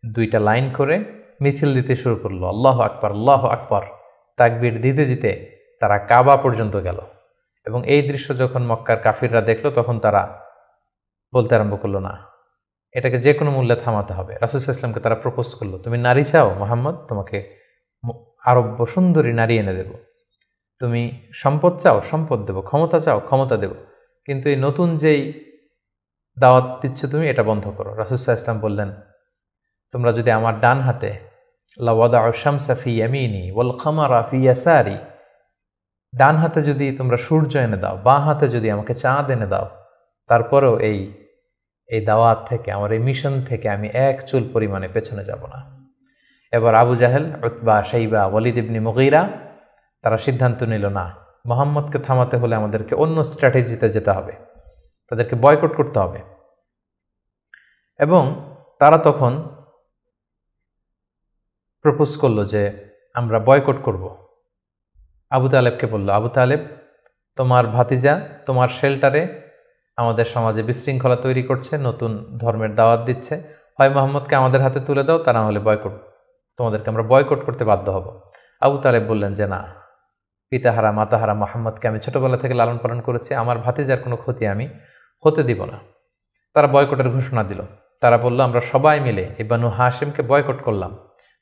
2টা লাইন করে মিছিল দিতে শুরু করলো, আল্লাহু আকবার আল্লাহু আকবার, তাকবীর দিতে দিতে তারা কাবা পর্যন্ত গেল। এবং এই দৃশ্য যখন মক্কার কাফিররা দেখলো, তখন তারা বলতে আরম্ভ করলো, না, এটাকে যে কোনো মূল্যে থামাতে হবে। রাসূল সাল্লাল্লাহু আলাইহি ওয়াসাল্লামকে তারা প্রপোজ করলো, তুমি নারী চাও মুহাম্মদ, তোমাকে আরব্য সুন্দরী নারী এনে দেব। তুমি সম্পদ চাও, সম্পদ দেব। ক্ষমতা চাও, ক্ষমতা দেব। কিন্তু এই নতুন যেই দাওয়াত দিচ্ছ তুমি, এটা বন্ধ করো। রাসূল সাল্লাল্লাহু আলাইহি ওয়াসাল্লাম বললেন, তোমরা যদি আমার ডান হাতে লাওয়াদাউ শামসা ফি ইয়ামিনি ওয়াল কামারা ফি ইয়াসারি, ডান হাতে যদি তোমরা সূর্য এনে দাও, বাঁ হাতে যদি আমাকে চাঁদ এনে দাও, তারপরেও এই দাওয়াত থেকে, আমার এই মিশন থেকে আমি এক চুল পরিমাণে পেছনে যাব না। এবার আবু জাহেল, উতবা, শাইবা, ওয়ালিদ ইবনে মুগীরা তারা সিদ্ধান্ত নিল, না, মুহাম্মদকে থামাতে হলে আমাদেরকে অন্য স্ট্র্যাটেজিতে যেতে হবে, তাদেরকে বয়কট করতে হবে। এবং তারা তখন প্রপোজ করলো যে আমরা বয়কট করব। আবু তালেবকে বলল, আবু তালেব, তোমার ভাতিজা তোমার শেল্টারে আমাদের সমাজে বিশৃঙ্খলা তৈরি করছে, নতুন ধর্মের দাওয়াত দিচ্ছে, হয় মুহাম্মদকে আমাদের হাতে তুলে দাও, তা না হলে বয়কট, তোমাদেরকে আমরা বয়কট করতে বাধ্য হব। আবু তালেব বললেন যে না, পিতাহারা মাতাহারা মুহাম্মদকে আমি ছোটবেলা থেকে লালন পালন করেছি, আমার ভাতিজার কোনো ক্ষতি আমি হতে দিব না। তারা বয়কটের ঘোষণা দিল। তারা বলল, আমরা সবাই মিলে এই বানু হাশিমকে বয়কট করলাম,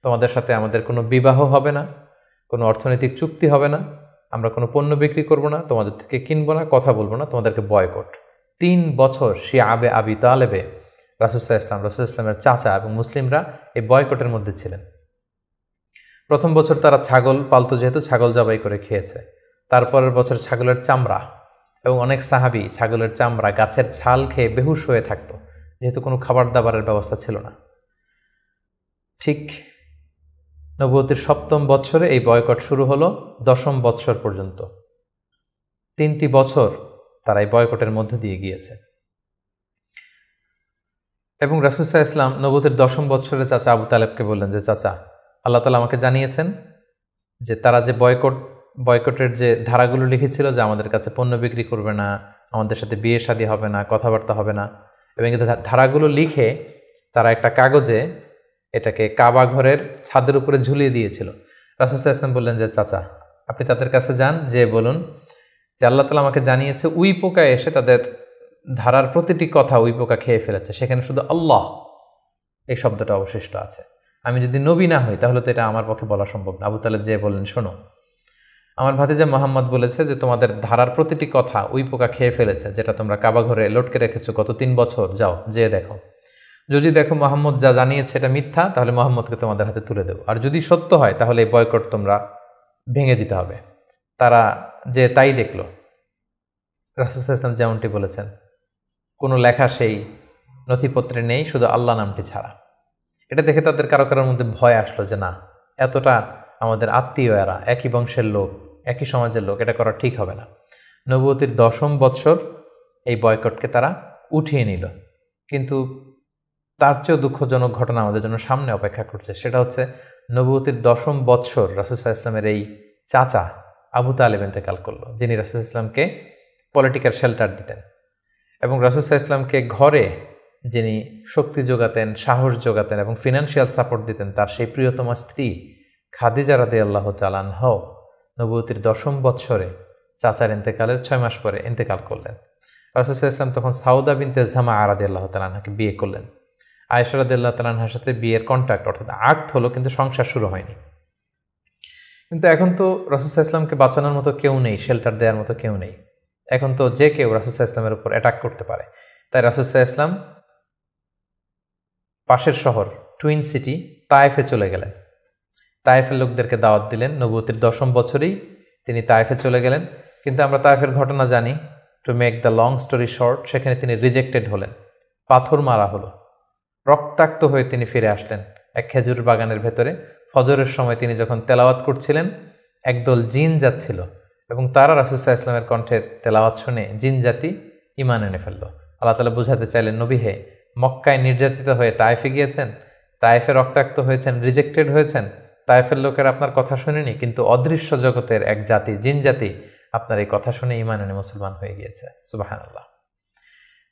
তোমাদের সাথে আমাদের কোনো বিবাহ হবে না, কোনো অর্থনৈতিক চুক্তি হবে না, আমরা কোনো পণ্য বিক্রি করব না, তোমাদের থেকে কিনবো না, কথা বলবো না, তোমাদেরকে বয়কট। 3 বছর শিআবে আবি তালেবে রাসূল সাল্লাল্লাহু আলাইহি ওয়াসাল্লামের চাচা এবং মুসলিমরা এই বয়কটের মধ্যে ছিলেন। প্রথম বছর তারা ছাগল পালতো, যেহেতু ছাগল জবাই করে খেয়েছে। তারপরের বছর ছাগলের চামড়া, এবং অনেক সাহাবী ছাগলের চামড়া, গাছের ছাল খেয়ে বেহুশ হয়ে থাকতো, যেহেতু কোনো খাবার দাবারের ব্যবস্থা ছিল না। ঠিক নবুয়তের 7ম বৎসরে এই বয়কট শুরু হলো 10ম বৎসর পর্যন্ত। 3টি বছর তারা এই বয়কটের মধ্য দিয়ে গিয়েছে। এবং রাসূল সাল্লাল্লাহু আলাইহি ওয়াসাল্লাম নবুয়তের 10ম বৎসরে চাচা আবু তালেবকে বললেন যে, চাচা, আল্লাহ তাআলা আমাকে জানিয়েছেন যে তারা যে বয়কটের যে ধারাগুলো লিখেছিল, যে আমাদের কাছে পণ্য বিক্রি করবে না, আমাদের সাথে বিয়ে শাদী হবে না, কথাবার্তা হবে না, এবং এই ধারাগুলো লিখে তারা একটা কাগজে এটাকে কাবা ঘরের ছাদের উপরে ঝুলিয়ে দিয়েছিল। রাসূল সাল্লাল্লাহু আলাইহি ওয়াসাল্লাম বললেন যে, চাচা, আপনি তাদের কাছে যান, যে বলুন যে আল্লাহ তাআলা আমাকে জানিয়েছে উই পোকা এসে তাদের ধারার প্রতিটি কথা উই পোকা খেয়ে ফেলেছে, সেখানে শুধু আল্লাহ এই শব্দটা অবশিষ্ট আছে। আমি যদি নবী না হই তাহলে তো এটা আমার পক্ষে বলা সম্ভব না। আবু তালেব যে বললেন, শোনো, আমার ভাতিজা মুহাম্মদ বলেছে যে তোমাদের ধারার প্রতিটি কথা উই পোকা খেয়ে ফেলেছে, যেটা তোমরা কাবা ঘরে লটকে রেখেছো গত 3 বছর, যাও যেয়ে দেখো। যদি দেখো মুহাম্মদ যা জানিয়েছে এটা মিথ্যা, তাহলে মুহাম্মদকে তোমাদের হাতে তুলে দেবো, আর যদি সত্য হয় তাহলে এই বয়কট তোমরা ভেঙে দিতে হবে। তারা যে তাই দেখলো, রাসূল সাল্লাল্লাহু আলাইহি ওয়াসাল্লাম যেমনটি বলেছেন, কোনো লেখা সেই নথিপত্রে নেই, শুধু আল্লাহ নামটি ছাড়া। এটা দেখে তাদের কারো কারোর মধ্যে ভয় আসলো যে না, এতটা আমাদের আত্মীয়, এরা একই বংশের লোক, একই সমাজের লোক, এটা করা ঠিক হবে না। নবুয়তের 10ম বৎসর এই বয়কটকে তারা উঠিয়ে নিল। কিন্তু তার চেয়েও দুঃখজনক ঘটনা আমাদের জন্য সামনে অপেক্ষা করছে। সেটা হচ্ছে নবুয়তের 10ম বৎসর রাসূল সাল্লাল্লাহু আলাইহি ওয়াসাল্লামের এই চাচা আবু তালেব ইন্তেকাল করলো, যিনি রাসূল সাল্লাল্লাহু আলাইহি ওয়াসাল্লামকে পলিটিক্যাল শেল্টার দিতেন, এবং রাসূল সাল্লাল্লাহু আলাইহি ওয়াসাল্লামকে ঘরে যিনি শক্তি যোগাতেন, সাহস যোগাতেন এবং ফিনান্সিয়াল সাপোর্ট দিতেন, তার সেই প্রিয়তমা স্ত্রী খাদিজা রাদিয়াল্লাহু তাআলা আনহা নবুয়তের 10ম বৎসরে চাচার ইন্তেকালের 6 মাস পরে ইন্তেকাল করলেন। রাসূল সাল্লাল্লাহু আলাইহি ওয়াসাল্লাম তখন সাউদা বিনতে জামাআ রাদিয়াল্লাহু তাআলা আনহাকে বিয়ে করলেন। আয়েশা রাদিয়াল্লাহু তাআলা আনহার সাথে বিয়ের কন্ট্রাক্ট, অর্থাৎ আকদ হলো, কিন্তু সংসার শুরু হয়নি। কিন্তু এখন তো রাসূল সাল্লাল্লাহু আলাইহি ওয়াসাল্লামকে বাঁচানোর মতো কেউ নেই, শেল্টার দেওয়ার মতো কেউ নেই। এখন তো যে কেউ রাসূল সাল্লাল্লাহু আলাইহি ওয়াসাল্লামের উপর অ্যাটাক করতে পারে। তাই রাসূল সাল্লাল্লাহু আলাইহি ওয়াসাল্লাম পাশের শহর টুইন সিটি তায়েফে চলে গেলেন। তায়েফের লোকদেরকে দাওয়াত দিলেন। নবুয়তের 10ম বছরেই তিনি তায়েফে চলে গেলেন। কিন্তু আমরা তায়েফের ঘটনা জানি। To make the long story short, সেখানে তিনি রিজেক্টেড হলেন, পাথর মারা হলো, রক্তাক্ত হয়ে তিনি ফিরে আসলেন এক খেজুর বাগানের ভেতরে। ফজরের সময় তিনি যখন তেলাওয়াত করছিলেন, একদল জিন যাচ্ছিল, এবং তারা রাসূল সাল্লাল্লাহু আলাইহি ওয়াসাল্লামের কণ্ঠের তেলাওয়াত শুনে জিন জাতি ঈমান এনে ফেলল। আল্লাহ তাআলা বোঝাতে চাইলেন, নবী হে, মক্কায় নির্যাতিত হয়ে তায়েফে গিয়েছেন, তায়েফে রক্তাক্ত হয়েছেন, রিজেক্টেড হয়েছেন, তায়েফের লোকের আপনার কথা শুনেনি, কিন্তু অদৃশ্য জগতের এক জাতি, জিন জাতি, আপনার এই কথা শুনে ঈমান এনে মুসলমান হয়ে গিয়েছে। সুবহানাল্লাহ।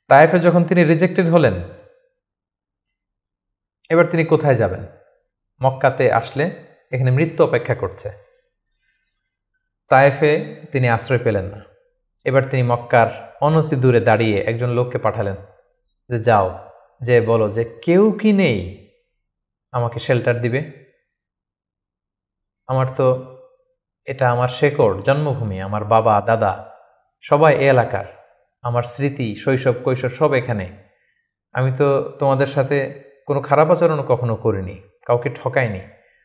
তায়েফে যখন তিনি রিজেক্টেড হলেন, এবার তিনি কোথায় যাবেন? মক্কাতে আসলে এখানে মৃত্যু অপেক্ষা করছে। তায়েফে তিনি আশ্রয় পেলেন না। এবার তিনি মক্কার অনতি দূরে দাঁড়িয়ে একজন লোককে পাঠালেন যে যাও, যে বলো যে কেউ কি নেই আমাকে শেল্টার দিবে? আমার তো এটা আমার শেকড়, জন্মভূমি, আমার বাবা দাদা সবাই এ এলাকার, আমার স্মৃতি, শৈশব কৈশোর সব এখানে। আমি তো তোমাদের সাথে কোনো খারাপ আচরণ কখনো করিনি, কাউকে ঠকাইনি।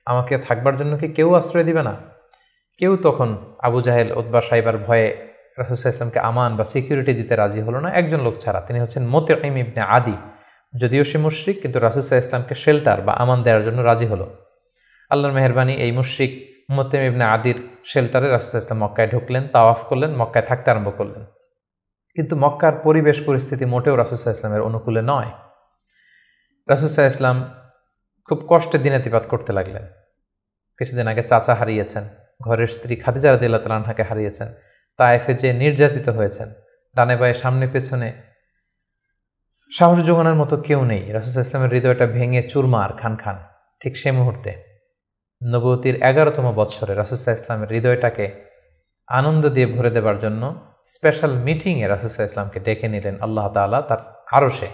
আমাকে থাকবার জন্য কি কেউ আশ্রয় দিবে না? কেউ তখন আবু জাহেল, উতবা, সাইবার ভয়ে রাসূল সাল্লাল্লাহু আলাইহি ওয়াসাল্লামকে আমান বা সিকিউরিটি দিতে রাজি হলো না, একজন লোক ছাড়া। তিনি হচ্ছেন মুতঈম ইবনে আদি। যদিও সে মুশরিক, কিন্তু রাসূল সাল্লাল্লাহু আলাইহি ওয়াসাল্লামকে শেল্টার বা আমান দেওয়ার জন্য রাজি হলো। আল্লাহর মেহেরবানি, এই মুশরিক মুতঈম ইবনে আদির শেল্টারে রাসূল সাল্লাল্লাহু আলাইহি ওয়াসাল্লাম মক্কায় ঢুকলেন, তাওয়াফ করলেন, মক্কায় থাকতে আরম্ভ করলেন। কিন্তু মক্কার পরিবেশ পরিস্থিতি মোটেও রাসূল সাল্লাল্লাহু আলাইহি ওয়াসাল্লামের অনুকূলে নয়। রাসূল সাল্লাল্লাহু আলাইহি ওয়াসাল্লাম খুব কষ্টে দিনাতিপাত করতে লাগলেন। কিছুদিন আগে চাচা হারিয়েছেন, ঘরের স্ত্রী খাদিজা রাদিয়াল্লাহু তাআলা আনহাকে হারিয়েছেন, তায়েফে যে নির্যাতিত হয়েছেন, ডানে বায়ে সামনে পেছনে সাহস জোগানোর মতো কেউ নেই। রাসূল সাল্লাল্লাহু আলাইহি ওয়াসাল্লামের হৃদয়টা ভেঙে চুরমার খান খান। ঠিক সে মুহূর্তে নবুয়তির 11তম বৎসরে রাসূল সাল্লাল্লাহু আলাইহি ওয়াসাল্লামের হৃদয়টাকে আনন্দ দিয়ে ভরে দেবার জন্য স্পেশাল মিটিংয়ে রাসূল সাল্লাল্লাহু আলাইহি ওয়াসাল্লামকে ডেকে নিলেন আল্লাহ তাআলা তার আরশে।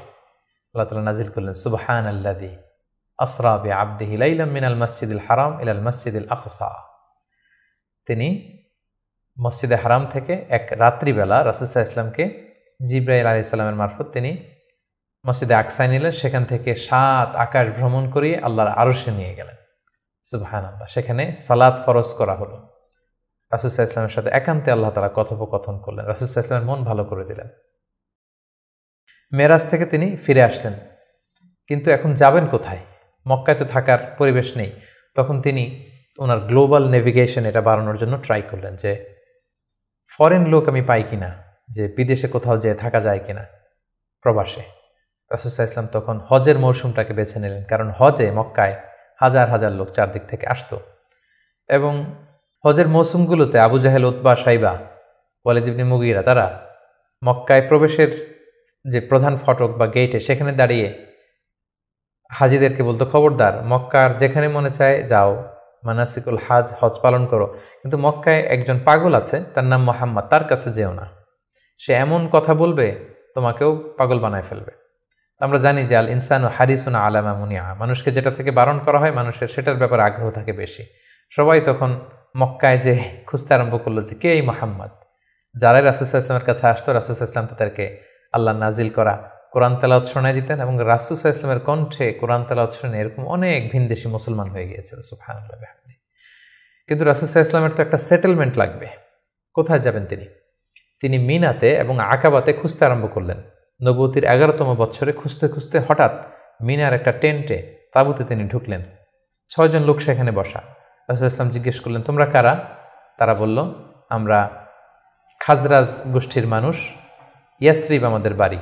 আল্লাহ তাআলা নাজিল করলেন সুবহানাল্লাযী আসরা বিআবদিহি লাইলাম মিনাল মাসজিদিল হারাম ইলাল মাসজিদিল আকসা। তিনি মসজিদে হারাম থেকে এক রাত্রিবেলা রাসূল সাল্লাল্লাহু আলাইহি ওয়াসাল্লামকে জিবরাইল আলাইহিস সালামের মারফত তিনি মসজিদে আকসায় নিলেন, সেখান থেকে 7 আকাশ ভ্রমণ করিয়ে আল্লাহর আরশে নিয়ে গেলেন। সুবহানাল্লাহ। সেখানে সালাত ফরজ করা হলো। রাসূল সাল্লাল্লাহু আলাইহি ওয়াসাল্লামের সাথে একান্তে আল্লাহ তাআলা কথোপকথন করলেন, রাসূল সাল্লাল্লাহু আলাইহি ওয়াসাল্লামের মন ভালো করে দিলেন। মেরাজ থেকে তিনি ফিরে আসলেন, কিন্তু এখন যাবেন কোথায়? মক্কায় তো থাকার পরিবেশ নেই। তখন তিনি ওনার গ্লোবাল নেভিগেশন এটা বাড়ানোর জন্য ট্রাই করলেন যে ফরেন লোক আমি পাই কিনা, যে বিদেশে কোথাও যেয়ে থাকা যায় কিনা প্রবাসে। রাসূল সাল্লাল্লাহু আলাইহি ওয়াসাল্লাম তখন হজের মৌসুমটাকে বেছে নিলেন, কারণ হজে মক্কায় হাজার হাজার লোক চারদিক থেকে আসতো এবং হজের মৌসুমগুলোতে আবু জাহেল, উতবা, সাইবা, ওয়ালিদ ইবনে মুগীরা তারা মক্কায় প্রবেশের যে প্রধান ফটক বা গেটে সেখানে দাঁড়িয়ে হাজিদেরকে বলতো খবরদার, মক্কার যেখানে মনে চায় যাও, মানাসিকুল হজ পালন করো, কিন্তু মক্কায় একজন পাগল আছে, তার নাম মুহাম্মদ, তার কাছে যেও না। সে এমন কথা বলবে তোমাকেও পাগল বানায় ফেলবে। আমরা জানি যে আল ইনসানু হারিসুন আলা মা মুনিআ, মানুষকে যেটা থেকে বারণ করা হয় মানুষের সেটার ব্যাপারে আগ্রহ থাকে বেশি। সবাই তখন মক্কায় যে খুঁজতে আরম্ভ করলো যে কে এই মুহাম্মদ। যারাই রাসূল সাল্লাল্লাহু আলাইহি ওয়াসাল্লামের কাছে আসতো, রাসূল সাল্লাল্লাহু আলাইহি ওয়াসাল্লাম তাদেরকে আল্লাহ নাজিল করা কোরআন তেলাওয়াত শোনায় দিতেন এবং রাসূল সাল্লাল্লাহু আলাইহি ওয়াসাল্লামের কণ্ঠে কোরআন তেলাওয়াত শুনে এরকম অনেক ভিনদেশী মুসলমান হয়ে গিয়েছিল। সুবহানাল্লাহ বিহামদিহি। কিন্তু রাসূল সাল্লাল্লাহু আলাইহি ওয়াসাল্লামের তো একটা সেটেলমেন্ট লাগবে। কোথায় যাবেন তিনি? তিনি মিনাতে এবং আকাবাতে খুঁজতে আরম্ভ করলেন। নবুয়তির 11তম বৎসরে খুঁজতে খুঁজতে হঠাৎ মিনার একটা টেন্টে, তাঁবুতে তিনি ঢুকলেন। 6 জন লোক সেখানে বসা। রাসূল সাল্লাল্লাহু আলাইহি ওয়াসাল্লাম জিজ্ঞেস করলেন, তোমরা কারা? তারা বলল, আমরা খাজরাজ গোষ্ঠীর মানুষ, ইয়াসরিব আমাদের বাড়ি।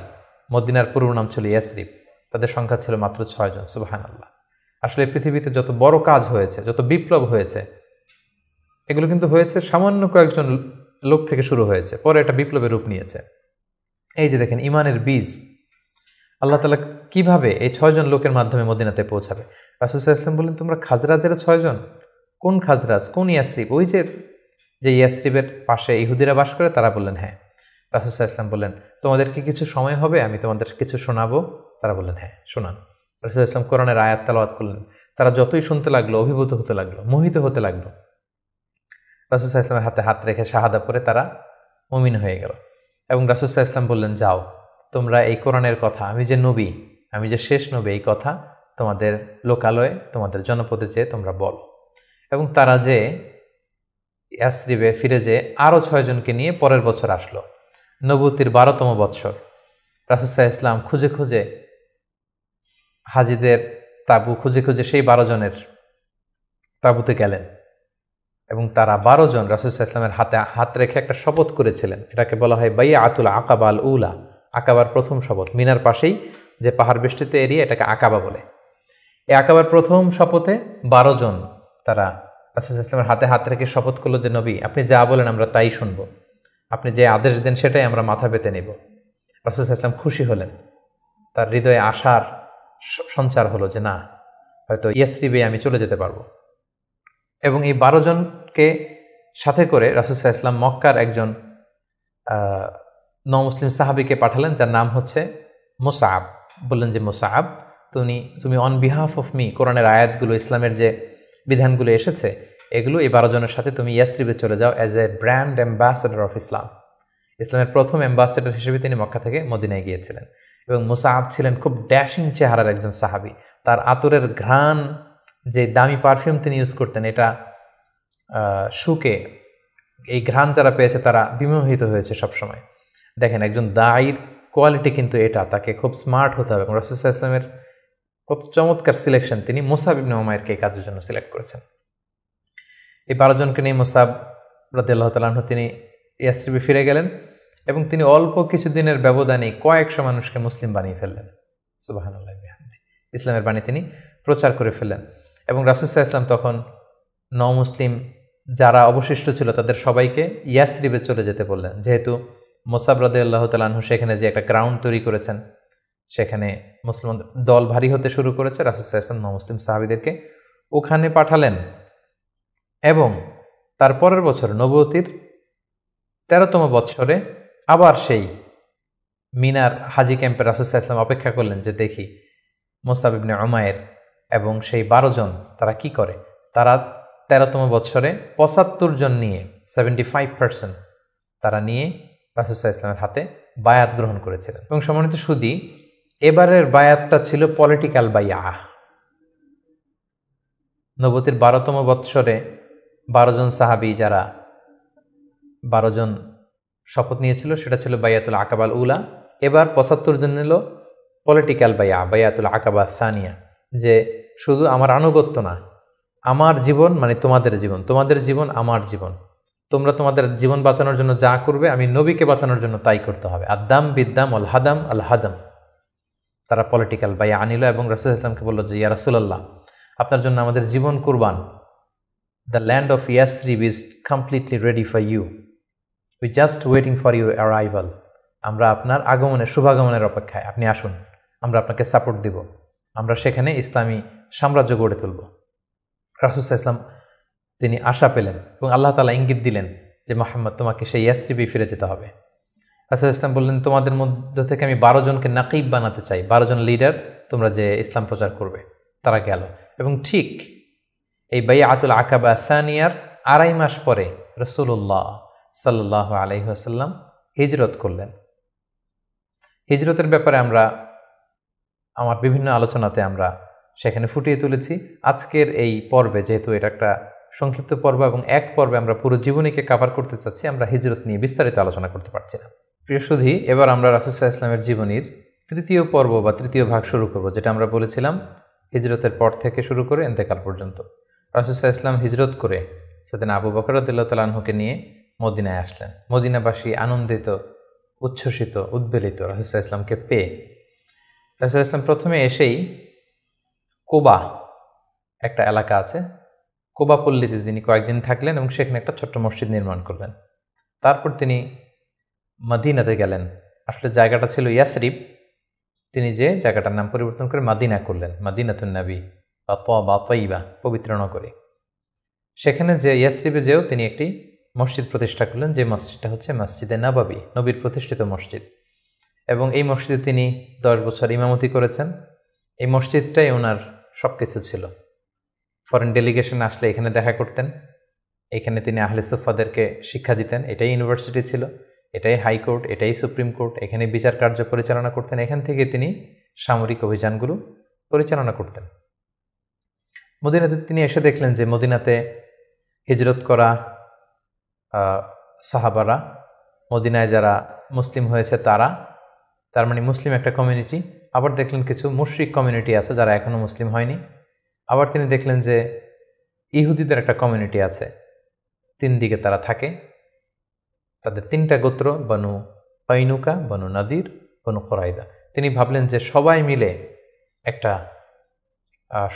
মদিনার পুরো নাম ছিল ইয়াসরিব। তাদের সংখ্যা ছিল মাত্র 6 জন। সুবহানাল্লাহ। আসলে পৃথিবীতে যত বড় কাজ হয়েছে, যত বিপ্লব হয়েছে, এগুলো কিন্তু হয়েছে সামান্য কয়েকজন লোক থেকে শুরু হয়েছে, পরে একটা বিপ্লবের রূপ নিয়েছে। এই যে দেখেন ইমানের বীজ আল্লাহ তাআলা কিভাবে এই 6 জন লোকের মাধ্যমে মদিনাতে পৌঁছাবে। রাসূল সাল্লাল্লাহু আলাইহি ওয়াসাল্লাম বললেন, তোমরা খাজরাজের 6 জন? কোন খাজরাজ, কোন ইয়াসরিব? ওই যে ইয়াসরিবের পাশে ইহুদিরা বাস করে, তারা বললেন হ্যাঁ। রাসূল সাল্লাল্লাহু আলাইহি ওয়াসাল্লাম বললেন, তোমাদের কি কিছু সময় হবে, আমি তোমাদের কিছু শোনাবো? তারা বললেন হ্যাঁ, শোনান। রাসূল সাল্লাল্লাহু আলাইহি ওয়াসাল্লাম কোরআনের আয়াত তেলাওয়াত করলেন। তারা যতই শুনতে লাগলো অভিভূত হতে লাগলো, মোহিত হতে লাগলো। রাসূল সাল্লাল্লাহু আলাইহি ওয়াসাল্লামের হাতে হাত রেখে শাহাদা পড়ে তারা মুমিন হয়ে গেল। এবং রাসূল সাল্লাল্লাহু আলাইহি ওয়াসাল্লাম বললেন, যাও তোমরা এই কোরআনের কথা, আমি যে নবী, আমি যে শেষ নবী, এই কথা তোমাদের লোকালয়ে, তোমাদের জনপদে যেয়ে তোমরা বলো। এবং তারা যে ইয়াসরিবে ফিরে যেয়ে আরও 6 জনকে নিয়ে পরের বছর আসলো। নবুয়তির 12তম বৎসর রাসূল সাল্লাল্লাহু আলাইহি ওয়াসাল্লাম খুঁজে খুঁজে হাজিদের তাঁবু খুঁজে খুঁজে সেই 12 জনের তাঁবুতে গেলেন এবং তারা 12 জন রাসূল সাল্লাল্লাহু আলাইহি ওয়াসাল্লামের হাতে হাত রেখে একটা শপথ করেছিলেন। এটাকে বলা হয় বাইআতুল আকাবা আল উলা, আকাবার প্রথম শপথ। মিনার পাশেই যে পাহাড় বেষ্টিত এরিয়া, এটাকে আকাবা বলে। এই আকাবার প্রথম শপথে 12 জন তারা রাসূল সাল্লাল্লাহু আলাইহি ওয়াসাল্লামের হাতে হাত রেখে শপথ করলো যে নবী, আপনি যা বলেন আমরা তাই শুনবো, আপনি যে আদেশ দেন সেটাই আমরা মাথা পেতে নেব। রাসূল সাল্লাল্লাহু আলাইহি ওয়াসাল্লাম খুশি হলেন, তার হৃদয়ে আশার সঞ্চার হলো যে না, হয়তো ইয়াসরিবে আমি চলে যেতে পারবো। এবং এই 12 জনকে সাথে করে রাসূল সাল্লাল্লাহু আলাইহি ওয়াসাল্লাম মক্কার একজন নমুসলিম সাহাবীকে পাঠালেন, যার নাম হচ্ছে মুসআব। বললেন যে মুসআব, তুমি অন বিহাফ অফ মি, কোরআনের আয়াতগুলো, ইসলামের যে বিধানগুলো এসেছে এগুলো এই 12 জনের সাথে তুমি ইয়াসরিবে চলে যাও as a brand ambassador of Islam. ইসলামের প্রথম অ্যাম্বাসেডর হিসেবে তিনি মক্কা থেকে মদিনায় গিয়েছিলেন। এবং মুসআব ছিলেন খুব ড্যাশিং চেহারার একজন সাহাবী। তার আতরের ঘ্রাণ, যে দামি পারফিউম তিনি ইউজ করতেন, এটা শুকে এই ঘ্রাণ যারা পেয়েছে তারা বিমোহিত হয়েছে সবসময়। দেখেন, একজন দায়ীর কোয়ালিটি কিন্তু এটা, তাকে খুব স্মার্ট হতে হবে। এবং রাসূল সাল্লাল্লাহু আলাইহি ওয়াসাল্লামের খুব চমৎকার সিলেকশন, তিনি মুসআব ইবনে উমাইরকে এই কাজের জন্য সিলেক্ট করেছেন। এই 12 জনকে নিয়ে মুসআব রাদিয়াল্লাহু তাআলা আনহু তিনি ইয়াসরিবে ফিরে গেলেন এবং তিনি অল্প কিছুদিনের ব্যবধানে কয়েকশো মানুষকে মুসলিম বানিয়ে ফেললেন। সুবহানাল্লাহ বিহামদি। ইসলামের বাণী তিনি প্রচার করে ফেললেন। এবং রাসূল সাল্লাল্লাহু আলাইহি ওয়াসাল্লাম তখন নও-মুসলিম যারা অবশিষ্ট ছিল তাদের সবাইকে ইয়াসরিবে চলে যেতে বললেন, যেহেতু মুসআব রাদিয়াল্লাহু তাআলা আনহু সেখানে যে একটা গ্রাউন্ড তৈরি করেছেন, সেখানে মুসলমান দল ভারী হতে শুরু করেছে। রাসূল সাল্লাল্লাহু আলাইহি ওয়াসাল্লাম নও-মুসলিম সাহাবীদেরকে ওখানে পাঠালেন এবং তার পরের বছর নবুয়তির 13তম বৎসরে আবার সেই মিনার হাজি ক্যাম্পে রাসূল সাল্লাল্লাহু আলাইহি ওয়াসাল্লাম অপেক্ষা করলেন যে দেখি মুসআব ইবনে উমাইর এবং সেই 12 জন তারা কি করে। তারা 13তম বৎসরে 75 জন নিয়ে 75% তারা নিয়ে রাসূল সাল্লাল্লাহু আলাইহি ওয়াসাল্লামের হাতে বায়াত গ্রহণ করেছিলেন। এবং সম্মানিত সুধী, এবারের বায়াতটা ছিল পলিটিক্যাল বাইয়া। নবুয়তির 12তম বৎসরে 12 জন সাহাবী, যারা 12 জন শপথ নিয়েছিল, সেটা ছিল বাইয়াতুল আকাবাল উলা। এবার 75 জন নিল পলিটিক্যাল বাইয়া, বাইয়াতুল আকাবা সানিয়া, যে শুধু আমার আনুগত্য না, আমার জীবন মানে তোমাদের জীবন, তোমাদের জীবন আমার জীবন, তোমরা তোমাদের জীবন বাঁচানোর জন্য যা করবে আমি নবীকে বাঁচানোর জন্য তাই করতে হবে। আদাম বিদ্দাম আল হাদাম আল হাদাম। তারা পলিটিক্যাল বাইয়া আনিল এবং রাসূল সাল্লাল্লাহু আলাইহি ওয়াসাল্লামকে বলল যে ইয়া রাসূলুল্লাহ, আপনার জন্য আমাদের জীবন কুরবান। The land of Yathrib is completely ready for you, we just waiting for your arrival. আমরা আপনার আগমনের, শুভাগমনের অপেক্ষায়, আপনি আসুন, আমরা আপনাকে সাপোর্ট দিব, আমরা সেখানে ইসলামী সাম্রাজ্য গড়ে তুলব। রাসূল সাল্লাল্লাহু আলাইহি ওয়াসাল্লাম তিনি আশা পেলেন এবং আল্লাহ তাআলা ইঙ্গিত দিলেন যে মুহাম্মদ, তোমাকে সেই ইয়াসরিবে ফিরে যেতে হবে। রাসূল সাল্লাল্লাহু আলাইহি ওয়াসাল্লাম বললেন, তোমাদের মধ্য থেকে আমি 12 জনকে নাকিব বানাতে চাই, 12 জন লিডার, তোমরা যে ইসলাম প্রচার করবে। তারা গেল এবং ঠিক এই বাইআতুল আকাবা সানিয়ার 2.5 মাস পরে রাসূলুল্লাহ সাল্লাল্লাহু আলাইহি ওয়াসাল্লাম হিজরত করলেন। হিজরতের ব্যাপারে আমার বিভিন্ন আলোচনাতে আমরা সেখানে ফুটিয়ে তুলেছি। আজকের এই পর্বে, যেহেতু এটা একটা সংক্ষিপ্ত পর্ব এবং এক পর্বে আমরা পুরো জীবনীকে কভার করতে চাচ্ছি, আমরা হিজরত নিয়ে বিস্তারিত আলোচনা করতে পারছি না। প্রিয় সুধী, এবার আমরা রাসূল সাল্লাল্লাহু আলাইহি ওয়াসাল্লামের জীবনীর তৃতীয় পর্ব বা তৃতীয় ভাগ শুরু করব, যেটা আমরা বলেছিলাম হিজরতের পর থেকে শুরু করে ইন্তেকাল পর্যন্ত। রাসূল সাল্লাল্লাহু আলাইহি ওয়াসাল্লাম হিজরত করে সেদিন আবু বকর রাদিয়াল্লাহু তাআলা আনহুকে নিয়ে মদিনায় আসলেন। মদিনাবাসী আনন্দিত, উচ্ছ্বসিত, উদ্বেলিত রাসূল সাল্লাল্লাহু আলাইহি ওয়াসাল্লামকে পেয়ে। রাসূল সাল্লাল্লাহু আলাইহি ওয়াসাল্লাম প্রথমে এসেই কোবা একটা এলাকা আছে, কোবা পল্লীতে তিনি কয়েকদিন থাকলেন এবং সেখানে একটা ছোট্ট মসজিদ নির্মাণ করলেন। তারপর তিনি মদিনাতে গেলেন। আসলে জায়গাটা ছিল ইয়াসরিব, তিনি যে জায়গাটার নাম পরিবর্তন করে মাদিনা করলেন, মাদিনাতুন নবী বা তাইবা, পবিত্র নগরী। সেখানে যে ইয়াসরিবে যেও তিনি একটি মসজিদ প্রতিষ্ঠা করলেন, যে মসজিদটা হচ্ছে মসজিদে নববী, নবীর প্রতিষ্ঠিত মসজিদ। এবং এই মসজিদে তিনি 10 বছর ইমামতি করেছেন। এই মসজিদটাই ওনার সব কিছু ছিল। ফরেন ডেলিগেশন আসলে এখানে দেখা করতেন, এখানে তিনি আহলে সুফাদেরকে শিক্ষা দিতেন। এটাই ইউনিভার্সিটি ছিল, এটাই হাইকোর্ট, এটাই সুপ্রিম কোর্ট, এখানে বিচার কার্য পরিচালনা করতেন। এখান থেকে তিনি সামরিক অভিযানগুলো পরিচালনা করতেন। মদিনাতে তিনি এসে দেখলেন যে মদিনাতে হিজরত করা সাহাবারা, মদিনায় যারা মুসলিম হয়েছে তারা, তার মানে মুসলিম একটা কমিউনিটি। আবার দেখলেন কিছু মুশরিক কমিউনিটি আছে যারা এখনও মুসলিম হয়নি। আবার তিনি দেখলেন যে ইহুদিদের একটা কমিউনিটি আছে, 3 দিকে তারা থাকে। তাদের 3টা গোত্র, বনু কাইনুকা, বনু নাদির, বনু কুরাইদা। তিনি ভাবলেন যে সবাই মিলে একটা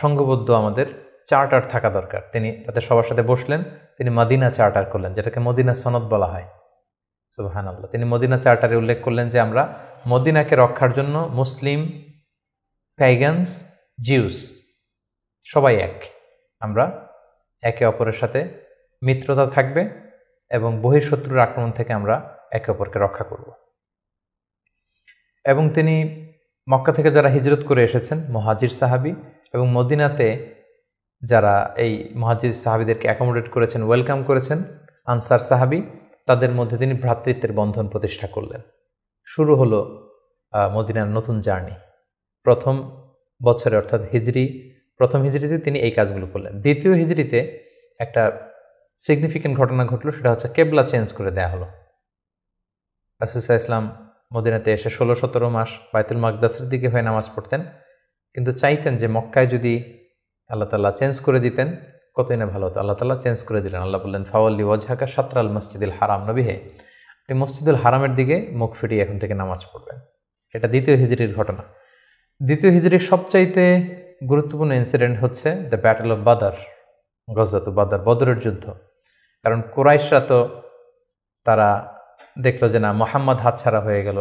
সংঘবদ্ধ আমাদের চার্টার থাকা দরকার। তিনি তাদের সবার সাথে বসলেন, তিনি মদিনা চার্টার করলেন, যেটাকে মদিনা সনদ বলা হয়। সুবহানাল্লাহ। তিনি মদিনা চার্টারে উল্লেখ করলেন যে আমরা মদিনাকে রক্ষার জন্য মুসলিম, প্যাগানস, জিউস সবাই এক। আমরা একে অপরের সাথে মিত্রতা থাকবে এবং বহিঃশত্রুর আক্রমণ থেকে আমরা একে অপরকে রক্ষা করব। এবং তিনি মক্কা থেকে যারা হিজরত করে এসেছেন মুহাজির সাহাবী এবং মদিনাতে যারা এই মুহাজির সাহাবীদেরকে অ্যাকোমোডেট করেছেন, ওয়েলকাম করেছেন, আনসার সাহাবী, তাদের মধ্যে তিনি ভ্রাতৃত্বের বন্ধন প্রতিষ্ঠা করলেন। শুরু হলো মদিনার নতুন জার্নি। প্রথম বছরে অর্থাৎ প্রথম হিজরিতে তিনি এই কাজগুলো করলেন। দ্বিতীয় হিজরিতে একটা সিগনিফিক্যান্ট ঘটনা ঘটলো, সেটা হচ্ছে কেবলা চেঞ্জ করে দেয়া হলো। রাসূল সাল্লাল্লাহু আলাইহি ওয়াসাল্লাম মদিনাতে এসে 16-17 মাস বাইতুল মাকদাসের দিকে হয়ে নামাজ পড়তেন, কিন্তু চাইতেন যে মক্কায় যদি আল্লাহ তাআলা চেঞ্জ করে দিতেন কতই না ভালো হতো। আল্লাহ তাআলা চেঞ্জ করে দিলেন। আল্লাহ বললেন, ফাওয়াল্লি ওয়াজহাকা শাতরাল মসজিদুল হারাম, নবী হে আপনি মসজিদুল হারামের দিকে মুখ ফিরিয়ে এখন থেকে নামাজ পড়বেন। এটা দ্বিতীয় হিজরির ঘটনা। দ্বিতীয় হিজরির সবচাইতে গুরুত্বপূর্ণ ইনসিডেন্ট হচ্ছে দ্য ব্যাটল অফ বাদর, গজওয়াতুল বাদর, বদরের যুদ্ধ। কারণ কুরাইশরা তো তারা দেখলো যে না, মুহাম্মদ হাতছাড়া হয়ে গেল,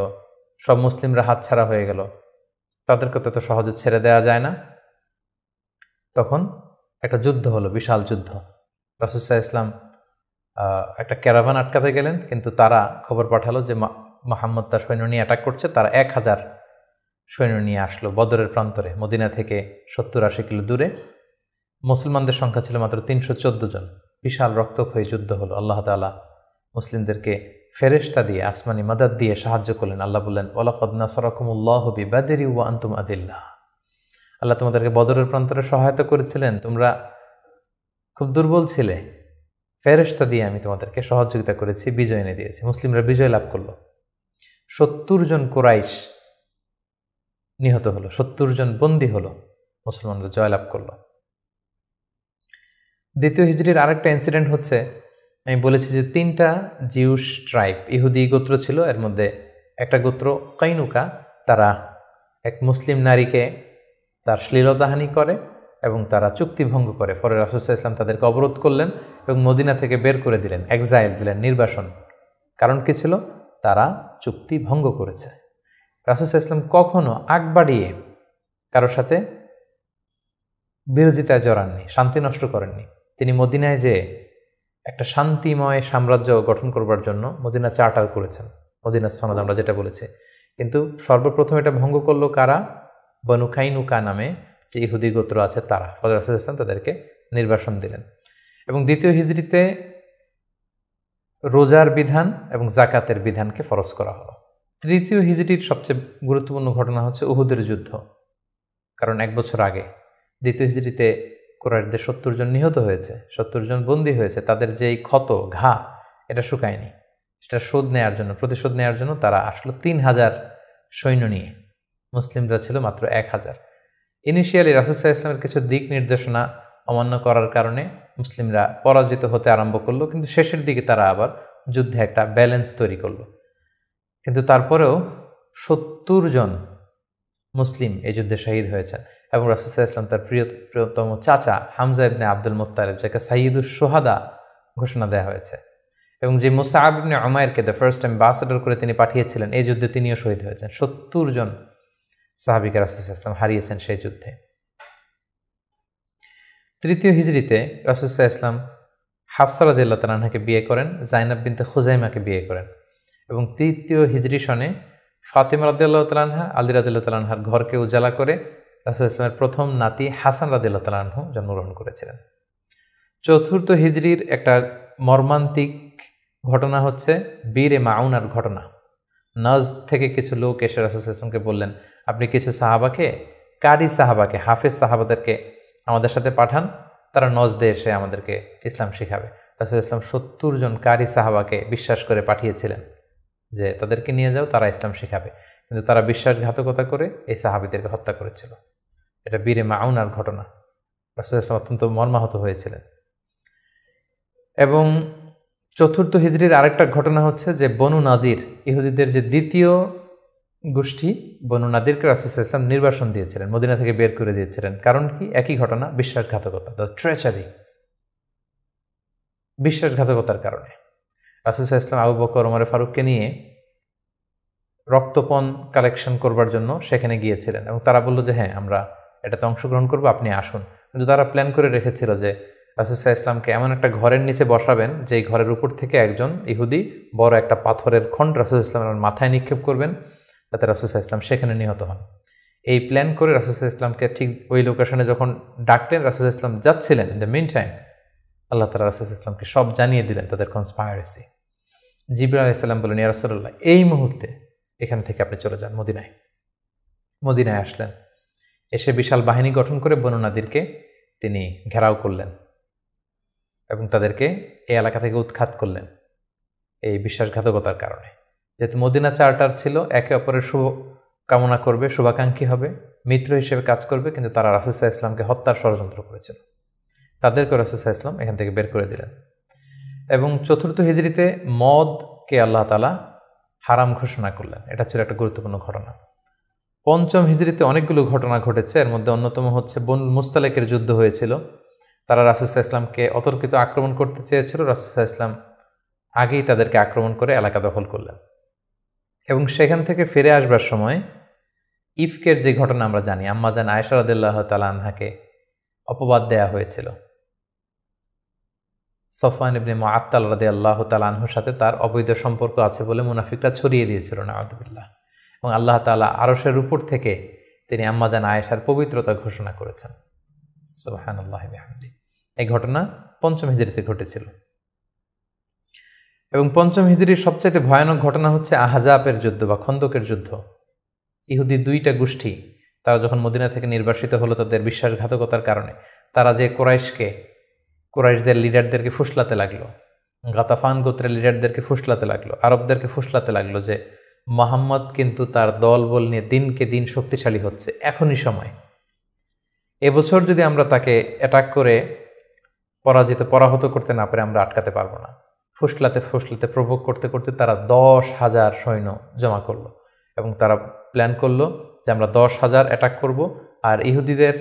সব মুসলিমরা হাতছাড়া হয়ে গেল, তাদেরকে তো সহজে ছেড়ে দেওয়া যায় না। তখন একটা যুদ্ধ হলো, বিশাল যুদ্ধ। রাসূল সাল্লাল্লাহু আলাইহি ওয়াসাল্লাম একটা ক্যারাভান আটকাতে গেলেন, কিন্তু তারা খবর পাঠালো যে মুহাম্মদ তার সৈন্য নিয়ে অ্যাটাক করছে। তারা 1000 সৈন্য নিয়ে আসলো বদরের প্রান্তরে, মদিনা থেকে 70-80 কিলো দূরে। মুসলমানদের সংখ্যা ছিল মাত্র 314 জন। বিশাল রক্তক্ষয়ী যুদ্ধ হলো। আল্লাহ তাআলা মুসলিমদেরকে ফেরেশতা দিয়ে, আসমানি মাদাদ দিয়ে সাহায্য করলেন। আল্লাহ বললেন, ওয়ালাকাদ নাসারাকুমুল্লাহু বিবাদরি ওয়া আনতুম আদিল্লাহ। আল্লাহ তোমাদেরকে বদরের প্রান্তরে সহায়তা করেছিলেন, তোমরা খুব দুর্বল ছিলে, ফেরেশতা দিয়ে আমি তোমাদেরকে সহযোগিতা করেছি, বিজয় এনে দিয়েছি। মুসলিমরা বিজয় লাভ করলো। 70 জন কুরাইশ নিহত হলো, 70 জন বন্দী হলো, মুসলমানরা জয়লাভ করলো। দ্বিতীয় হিজরির আরেকটা ইনসিডেন্ট হচ্ছে, আমি বলেছি যে 3টা জিউস ট্রাইব, ইহুদি গোত্র ছিল। এর মধ্যে একটা গোত্র কাইনুকা, তারা এক মুসলিম নারীকে তার শ্লীলতাহানি করে এবং তারা চুক্তি ভঙ্গ করে। পরে রাসূল সাল্লাল্লাহু আলাইহি ওয়াসাল্লাম তাদেরকে অবরোধ করলেন এবং মদিনা থেকে বের করে দিলেন, এক্সাইল দিলেন, নির্বাসন। কারণ কি ছিল? তারা চুক্তি ভঙ্গ করেছে। রাসূল সাল্লাল্লাহু আলাইহি ওয়াসাল্লাম কখনো আগ বাড়িয়ে কারোর সাথে বিরোধিতায় জড়াননি, শান্তি নষ্ট করেননি। তিনি মদিনায় যে একটা শান্তিময় সাম্রাজ্য গঠন করবার জন্য মদিনা চার্টার করেছেন, মদিনা সনদ আমরা যেটা বলেছি। কিন্তু সর্বপ্রথম এটা ভঙ্গ করলো কারা? বনু কাইনুকা নামে যে ইহুদি গোত্র আছে তারা। ফলে রাসূল সাল্লাল্লাহু আলাইহি ওয়াসাল্লাম তাদেরকে নির্বাসন দিলেন। এবং দ্বিতীয় হিজরিতে রোজার বিধান এবং যাকাতের বিধানকে ফরজ করা হলো। তৃতীয় হিজরির সবচেয়ে গুরুত্বপূর্ণ ঘটনা হচ্ছে উহুদের যুদ্ধ। কারণ 1 বছর আগে দ্বিতীয় হিজরিতে কুরাইশদের 70 জন নিহত হয়েছে, 70 জন বন্দী হয়েছে। তাদের যেই ক্ষত, ঘা, এটা শুকায়নি। সেটা শোধ নেওয়ার জন্য, প্রতিশোধ নেওয়ার জন্য তারা আসলো 3000 সৈন্য নিয়ে। মুসলিমরা ছিল মাত্র 1000। ইনিশিয়ালি রাসূল সাল্লাল্লাহু আলাইহি ওয়াসাল্লামের কিছু দিক নির্দেশনা অমান্য করার কারণে মুসলিমরা পরাজিত হতে আরম্ভ করলো, কিন্তু শেষের দিকে তারা আবার যুদ্ধে একটা ব্যালেন্স তৈরি করলো। কিন্তু তারপরেও 70 জন মুসলিম এই যুদ্ধে শহীদ হয়েছেন এবং রাসূল সাল্লাল্লাহু আলাইহি ওয়াসাল্লাম তার প্রিয়তম চাচা হামজা ইবনে আব্দুল মুত্তালিব, যাকে সাইয়্যিদুশ শুহাদা ঘোষণা দেওয়া হয়েছে, এবং যে মুসআব ইবনে উমাইরকে দ্য ফার্স্ট অ্যাম্বাসেডর করে তিনি পাঠিয়েছিলেন, এই যুদ্ধে তিনিও শহীদ হয়েছেন। 70 জন সাহাবীকে রাসূল সাল্লাল্লাহু আলাইহি ওয়াসাল্লাম হারিয়েছেন সেই যুদ্ধে। তৃতীয় হিজরিতে রাসূল সাল্লাল্লাহু আলাইহি ওয়াসাল্লাম হাফসা রাদিয়াল্লাহু তাআলা আনহাকে বিয়ে করেন, জাইনাব বিনতে খুজাইমাকে বিয়ে করেন। এবং তৃতীয় হিজরি সনে ফাতিমা রাদিয়াল্লাহু তাআলা আনহা, আলী রাদিয়াল্লাহু তাআলা আনহার ঘরকে উজালা করে রাসূল সাল্লাল্লাহু আলাইহি ওয়াসাল্লামের প্রথম নাতি হাসান রাদিয়াল্লাহু তাআলা আনহু জন্মগ্রহণ করেছিলেন। চতুর্থ হিজরির একটা মর্মান্তিক ঘটনা হচ্ছে বীরে মাউনার ঘটনা। নজদ থেকে কিছু লোক এসে রাসূল সাল্লাল্লাহু আলাইহি ওয়াসাল্লামকে বললেন, আপনি কিছু সাহাবাকে, কারি সাহাবাকে, হাফেজ সাহাবাদেরকে আমাদের সাথে পাঠান, তারা নজদে এসে আমাদেরকে ইসলাম শিখাবে। রাসূল সাল্লাল্লাহু আলাইহি ওয়াসাল্লাম 70 জন কারি সাহাবাকে বিশ্বাস করে পাঠিয়েছিলেন যে তাদেরকে নিয়ে যাও, তারা ইসলাম শিখাবে। কিন্তু তারা বিশ্বাসঘাতকতা করে এই সাহাবীদেরকে হত্যা করেছিল। এটা বীরে মাউনার ঘটনা। রাসূল সাল্লাল্লাহু আলাইহি ওয়াসাল্লাম অত্যন্ত মর্মাহত হয়েছিলেন। এবং চতুর্থ হিজরির আরেকটা ঘটনা হচ্ছে যে বনু নাদির, ইহুদিদের যে দ্বিতীয় গোষ্ঠী, বনু নাদিরকে রাসূল সাল্লাল্লাহু আলাইহি ওয়াসাল্লাম নির্বাসন দিয়েছিলেন, মদিনা থেকে বের করে দিয়েছিলেন। কারণ কি? একই ঘটনা, বিশ্বাসঘাতকতা, দ্য ট্রেচারি, বিশ্বাসঘাতকতার কারণে। রাসূল সাল্লাল্লাহু আলাইহি ওয়াসাল্লাম আবু বকর, ওমর ফারুককে নিয়ে রক্তপণ কালেকশন করবার জন্য সেখানে গিয়েছিলেন এবং তারা বলল যে হ্যাঁ আমরা এটাতে অংশগ্রহণ করবো, আপনি আসুন। কিন্তু তারা প্ল্যান করে রেখেছিল যে রাসূল সাল্লাল্লাহু আলাইহি ওয়াসাল্লামকে এমন একটা ঘরের নিচে বসাবেন যেই ঘরের উপর থেকে একজন ইহুদি বড় একটা পাথরের খণ্ড রাসূল সাল্লাল্লাহু আলাইহি ওয়াসাল্লামের মাথায় নিক্ষেপ করবেন, যাতে রাসূল সাল্লাল্লাহু আলাইহি ওয়াসাল্লাম সেখানে নিহত হন। এই প্ল্যান করে রাসূল সাল্লাল্লাহু আলাইহি ওয়াসাল্লামকে ঠিক ওই লোকেশনে যখন ডাকলেন, রাসূল সাল্লাল্লাহু আলাইহি ওয়াসাল্লাম যাচ্ছিলেন, ইন দ্য মিন টাইম আল্লাহ তাআলা রাসূল সাল্লাল্লাহু আলাইহি ওয়াসাল্লামকে সব জানিয়ে দিলেন তাদের কনস্পাইরেসি। জিবরাইল আলাইহিস সালাম বললেন, ইয়া রাসূলুল্লাহ, এই মুহূর্তে এখান থেকে আপনি চলে যান মদিনায়। মদিনায় আসলেন, এসে বিশাল বাহিনী গঠন করে বনু নাদিরকে তিনি ঘেরাও করলেন এবং তাদেরকে এই এলাকা থেকে উৎখাত করলেন এই বিশ্বাসঘাতকতার কারণে। যেহেতু মদিনা চার্টার ছিল একে অপরের শুভ কামনা করবে, শুভাকাঙ্ক্ষী হবে, মিত্র হিসেবে কাজ করবে, কিন্তু তারা রাসূল সাল্লাল্লাহু আলাইহি ওয়াসাল্লামকে হত্যার ষড়যন্ত্র করেছিল। তাদেরকে রাসূল সাল্লাল্লাহু আলাইহি ওয়াসাল্লাম এখান থেকে বের করে দিলেন। এবং ৪র্থ হিজরিতে মদকে আল্লাহ তাআলা হারাম ঘোষণা করলেন। এটা ছিল একটা গুরুত্বপূর্ণ ঘটনা। ৫ম হিজরিতে অনেকগুলো ঘটনা ঘটেছে, এর মধ্যে অন্যতম হচ্ছে বনু মুস্তালিকের যুদ্ধ হয়েছিল। তারা রাসূল সাল্লাল্লাহু আলাইহি ওয়াসাল্লামকে অতর্কিত আক্রমণ করতে চেয়েছিল, রাসূল সাল্লাল্লাহু আলাইহি ওয়াসাল্লাম আগেই তাদেরকে আক্রমণ করে এলাকা দখল করলেন। এবং সেখান থেকে ফিরে আসবার সময় ইফকের যে ঘটনা আমরা জানি, আম্মাজান আয়েশা রাদিয়াল্লাহু তাআলা আনহাকে অপবাদ দেয়া হয়েছিল। সফওয়ান ইবনে মুআত্তাল রাদিয়াল্লাহু তাআলা আনহুর সাথে তার অবৈধ সম্পর্ক আছে বলে মুনাফিকরা ছড়িয়ে দিয়েছিল, নাউযুবিল্লাহ। এবং আল্লাহ তাআলা আরশের উপর থেকে তিনি আম্মাজান আয়েশার পবিত্রতা ঘোষণা করেছেন। সুবহানাল্লাহি ওয়া বিহামদিহি। এই ঘটনা ৫ম হিজরিতে ঘটেছিল। এবং ৫ম হিজরির সবচেয়ে ভয়ানক ঘটনা হচ্ছে আহজাবের যুদ্ধ বা খন্দকের যুদ্ধ। ইহুদি 2টা গোষ্ঠী তারা যখন মদিনা থেকে নির্বাসিত হলো তাদের বিশ্বাসঘাতকতার কারণে, তারা যে কুরাইশদের লিডারদেরকে ফুসলাতে লাগলো, গাতাফান গোত্রের লিডারদেরকে ফুসলাতে লাগলো, আরবদেরকে ফুসলাতে লাগলো যে মুহাম্মদ কিন্তু তার দলবল নিয়ে দিনকে দিন শক্তিশালী হচ্ছে, এখনই সময়। এবছর যদি আমরা তাকে অ্যাটাক করে পরাহত করতে না পারে আমরা আটকাতে পারবো না। ফুসলাতে প্রভোগ করতে করতে তারা 10,000 সৈন্য জমা করলো এবং তারা প্ল্যান করলো যে আমরা 10,000 অ্যাটাক করব। আর ইহুদিদের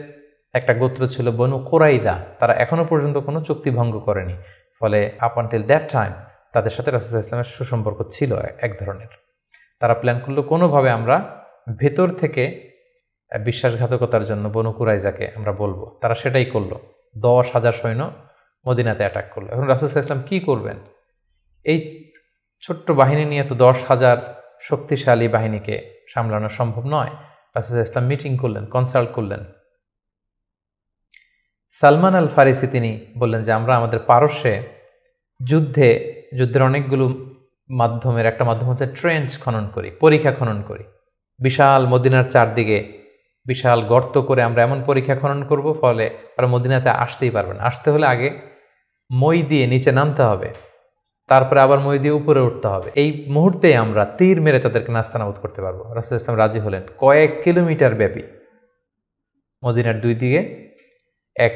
একটা গোত্র ছিল বনু কুরাইজা, তারা এখনো পর্যন্ত কোনো চুক্তি ভঙ্গ করেনি, ফলে আপ আনটিল দ্যাট টাইম তাদের সাথে রাসূল সাল্লাল্লাহু আলাইহি ওয়াসাল্লামের সুসম্পর্ক ছিল এক ধরনের। তারা প্ল্যান করলো কোনোভাবে আমরা ভেতর থেকে বিশ্বাসঘাতকতার জন্য বনু কুরাইজাকে আমরা বলবো। তারা সেটাই করলো, 10,000 সৈন্য মদিনাতে অ্যাটাক করলো। এখন রাসূল সাল্লাল্লাহু আলাইহি ওয়াসাল্লাম কী করবেন? এই ছোট্ট বাহিনী নিয়ে তো 10,000 শক্তিশালী বাহিনীকে সামলানো সম্ভব নয়। রাসূল সাল্লাল্লাহু আলাইহি ওয়াসাল্লাম মিটিং করলেন, কনসাল্ট করলেন। সালমান আল ফারিসি তিনি বললেন যে আমরা আমাদের পারস্যে যুদ্ধের অনেকগুলো মাধ্যমের একটা মাধ্যম হচ্ছে ট্রেঞ্চ খনন করি, পরিখা খনন করি। বিশাল মদিনার চারদিকে বিশাল গর্ত করে আমরা এমন পরিখা খনন করব ফলে আর মদিনাতে আসতেই পারবে না। আসতে হলে আগে মই দিয়ে নিচে নামতে হবে, তারপরে আবার মই দিয়ে উপরে উঠতে হবে। এই মুহূর্তে আমরা তীর মেরে তাদেরকে নাস্তানাবুদ করতে পারবো। রাসূল সাল্লাল্লাহু আলাইহি ওয়াসাল্লাম রাজি হলেন। কয়েক কিলোমিটার ব্যাপী মদিনার 2 দিকে এক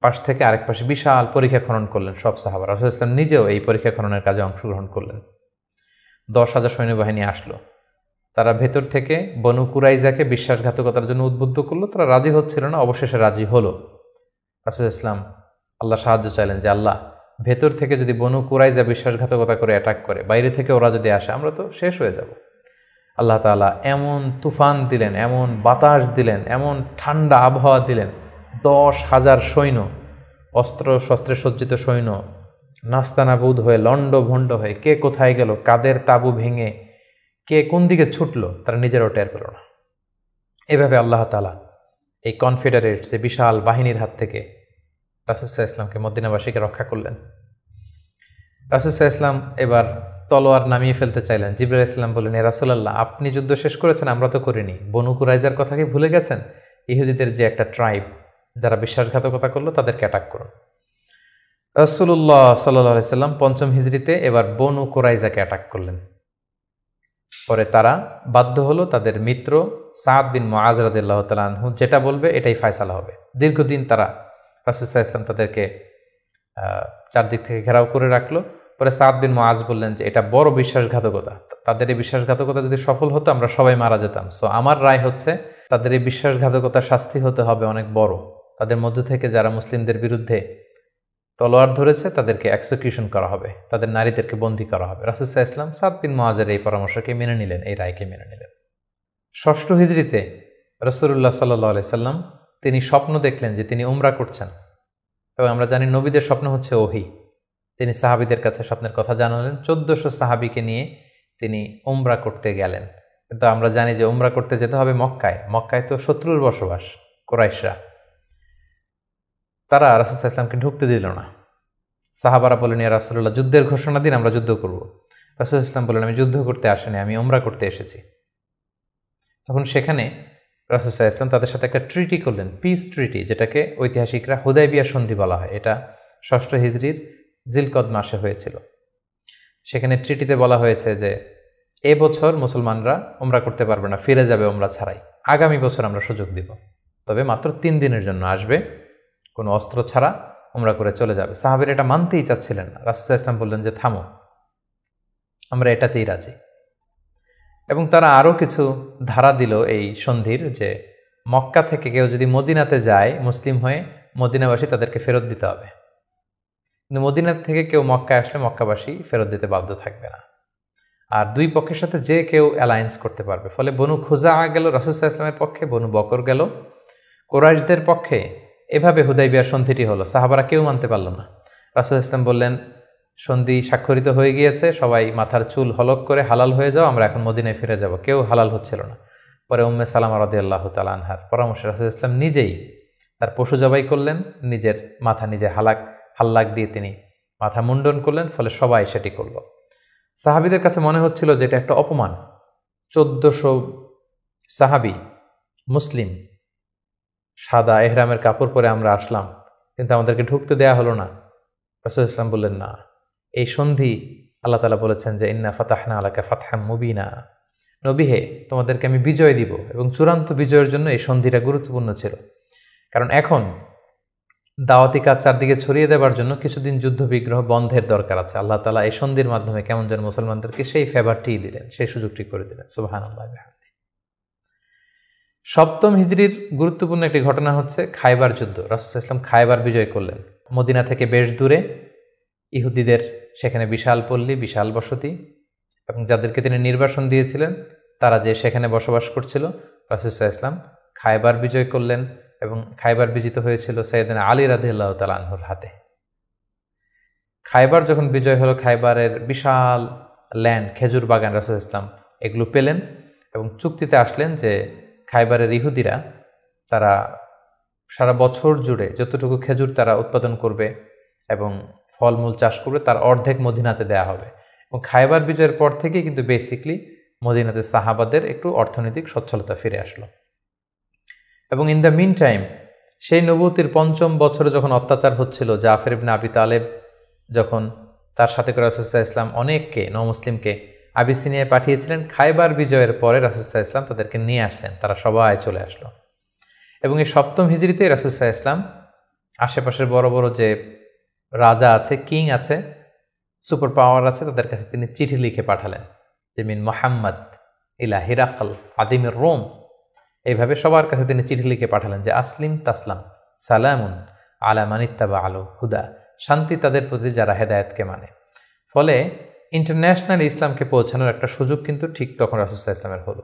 পাশ থেকে আরেক পাশে বিশাল পরীক্ষা খনন করলেন সব সাহাবা। রাসূল সাল্লাল্লাহু আলাইহি ওয়াসাল্লাম নিজেও এই পরীক্ষা খননের কাজে অংশগ্রহণ করলেন। 10,000 সৈন্যবাহিনী আসলো, তারা ভেতর থেকে বনু কুরাইজাকে বিশ্বাসঘাতকতার জন্য উদ্বুদ্ধ করলো। তারা রাজি হচ্ছিল না, অবশেষে রাজি হলো। রাসূল সাল্লাল্লাহু আলাইহি ওয়াসাল্লাম আল্লাহ সাহায্য চাইলেন যে আল্লাহ, ভেতর থেকে যদি বনু কুরাইজা বিশ্বাসঘাতকতা করে অ্যাটাক করে, বাইরে থেকে ওরা যদি আসে আমরা তো শেষ হয়ে যাব। আল্লাহ তাআলা এমন তুফান দিলেন, এমন বাতাস দিলেন, এমন ঠান্ডা আবহাওয়া দিলেন, 10,000 সৈন্য, অস্ত্র শস্ত্রে সজ্জিত সৈন্য নাস্তানাবুদ হয়ে লণ্ডভণ্ড হয়ে কে কোথায় গেল, কাদের তাবু ভেঙে কে কোন দিকে ছুটলো তারা নিজেরাও টের পেল না। এভাবে আল্লাহ তাআলা এই কনফেডারেটস, এই বিশাল বাহিনীর হাত থেকে রাসূল সাল্লাল্লাহু আলাইহি ওয়াসাল্লামকে মদিনাবাসীকে রক্ষা করলেন। রাসূল সাল্লাল্লাহু আলাইহি ওয়াসাল্লাম এবার তলোয়ার নামিয়ে ফেলতে চাইলেন। জিবরাইল আলাইহিস সালাম বললেন, ইয়া রাসূলুল্লাহ, আপনি যুদ্ধ শেষ করেছেন, আমরা তো করিনি। বনু কুরাইজার কথা কি ভুলে গেছেন? ইহুদিদের যে একটা ট্রাইব যারা বিশ্বাসঘাতকতা করলো তাদেরকে অ্যাটাক করুন। রাসূলুল্লাহ সাল্লাল্লাহু আলাইহি ওয়াসাল্লাম ৫ম হিজরিতে এবার বনু কুরাইজাকে অ্যাটাক করলেন। পরে তারা বাধ্য হলো তাদের মিত্র সাদ বিন মুআজ রাদিয়াল্লাহু তাআলা আনহু যেটা বলবে এটাই ফয়সালা হবে। দীর্ঘদিন তারা রাসূল সাল্লাল্লাহু আলাইহি ওয়াসাল্লাম তাদেরকে চারদিক থেকে ঘেরাও করে রাখলো। পরে সাদ বিন মুআজ বললেন যে এটা বড় বিশ্বাসঘাতকতা, তাদের এই বিশ্বাসঘাতকতা যদি সফল হতো আমরা সবাই মারা যেতাম। সো আমার রায় হচ্ছে তাদের এই বিশ্বাসঘাতকতার শাস্তি হতে হবে অনেক বড়। তাদের মধ্য থেকে যারা মুসলিমদের বিরুদ্ধে তলোয়ার ধরেছে, তাদেরকে এক্সিকিউশন করা হবে, তাদের নারীদেরকে বন্দী করা হবে। রাসূল সাল্লাল্লাহু আলাইহি ওয়াসাল্লাম সাদ বিন মুআযের এই পরামর্শকে মেনে নিলেন, এই রায়কে মেনে নিলেন। ৬ষ্ঠ হিজরিতে রাসূলুল্লাহ সাল্লাল্লাহু আলাইহি সাল্লাম তিনি স্বপ্ন দেখলেন যে তিনি উমরা করছেন, এবং আমরা জানি নবীদের স্বপ্ন হচ্ছে ওহী। তিনি সাহাবীদের কাছে স্বপ্নের কথা জানালেন। ১৪০০ সাহাবীকে নিয়ে তিনি উমরা করতে গেলেন। কিন্তু আমরা জানি যে উমরা করতে যেতে হবে মক্কায়। মক্কায় তো শত্রুর বসবাস, কুরাইশরা। তারা রাসূল সাল্লাল্লাহু আলাইহি ওয়াসাল্লামকে ঢুকতে দিল না। সাহাবারা বললেন, ইয়া রাসূলুল্লাহ, যুদ্ধের ঘোষণা দিন, আমরা যুদ্ধ করব। রাসূল সাল্লাল্লাহু আলাইহি ওয়াসাল্লাম বললেন, আমি যুদ্ধ করতে আসিনি, আমি উমরা করতে এসেছি। তখন সেখানে রাসূল সাল্লাল্লাহু আলাইহি ওয়াসাল্লাম তাদের সাথে একটা ট্রিটি করলেন, পিস ট্রিটি, যেটাকে ঐতিহাসিকরা হুদায়বিয়া সন্ধি বলা হয়। এটা ৬ষ্ঠ হিজরির জিলকদ মাসে হয়েছিল। সেখানে ট্রিটিতে বলা হয়েছে যে এবছর মুসলমানরা উমরা করতে পারবে না, ফিরে যাবে উমরা ছাড়াই। আগামী বছর আমরা সুযোগ দিব, তবে মাত্র ৩ দিনের জন্য আসবে, কোনো অস্ত্র ছাড়া উমরা করে চলে যাবে। সাহাবীরা এটা মানতেই চাচ্ছিলেন না। রাসূল সাল্লাল্লাহু আলাইহি ওয়াসাল্লাম বললেন যে থামো, আমরা এটাতেই রাজি। এবং তারা আরও কিছু ধারা দিল এই সন্ধির, যে মক্কা থেকে কেউ যদি মদিনাতে যায় মুসলিম হয়ে, মদিনাবাসী তাদেরকে ফেরত দিতে হবে। কিন্তু মদিনা থেকে কেউ মক্কায় আসলে মক্কাবাসী ফেরত দিতে বাধ্য থাকবে না। আর দুই পক্ষের সাথে যে কেউ অ্যালায়েন্স করতে পারবে। ফলে বনু খুজা গেল রাসূল সাল্লাল্লাহু আলাইহি ওয়াসাল্লামের পক্ষে, বনু বকর গেল কুরাইশদের পক্ষে। এভাবে হুদায়বিয়ার সন্ধিটি হলো। সাহাবারা কেউ মানতে পারল না। রাসূল সাল্লাল্লাহু আলাইহি ওয়াসাল্লাম বললেন, সন্ধি স্বাক্ষরিত হয়ে গিয়েছে, সবাই মাথার চুল হলক করে হালাল হয়ে যাও, আমরা এখন মদিনায় ফিরে যাব। কেউ হালাল হচ্ছিল না। পরে উম্মে সালামা রাদিয়াল্লাহু তাআলা আনহার পরামর্শে রাসূল সাল্লাল্লাহু আলাইহি ওয়াসাল্লাম নিজেই তার পশু জবাই করলেন, নিজের মাথা নিজে হাল্লাক দিয়ে তিনি মাথা মুন্ডন করলেন। ফলে সবাই সেটি করল। সাহাবীদের কাছে মনে হচ্ছিল যে এটা একটা অপমান। ১৪০০ সাহাবী মুসলিম, সাদা এহরামের কাপড় পরে আমরা আসলাম, কিন্তু আমাদেরকে ঢুকতে দেয়া হলো না। রাসূল সাল্লাল্লাহু আলাইহি ওয়াসাল্লাম বললেন, না, এই সন্ধি আল্লাহ তাআলা বলেছেন যে ইন্না ফাতাহনা আলাকা ফাতহাম মুবিনা, নবী হে, তোমাদেরকে আমি বিজয় দিব। এবং চূড়ান্ত বিজয়ের জন্য এই সন্ধিটা গুরুত্বপূর্ণ ছিল। কারণ এখন দাওয়াতি কাজ চারদিকে ছড়িয়ে দেওয়ার জন্য কিছুদিন যুদ্ধ বিগ্রহ বন্ধের দরকার আছে। আল্লাহ তাআলা এই সন্ধির মাধ্যমে কেমন যেন মুসলমানদেরকে সেই ফেভারটিই দিলেন, সেই সুযোগটি করে দিলেন। সুবহানাল্লাহ। ৭ম হিজরির গুরুত্বপূর্ণ একটি ঘটনা হচ্ছে খায়বার যুদ্ধ। রাসূল সাল্লাল্লাহু আলাইহি ওয়াসাল্লাম খায়বার বিজয় করলেন। মদিনা থেকে বেশ দূরে, ইহুদিদের সেখানে বিশাল পল্লী, বিশাল বসতি, এবং যাদেরকে তিনি নির্বাসন দিয়েছিলেন তারা যে সেখানে বসবাস করছিল। রাসূল সাল্লাল্লাহু আলাইহি ওয়াসাল্লাম খায়বার বিজয় করলেন, এবং খায়বার বিজিত হয়েছিল সাইয়েদনা আলী রাদিয়াল্লাহু তাআলা আনহুর হাতে। খায়বার যখন বিজয় হলো, খায়বারের বিশাল ল্যান্ড, খেজুর বাগান, রাসূল সাল্লাল্লাহু আলাইহি ওয়াসাল্লাম এগুলো পেলেন এবং চুক্তিতে আসলেন যে খায়বারের ইহুদিরা তারা সারা বছর জুড়ে যতটুকু খেজুর তারা উৎপাদন করবে এবং ফলমূল চাষ করবে তার অর্ধেক মদিনাতে দেয়া হবে। এবং খায়বার বিজয়ের পর থেকে কিন্তু বেসিকলি মদিনাতে সাহাবাদের একটু অর্থনৈতিক সচ্ছলতা ফিরে আসলো। এবং ইন দ্য মিন টাইম, সেই নবুয়তির ৫ম বছরে যখন অত্যাচার হচ্ছিল, জাফর ইবনে আবি তালেব যখন তার সাথে করে রাসূল সাল্লাল্লাহু আলাইহি ওয়াসাল্লাম অনেককে, নমুসলিমকে আবিসিনিয়ায় পাঠিয়েছিলেন, খায়বার বিজয়ের পরে রাসূল সাল্লাল্লাহু আলাইহি ওয়াসাল্লাম তাদেরকে নিয়ে আসলেন, তারা সবাই চলে আসলো। এবং এই ৭ম হিজরিতে রাসূল সাল্লাল্লাহু আলাইহি ওয়াসাল্লাম আশেপাশের বড় বড় যে রাজা আছে, কিং আছে, সুপার পাওয়ার আছে, তাদের কাছে তিনি চিঠি লিখে পাঠালেন যে মিন মুহাম্মদ ইলা হিরাকল আদিমের রোম। এইভাবে সবার কাছে তিনি চিঠি লিখে পাঠালেন যে আসলিম তাসলাম, সালামুন আলা মানিত্তাবা আলো হুদা, শান্তি তাদের প্রতি যারা হেদায়েতকে মানে। ফলে ইন্টারন্যাশনাল ইসলামকে পৌঁছানোর একটা সুযোগ কিন্তু ঠিক তখন রাসূল সাল্লাল্লাহু আলাইহি ওয়াসাল্লামের হলো।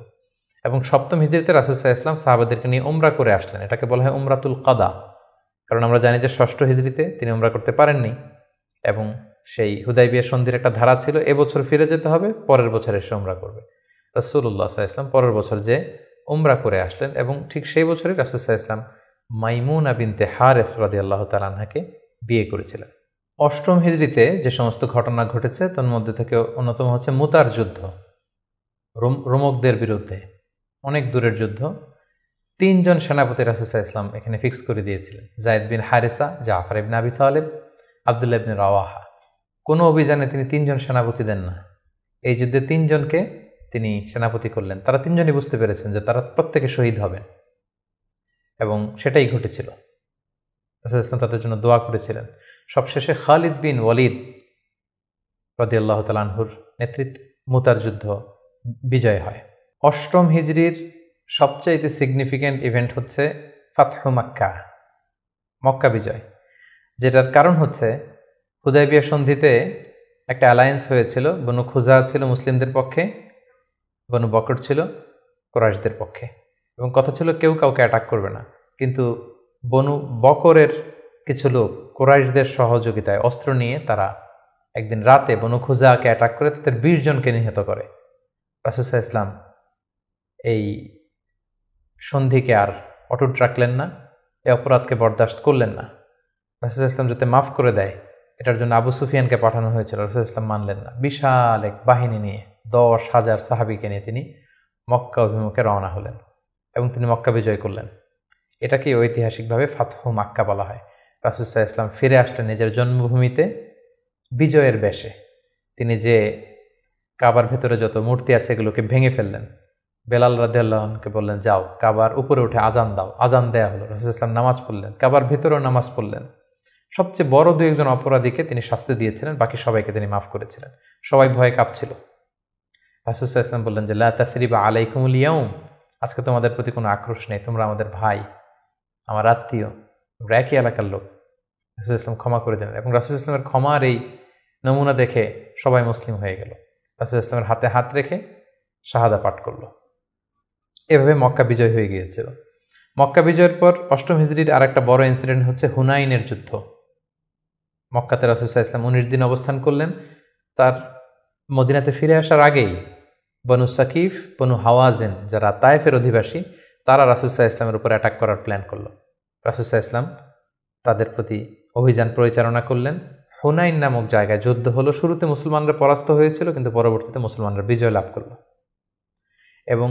এবং ৭ম হিজরিতে রাসূল সাল্লাল্লাহু আলাইহি ওয়াসাল্লাম সাহাবাদেরকে নিয়ে উমরা করে আসলেন। এটাকে বলা হয় উমরাতুল কাদা। কারণ আমরা জানি যে ৬ষ্ঠ হিজরিতে তিনি উমরা করতে পারেননি, এবং সেই হুদায়বিয়া সন্ধির একটা ধারা ছিল, এবছর ফিরে যেতে হবে, পরের বছর এসে উমরা করবে। রাসূলুল্লাহ সাল্লাল্লাহু আলাইহি ওয়াসাল্লাম পরের বছর যে উমরা করে আসলেন, এবং ঠিক সেই বছরই রাসূল সাল্লাল্লাহু আলাইহি ওয়াসাল্লাম মাইমুনা বিনতে হারেস রাদিয়াল্লাহু তাআলা আনহাকে বিয়ে করেছিলেন। ৮ম হিজরিতে যে সমস্ত ঘটনা ঘটেছে তার মধ্যে থেকে অন্যতম হচ্ছে মুতার যুদ্ধ, রোমকদের বিরুদ্ধে, অনেক দূরের যুদ্ধ। ৩ জন সেনাপতি রাসূল সাল্লাল্লাহু আলাইহি ওয়াসাল্লাম এখানে ফিক্স করে দিয়েছিলেন, যায়েদ বিন হারিসা, জাফর ইবনে আবি তালেব, আব্দুল্লাহ ইবনে রাওয়াহা। কোনো অভিযানে তিনি ৩ জন সেনাপতি দেন না। এই যুদ্ধে ৩ জনকে তিনি সেনাপতি করলেন। তারা ৩ জনই বুঝতে পেরেছেন যে তারা প্রত্যেকে শহীদ হবেন, এবং সেটাই ঘটেছিল। রাসূল সাল্লাল্লাহু আলাইহি ওয়াসাল্লাম তাদের জন্য দোয়া করেছিলেন। সবশেষে খালিদ বিন ওয়ালিদ রাদিয়াল্লাহু তাআলা আনহুর নেতৃত্বে মুতার যুদ্ধ বিজয় হয়। ৮ম হিজরির সবচাইতে সিগনিফিক্যান্ট ইভেন্ট হচ্ছে ফাতহু মক্কা, মক্কা বিজয়। যেটার কারণ হচ্ছে হুদায়বিয়া সন্ধিতে একটা অ্যালায়েন্স হয়েছিল, বনু খুজা ছিল মুসলিমদের পক্ষে, বনু বকর ছিল কুরাইশদের পক্ষে, এবং কথা ছিল কেউ কাউকে অ্যাটাক করবে না। কিন্তু বনু বকরের কিছু লোক কুরাইশদের সহযোগিতায় অস্ত্র নিয়ে তারা একদিন রাতে বনু খুজাকে অ্যাটাক করে তাদের 20 জনকে নিহত করে। রাসূল সাল্লাল্লাহু আলাইহি ওয়াসাল্লাম এই সন্ধিকে আর অটুট রাখলেন না, এই অপরাধকে বরদাস্ত করলেন না। রাসূল সাল্লাল্লাহু আলাইহি ওয়াসাল্লাম যাতে মাফ করে দেয় এটার জন্য আবু সুফিয়ানকে পাঠানো হয়েছিল, রাসূল সাল্লাল্লাহু আলাইহি ওয়াসাল্লাম মানলেন না। বিশাল এক বাহিনী নিয়ে 10,000 সাহাবীকে নিয়ে তিনি মক্কা অভিমুখে রওনা হলেন এবং তিনি মক্কা বিজয় করলেন। এটাকে ঐতিহাসিকভাবে ফাতহু মাক্কা বলা হয়। রাসূল সাল্লাল্লাহু আলাইহি ওয়াসাল্লাম ফিরে আসলেন নিজের জন্মভূমিতে বিজয়ের বেশে। তিনি যে কাবার ভেতরে যত মূর্তি আছে এগুলোকে ভেঙে ফেললেন। বেলাল রাদিয়াল্লাহু আনহুকে বললেন, যাও কাবার উপরে উঠে আজান দাও। আজান দেয়া হলো। রাসূল সাল্লাল্লাহু আলাইহি ওয়াসাল্লাম নামাজ পড়লেন, কাবার ভেতরেও নামাজ পড়লেন। সবচেয়ে বড় 2-1 অপরাধীকে তিনি শাস্তি দিয়েছিলেন, বাকি সবাইকে তিনি মাফ করেছিলেন। সবাই ভয়ে কাঁপছিল। রাসূল সাল্লাল্লাহু আলাইহি ওয়াসাল্লাম বললেন যে লা তাসরিবা আলাইকুমুল ইয়াউম, আজকে তোমাদের প্রতি কোনো আক্রোশ নেই, তোমরা আমাদের ভাই, আমার আত্মীয়, আমরা একই এলাকার লোক। রাসূল সাল্লাল্লাহু আলাইহি ওয়াসাল্লাম ক্ষমা করে দিলেন এবং রাসূল সাল্লাল্লাহু আলাইহি ওয়াসাল্লামের ক্ষমার এই নমুনা দেখে সবাই মুসলিম হয়ে গেল। রাসূল সাল্লাল্লাহু আলাইহি ওয়াসাল্লামের হাতে হাত রেখে শাহাদা পাঠ করল। এভাবে মক্কা বিজয় হয়ে গিয়েছিল। মক্কা বিজয়ের পর 8ম হিজরির আরেকটা বড় ইনসিডেন্ট হচ্ছে হুনাইনের যুদ্ধ। মক্কাতে রাসূল সাল্লাল্লাহু আলাইহি ওয়াসাল্লাম 19 দিন অবস্থান করলেন। তার মদিনাতে ফিরে আসার আগেই বনু সাকিফ, বনু হাওয়াজিন যারা তায়েফের অধিবাসী, তারা রাসূল সাল্লাল্লাহু আলাইহি ওয়াসাল্লামের উপর অ্যাটাক করার প্ল্যান করলো। রাসূল সাল্লাল্লাহু আলাইহি ওয়াসাল্লাম তাদের প্রতি অভিযান পরিচালনা করলেন। হুনাইন নামক জায়গায় যুদ্ধ হলো। শুরুতে মুসলমানরা পরাস্ত হয়েছিল, কিন্তু পরবর্তীতে মুসলমানরা বিজয় লাভ করল এবং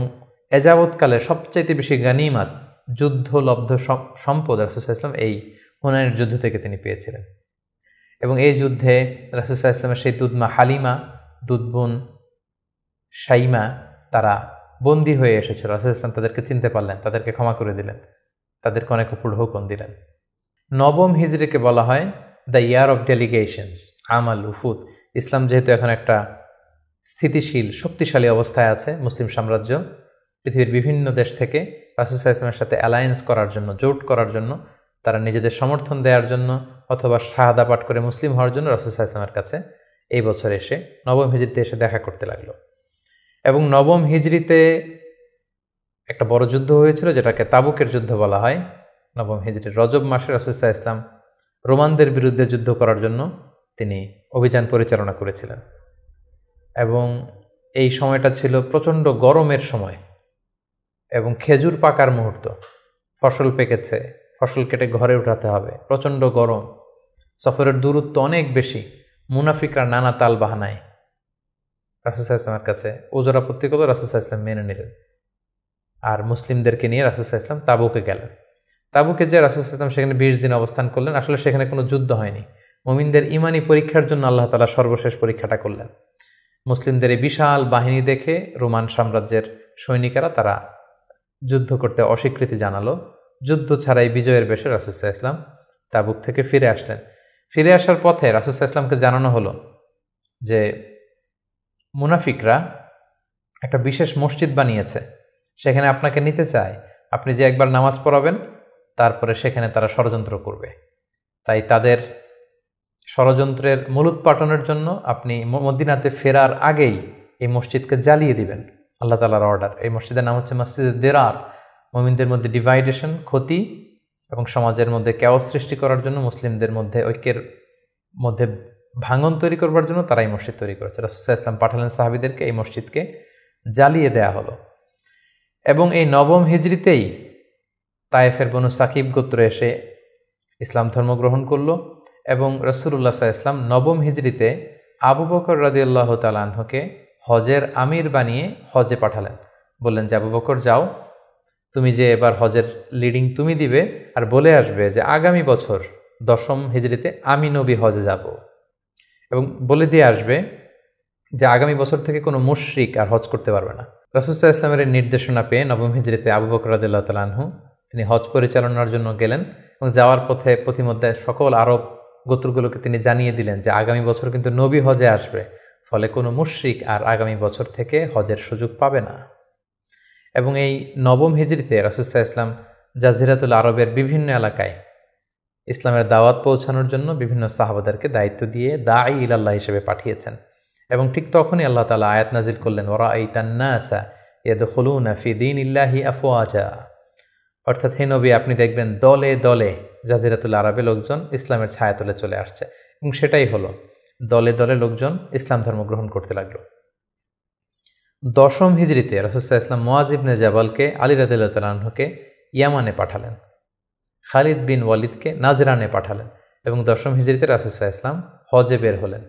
এযাবৎকালে সবচাইতে বেশি গানিমাত যুদ্ধলব্ধ সম্পদ রাসূল সাল্লাল্লাহু আলাইহি ওয়াসাল্লাম এই হুনাইনের যুদ্ধ থেকে তিনি পেয়েছিলেন। এবং এই যুদ্ধে রাসূল সাল্লাল্লাহু আলাইহি ওয়াসাল্লামের সেই দুধমা হালিমা, দুধবোন শাইমা তারা বন্দী হয়ে এসেছিল। রাসূল সাল্লাল্লাহু আলাইহি ওয়াসাল্লাম তাদেরকে চিনতে পারলেন, তাদেরকে ক্ষমা করে দিলেন, তাদেরকে অনেক উপর হুকুম দিলেন। 9ম হিজরিকে বলা হয় দ্য ইয়ার অফ ডেলিগেশনস, আমাল উফুদ। ইসলাম যেহেতু এখন একটা স্থিতিশীল শক্তিশালী অবস্থায় আছে, মুসলিম সাম্রাজ্য পৃথিবীর বিভিন্ন দেশ থেকে রাসূল সাল্লাল্লাহু আলাইহি ওয়াসাল্লামের সাথে অ্যালায়েন্স করার জন্য, জোট করার জন্য, তারা নিজেদের সমর্থন দেওয়ার জন্য অথবা শাহাদা পাঠ করে মুসলিম হওয়ার জন্য রাসূল সাল্লাল্লাহু আলাইহি ওয়াসাল্লামের কাছে এই বছর এসে 9ম হিজরিতে এসে দেখা করতে লাগলো। এবং 9ম হিজরিতে একটা বড় যুদ্ধ হয়েছিল যেটাকে তাবুকের যুদ্ধ বলা হয়। 9ম হিজরির রজব মাসে রাসূল সাল্লাল্লাহু আলাইহি ওয়াসাল্লাম রোমানদের বিরুদ্ধে যুদ্ধ করার জন্য তিনি অভিযান পরিচালনা করেছিলেন এবং এই সময়টা ছিল প্রচণ্ড গরমের সময় এবং খেজুর পাকার মুহূর্ত। ফসল পেকেছে, ফসল কেটে ঘরে উঠাতে হবে, প্রচণ্ড গরম, সফরের দূরত্ব অনেক বেশি। মুনাফিকরা নানা তাল বাহানায় রাসূল সাল্লাল্লাহু আলাইহি ওয়াসাল্লামের কাছে ওজর আপত্তি করল, রাসূল সাল্লাল্লাহু আলাইহি ওয়াসাল্লাম মেনে নিলেন আর মুসলিমদেরকে নিয়ে রাসূল সাল্লাল্লাহু আলাইহি ওয়াসাল্লাম তাবুকে গেলেন। তাবুকে যে রাসূল সাল্লাল্লাহু আলাইহি ওয়াসাল্লাম সেখানে 20 দিন অবস্থান করলেন। আসলে সেখানে কোনো যুদ্ধ হয়নি, মুমিনদের ইমানি পরীক্ষার জন্য আল্লাহ তাআলা সর্বশেষ পরীক্ষাটা করলেন। মুসলিমদের এই বিশাল বাহিনী দেখে রোমান সাম্রাজ্যের সৈনিকেরা তারা যুদ্ধ করতে অস্বীকৃতি জানালো। যুদ্ধ ছাড়াই বিজয়ের বেশে রাসূল সাল্লাল্লাহু আলাইহি ওয়াসাল্লাম তাবুক থেকে ফিরে আসলেন। ফিরে আসার পথে রাসূল সাল্লাল্লাহু আলাইহি ওয়াসাল্লামকে জানানো হলো যে মুনাফিকরা একটা বিশেষ মসজিদ বানিয়েছে, সেখানে আপনাকে নিতে চায়। আপনি যে একবার নামাজ পড়াবেন তারপরে সেখানে তারা ষড়যন্ত্র করবে। তাই তাদের ষড়যন্ত্রের মূলোৎপাটনের জন্য আপনি মদিনাতে ফেরার আগেই এই মসজিদকে জ্বালিয়ে দিবেন। আল্লাহ তাআলার অর্ডার। এই মসজিদের নাম হচ্ছে মসজিদে দিরার। মুমিনদের মধ্যে ডিভাইডেশন, ক্ষতি এবং সমাজের মধ্যে ক্যাওস সৃষ্টি করার জন্য, মুসলিমদের মধ্যে ঐক্যের মধ্যে ভাঙন তৈরি করবার জন্য তারা এই মসজিদ তৈরি করেছে। রাসূল সাল্লাল্লাহু আলাইহি ওয়াসাল্লাম পাঠালেন সাহাবীদেরকে, এই মসজিদকে জ্বালিয়ে দেয়া হলো। এবং এই 9ম হিজরিতেই তায়েফের বনু সাকিব গোত্র এসে ইসলাম ধর্ম গ্রহণ করল এবং রাসূলুল্লাহ সাল্লাল্লাহু আলাইহি ওয়াসাল্লাম 9ম হিজরিতে আবু বকর রাদিয়াল্লাহু তাআলা আনহুকে হজের আমির বানিয়ে হজে পাঠালেন। বললেন যে আবু বকর যাও, তুমি যে এবার হজের লিডিং তুমি দিবে আর বলে আসবে যে আগামী বছর 10ম হিজরিতে আমি নবী হজে যাব, এবং বলে দিয়ে আসবে যে আগামী বছর থেকে কোনো মুশরিক আর হজ করতে পারবে না। রাসূল সাল্লাল্লাহু আলাইহি ওয়াসাল্লামের নির্দেশনা পেয়ে 9ম হিজরিতে আবু বকর রাদিয়াল্লাহু তাআলা আনহু তিনি হজ পরিচালনার জন্য গেলেন এবং যাওয়ার পথে পথিমধ্যে সকল আরব গোত্রগুলোকে তিনি জানিয়ে দিলেন যে আগামী বছর কিন্তু নবী হজে আসবে, ফলে কোনো মুশরিক আর আগামী বছর থেকে হজের সুযোগ পাবে না। এবং এই 9ম হিজরিতে রাসূল সাল্লাল্লাহু আলাইহি ওয়াসাল্লাম জাজিরাতুল আরবের বিভিন্ন এলাকায় ইসলামের দাওয়াত পৌঁছানোর জন্য বিভিন্ন সাহাবাদেরকে দায়িত্ব দিয়ে দাঈ ইলাল্লাহ হিসেবে পাঠিয়েছেন। এবং ঠিক তখনই আল্লাহ তাআলা আয়াত নাজিল করলেন, ওয়ারাআইতান নাসা ইয়াদখুলুনা ফি দীনিল্লাহি আফওয়াজা। অর্থাৎ হে নবী, আপনি দেখবেন দলে দলে জাজিরাতুল আরবে লোকজন ইসলামের ছায়াতলে চলে আসছে। এবং সেটাই হলো, দলে দলে লোকজন ইসলাম ধর্ম গ্রহণ করতে লাগলো। 10ম হিজরিতে রাসূল সাল্লাল্লাহু আলাইহি ওয়াসাল্লাম মুআয ইবনে জাবালকে আলী রাদিয়াল্লাহু তাআলা আনহুকে ইয়ামানে পাঠালেন, খালিদ বিন ওয়ালিদকে নাজরানে পাঠালেন এবং 10ম হিজরিতে রাসূল সাল্লাল্লাহু আলাইহি ওয়াসাল্লাম হজে বের হলেন।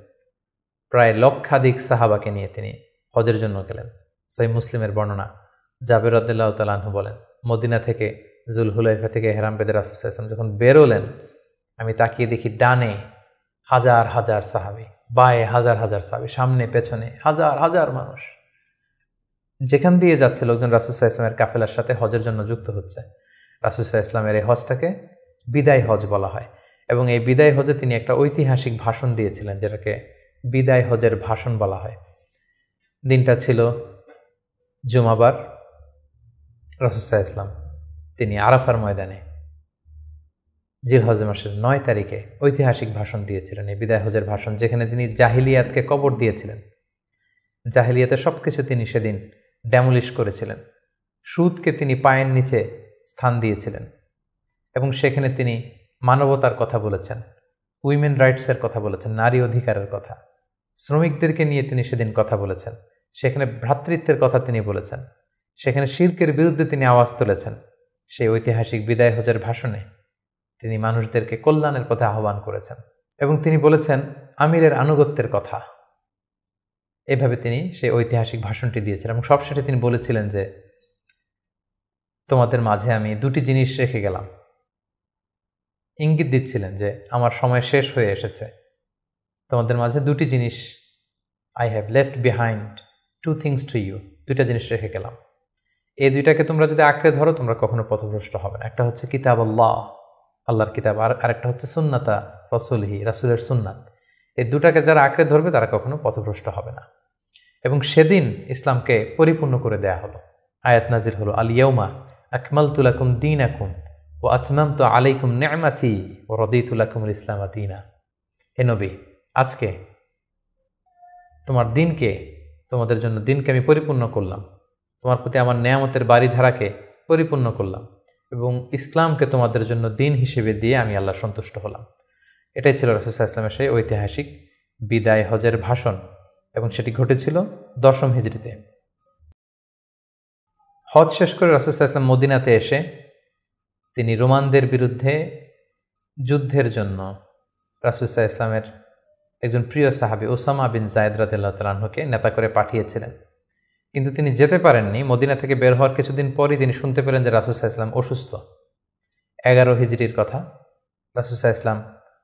প্রায় লক্ষাধিক সাহাবাকে নিয়ে তিনি হজের জন্য গেলেন। সহিহ মুসলিমের বর্ণনা, জাবের রাদিয়াল্লাহু তাআলা আনহু বলেন, মদিনা থেকে জুলহুলাইফা থেকে হেরাম বেদে রাসূল সাল্লাল্লাহু আলাইহি ওয়াসাল্লাম যখন বেরোলেন, আমি তাকিয়ে দেখি ডানে হাজার হাজার সাহাবী, বায়ে হাজার হাজার সাহাবী, সামনে পেছনে হাজার হাজার মানুষ। যেখান দিয়ে যাচ্ছে লোকজন রাসূল সাল্লাল্লাহু আলাইহি ওয়াসাল্লামের কাফেলার সাথে হজের জন্য যুক্ত হচ্ছে। রাসূল সাল্লাল্লাহু আলাইহি ওয়াসাল্লামের এই হজটাকে বিদায় হজ বলা হয় এবং এই বিদায় হজে তিনি একটা ঐতিহাসিক ভাষণ দিয়েছিলেন, যেটাকে বিদায় হজের ভাষণ বলা হয়। দিনটা ছিল জুমাবার। রাসূল সাল্লাল্লাহু আলাইহি ওয়াসাল্লাম তিনি আরাফার ময়দানে জিলহজ মাসের 9 তারিখে ঐতিহাসিক ভাষণ দিয়েছিলেন, এই বিদায় হজের ভাষণ, যেখানে তিনি জাহিলিয়াতকে কবর দিয়েছিলেন। জাহিলিয়াতের সবকিছু তিনি সেদিন ড্যামলিশ করেছিলেন। সুদকে তিনি পায়ের নিচে স্থান দিয়েছিলেন এবং সেখানে তিনি মানবতার কথা বলেছেন, উইমেন রাইটসের কথা বলেছেন, নারী অধিকারের কথা, শ্রমিকদেরকে নিয়ে তিনি সেদিন কথা বলেছেন, সেখানে ভ্রাতৃত্বের কথা তিনি বলেছেন, সেখানে শিরকের বিরুদ্ধে তিনি আওয়াজ তুলেছেন। সেই ঐতিহাসিক বিদায় হজের ভাষণে তিনি মানুষদেরকে কল্যাণের পথে আহ্বান করেছেন এবং তিনি বলেছেন আমিরের আনুগত্যের কথা। এভাবে তিনি সেই ঐতিহাসিক ভাষণটি দিয়েছিলেন এবং সবশেষে তিনি বলেছিলেন যে তোমাদের মাঝে আমি 2টি জিনিস রেখে গেলাম। ইঙ্গিত দিচ্ছিলেন যে আমার সময় শেষ হয়ে এসেছে, তোমাদের মাঝে 2টি জিনিস, I have left behind 2 things to you, 2টা জিনিস রেখে গেলাম। এই 2টাকে তোমরা যদি আঁকড়ে ধরো তোমরা কখনো পথভ্রষ্ট হবে না। একটা হচ্ছে কিতাব আল্লাহ, আল্লাহর কিতাব, আর আরেকটা হচ্ছে সুন্নাতা রাসূলিহি, রাসূলের সুন্নাত। এই 2টাকে যারা আঁকড়ে ধরবে তারা কখনো পথভ্রষ্ট হবে না। এবং সেদিন ইসলামকে পরিপূর্ণ করে দেয়া হলো। আয়াত নাজিল হলো, আল ইয়াউমা আকমালতু লাকুম দীনাকুম ওয়া আতমামতু আলাইকুম নি'মাতি ওয়া রাদিতু লাকুমুল ইসলাম দীনা। হে নবী, আজকে তোমাদের জন্য দিনকে আমি পরিপূর্ণ করলাম, তোমার প্রতি আমার নেয়ামতের বাড়িধারাকে পরিপূর্ণ করলাম এবং ইসলামকে তোমাদের জন্য দিন হিসেবে দিয়ে আমি আল্লাহ সন্তুষ্ট হলাম। এটাই ছিল রাসূল সাল্লাল্লাহু আলাইহি ওয়াসাল্লামের সেই ঐতিহাসিক বিদায় হজের ভাষণ এবং সেটি ঘটেছিল 10ম হিজরিতে। হজ শেষ করে রাসূল সাল্লাল্লাহু আলাইহি ওয়াসাল্লাম মদিনাতে এসে তিনি রোমানদের বিরুদ্ধে যুদ্ধের জন্য রাসূল সাল্লাল্লাহু আলাইহি ওয়াসাল্লামের একজন প্রিয় সাহাবী উসামা বিন যায়েদ রাদিয়াল্লাহু তাআলা আনহুকে নেতা করে পাঠিয়েছিলেন, কিন্তু তিনি যেতে পারেননি। মদিনা থেকে বের হওয়ার কিছুদিন পরই তিনি শুনতে পেলেন যে রাসূল সাল্লাল্লাহু আলাইহি ওয়াসাল্লাম অসুস্থ। 11 হিজরির কথা। রাসূল সাল্লাল্লাহু আলাইহি ওয়াসাল্লাম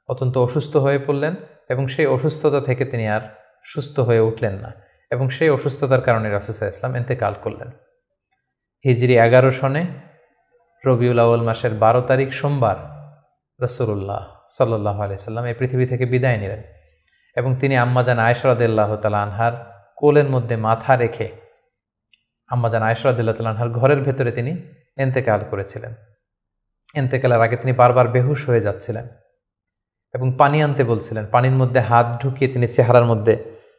অত্যন্ত অসুস্থ হয়ে পড়লেন এবং সেই অসুস্থতা থেকে তিনি আর সুস্থ হয়ে উঠলেন না এবং সেই অসুস্থতার কারণে রাসূল সাল্লাল্লাহু আলাইহি ওয়াসাল্লাম ইন্তেকাল করলেন। হিজরি 11 সনে রবিউল আউয়াল মাসের 12 তারিখ সোমবার রাসূলুল্লাহ সাল্লাল্লাহু আলাইহি ওয়াসাল্লাম এই পৃথিবী থেকে বিদায় নিলেন এবং তিনি আম্মাজান আয়েশা রাদিয়াল্লাহু তাআলা আনহার কোলের মধ্যে মাথা রেখে আম্মাজান আয়েশা রাদিয়াল্লাহু তাআলা আনহার ঘরের ভেতরে তিনি ইন্তেকাল করেছিলেন। ইন্তেকালের আগে তিনি বারবার বেহুশ হয়ে যাচ্ছিলেন এবং পানি আনতে বলছিলেন। পানির মধ্যে হাত ঢুকিয়ে তিনি চেহারার মধ্যে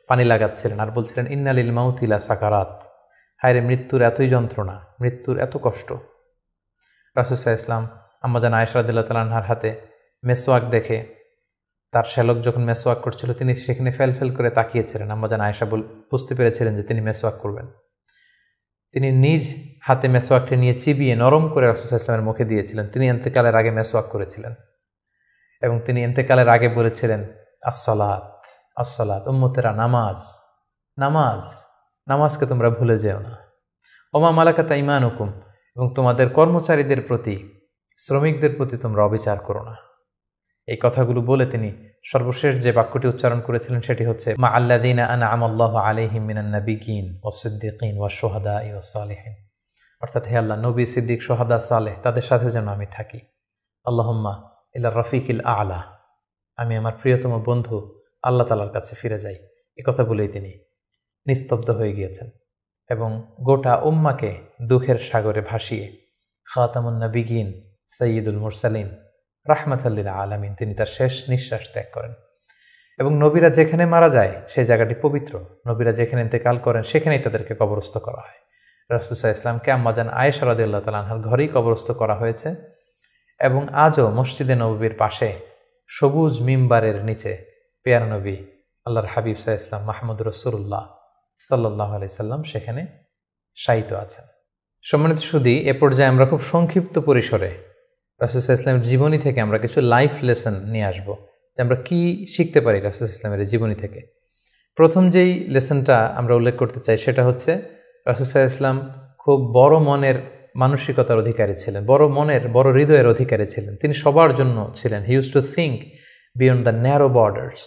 পানি লাগাচ্ছিলেন আর বলছিলেন, ইন্না লিল মাউতি লা সাকারাত, হায়রে মৃত্যুর এতই যন্ত্রণা, মৃত্যুর এত কষ্ট। রাসূল সাল্লাল্লাহু আলাইহি ওয়াসাল্লাম আম্মাজান আয়েশা রাদিয়াল্লাহু তাআলা আনহার হাতে মেসওয়াক দেখে, তার শ্যালক যখন মেসওয়াক করছিল তিনি সেখানে ফেল করে তাকিয়েছিলেন। আম্মাজান আয়েশা বুঝতে পেরেছিলেন যে তিনি মেসওয়াক করবেন। তিনি নিজ হাতে মেসওয়াকটি নিয়ে চিবিয়ে নরম করে রাসূল সাল্লাল্লাহু আলাইহি ওয়াসাল্লামের মুখে দিয়েছিলেন। তিনি ইন্তেকালের আগে মেসওয়াক করেছিলেন এবং তিনি ইন্তেকালের আগে বলেছিলেন, আসসালাত আসসালাত, উম্মতেরা নামাজ নামাজ, নামাজকে তোমরা ভুলে যেও না। ওমা মালাকাত আইমানুকুম, এবং তোমাদের কর্মচারীদের প্রতি, শ্রমিকদের প্রতি তোমরা অবিচার করো না। এই কথাগুলো বলে তিনি সর্বশেষ যে বাক্যটি উচ্চারণ করেছিলেন সেটি হচ্ছে, মা আল্লাযীনা আনআমা আল্লাহু আলাইহিম মিনান নাবিয়্যিন ওয়াস সিদ্দীকিন ওয়াশ শুহাদাই ওয়াস সালিহিন, অর্থাৎ হে আল্লাহ, নবী, সিদ্দিক, শুহাদা, সালেহ তাদের সাথে যেন আমি থাকি। আল্লাহুম্মা ইলা রাফিকিল আ'লা, আমি আমার প্রিয়তম বন্ধু আল্লাহ তাআলার কাছে ফিরে যাই। এই কথা বলেই তিনি নিস্তব্ধ হয়ে গিয়েছেন এবং গোটা উম্মাকে দুঃখের সাগরে ভাসিয়ে খাতামুন নবিয়্যিন, সাইয়্যিদুল মুরসালিন, রাহমাতাল লিল আলামিন, তিনি তার শেষ নিঃশ্বাস ত্যাগ করেন। এবং নবীরা যেখানে মারা যায় সেই জায়গাটি পবিত্র, নবীরা যেখানে ইন্তেকাল করেন সেখানেই তাদেরকে কবরস্থ করা হয়। রাসূল সাল্লাল্লাহু আলাইহি ওয়াসাল্লামকে আম্মাজান আয়েশা রাদিয়াল্লাহু তাআলা আনহার ঘরেই কবরস্থ করা হয়েছে। এবং আজও মসজিদে নববীর পাশে সবুজ মিম্বারের নিচে পেয়ারা নবী আল্লাহর হাবিব সাল্লাল্লাহু আলাইহি ওয়াসাল্লাম মাহমুদ রাসূলুল্লাহ সাল্লাল্লাহু আলাইহি সাল্লাম সেখানে শায়িত আছেন। সম্মানিত সুধী, এ পর্যায়ে আমরা খুব সংক্ষিপ্ত পরিসরে রাসূল সাল্লাল্লাহু আলাইহি ওয়াসাল্লামের জীবনী থেকে আমরা কিছু লাইফ লেসন নিয়ে আসবো, যে আমরা কি শিখতে পারি রাসূল সাল্লাল্লাহু আলাইহি ওয়াসাল্লামের জীবনী থেকে। প্রথম যেই লেসনটা আমরা উল্লেখ করতে চাই সেটা হচ্ছে রাসূল সাল্লাল্লাহু আলাইহি ওয়াসাল্লাম খুব বড় মনের মানসিকতার অধিকারী ছিলেন, বড় হৃদয়ের অধিকারী ছিলেন। তিনি সবার জন্য ছিলেন। He use to think beyond the narrow borders.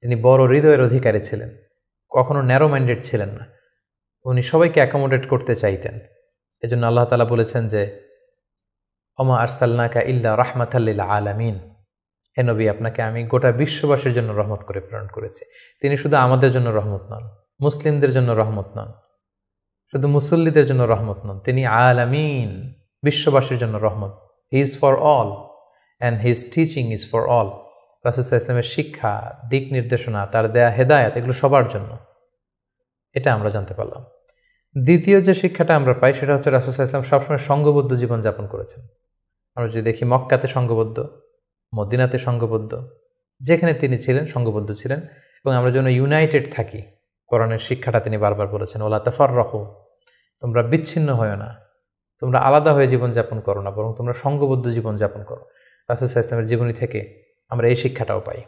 তিনি বড় হৃদয়ের অধিকারী ছিলেন, কখনো ন্যারো মাইন্ডেড ছিলেন না। উনি সবাইকে অ্যাকোমোডেট করতে চাইতেন। এজন্য আল্লাহ তাআলা বলেছেন যে ওমা আরসালনাকা ইল্লা রাহমাতাল লিল আলামিন, হে নবী, আপনাকে আমি গোটা বিশ্ববাসীর জন্য রহমত করে প্রেরণ করেছি। তিনি শুধু আমাদের জন্য রহমত নন, মুসলিমদের জন্য রহমত নন, শুধু মুসল্লিদের জন্য রহমত নন, তিনি আলামিন, বিশ্ববাসীর জন্য রহমত। He is for all and his teaching is for all. রাসূল সাল্লাল্লাহু আলাইহি ওয়াসাল্লামের শিক্ষা, দিক নির্দেশনা, তার দেয়া হেদায়েত, এগুলো সবার জন্য। এটা আমরা জানতে পারলাম। দ্বিতীয় যে শিক্ষাটা আমরা পাই সেটা হচ্ছে রাসূল সাল্লাল্লাহু আলাইহি ওয়াসাল্লাম সবসময় সংঘবদ্ধ জীবনযাপন করেছেন। আমরা যদি দেখি মক্কাতে সংঘবদ্ধ, মদিনাতে সংঘবদ্ধ, যেখানে তিনি ছিলেন সংঘবদ্ধ ছিলেন। এবং আমরা যেন ইউনাইটেড থাকি, কোরআনের শিক্ষাটা তিনি বারবার বলেছেন, ওয়ালা তাফাররাকু, তোমরা বিচ্ছিন্ন হয়ো না, তোমরা আলাদা হয়ে জীবনযাপন করো না, বরং তোমরা সংঘবদ্ধ জীবনযাপন করো। রাসূল সাল্লাল্লাহু আলাইহি ওয়াসাল্লামের জীবনী থেকে আমরা এই শিক্ষাটাও পাই।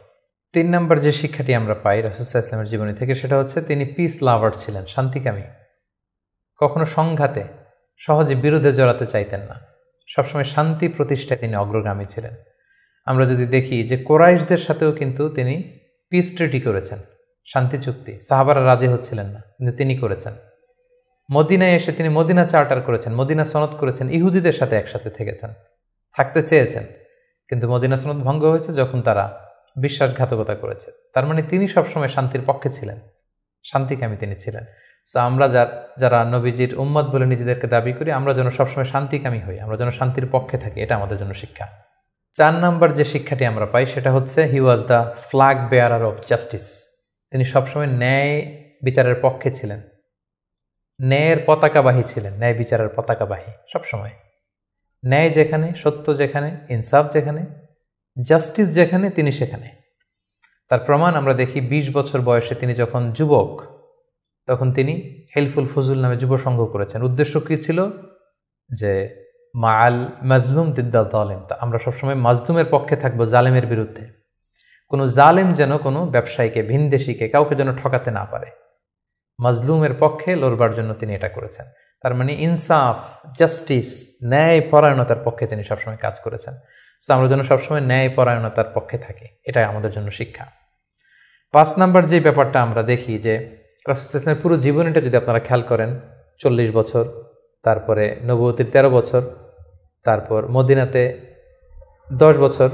3 নম্বর যে শিক্ষাটি আমরা পাই রাসূল সাল্লাল্লাহু আলাইহি ওয়াসাল্লামের জীবনী থেকে সেটা হচ্ছে তিনি পিস লাভার ছিলেন, শান্তিকামী। কখনো সংঘাতে সহজে বিরোধে জড়াতে চাইতেন না, সবসময় শান্তি প্রতিষ্ঠায় তিনি অগ্রগামী ছিলেন। আমরা যদি দেখি যে কোরাইশদের সাথেও কিন্তু তিনি পিস ট্রিটি করেছেন, শান্তি চুক্তি। সাহাবারা রাজি হচ্ছিলেন না, কিন্তু তিনি করেছেন। মদিনায় এসে তিনি মদিনা চার্টার করেছেন, মদিনা সনদ করেছেন, ইহুদিদের সাথে একসাথে থেকেছেন, থাকতে চেয়েছেন, কিন্তু মদিনা সনদ ভঙ্গ হয়েছে যখন তারা বিশ্বাসঘাতকতা করেছে। তার মানে তিনি সবসময় শান্তির পক্ষে ছিলেন, শান্তিকামী তিনি ছিলেন। সো আমরা যারা নবীজির উম্মত বলে নিজেদেরকে দাবি করি, আমরা যেন সবসময় শান্তিকামী হই, আমরা যেন শান্তির পক্ষে থাকি, এটা আমাদের জন্য শিক্ষা। 4 নম্বর যে শিক্ষাটি আমরা পাই সেটা হচ্ছে he was the flag bearer of justice. তিনি সবসময় ন্যায় বিচারের পক্ষে ছিলেন, ন্যায়ের পতাকাবাহী ছিলেন, ন্যায় বিচারের পতাকাবাহী। সবসময় ন্যায় যেখানে, সত্য যেখানে, ইনসাফ যেখানে, জাস্টিস যেখানে, তিনি সেখানে। তার প্রমাণ আমরা দেখি 20 বছর বয়সে তিনি যখন যুবক, তখন তিনি হেলফুল ফুজুল নামে যুব সংঘ করেছেন। উদ্দেশ্য কী ছিল? যে মাল মাজলুম দিদ্দা জালেম, আমরা সবসময় মাজলুমের পক্ষে থাকবো, জালেমের বিরুদ্ধে। কোনো জালেম যেন কোনো ব্যবসায়ীকে, ভিনদেশিকে, কাউকে যেন ঠকাতে না পারে, মাজলুমের পক্ষে লড়বার জন্য তিনি এটা করেছেন। তার মানে ইনসাফ, জাস্টিস, ন্যায় পরায়ণতার পক্ষে তিনি সবসময় কাজ করেছেন। সো আমরা যেন সবসময় ন্যায় পরায়ণতার পক্ষে থাকি, এটাই আমাদের জন্য শিক্ষা। 5 নম্বর যে ব্যাপারটা আমরা দেখি যে রাসূল সাল্লাল্লাহু আলাইহি ওয়াসাল্লামের পুরো জীবনীটা যদি আপনারা খেয়াল করেন, 40 বছর, তারপরে নবুয়তির 13 বছর, তারপর মদিনাতে 10 বছর,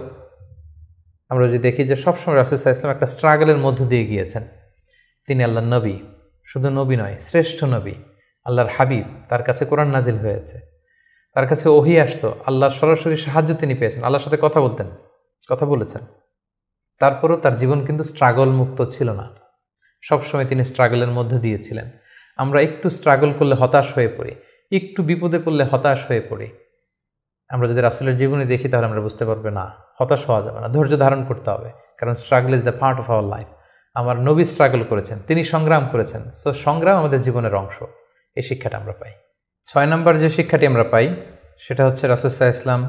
আমরা যদি দেখি যে সবসময় রাসূল সাল্লাল্লাহু আলাইহি ওয়াসাল্লাম একটা স্ট্রাগলের মধ্য দিয়ে গিয়েছেন। তিনি আল্লাহর নবী, শুধু নবী নয়, শ্রেষ্ঠ নবী, আল্লাহর হাবিব, তার কাছে কোরআন নাজিল হয়েছে, তার কাছে ওহী আসতো, আল্লাহর সরাসরি সাহায্য তিনি পেয়েছেন, আল্লাহর সাথে কথা বলেছেন। তারপরও তার জীবন কিন্তু স্ট্রাগল মুক্ত ছিল না, সবসময় তিনি স্ট্রাগলের মধ্যে দিয়েছিলেন। আমরা একটু স্ট্রাগল করলে হতাশ হয়ে পড়ি, একটু বিপদে পড়লে হতাশ হয়ে পড়ি। আমরা যদি রাসূলের জীবনী দেখি তাহলে আমরা বুঝতে পারবো না, হতাশ হওয়া যাবে না, ধৈর্য ধারণ করতে হবে, কারণ struggle is the part of our life. আমার নবী স্ট্রাগল করেছেন, তিনি সংগ্রাম করেছেন। সো সংগ্রাম আমাদের জীবনের অংশ, এই শিক্ষাটা আমরা পাই। 6 নম্বর যে শিক্ষাটি আমরা পাই সেটা হচ্ছে রাসূল সাল্লাল্লাহু আলাইহি ওয়াসাল্লাম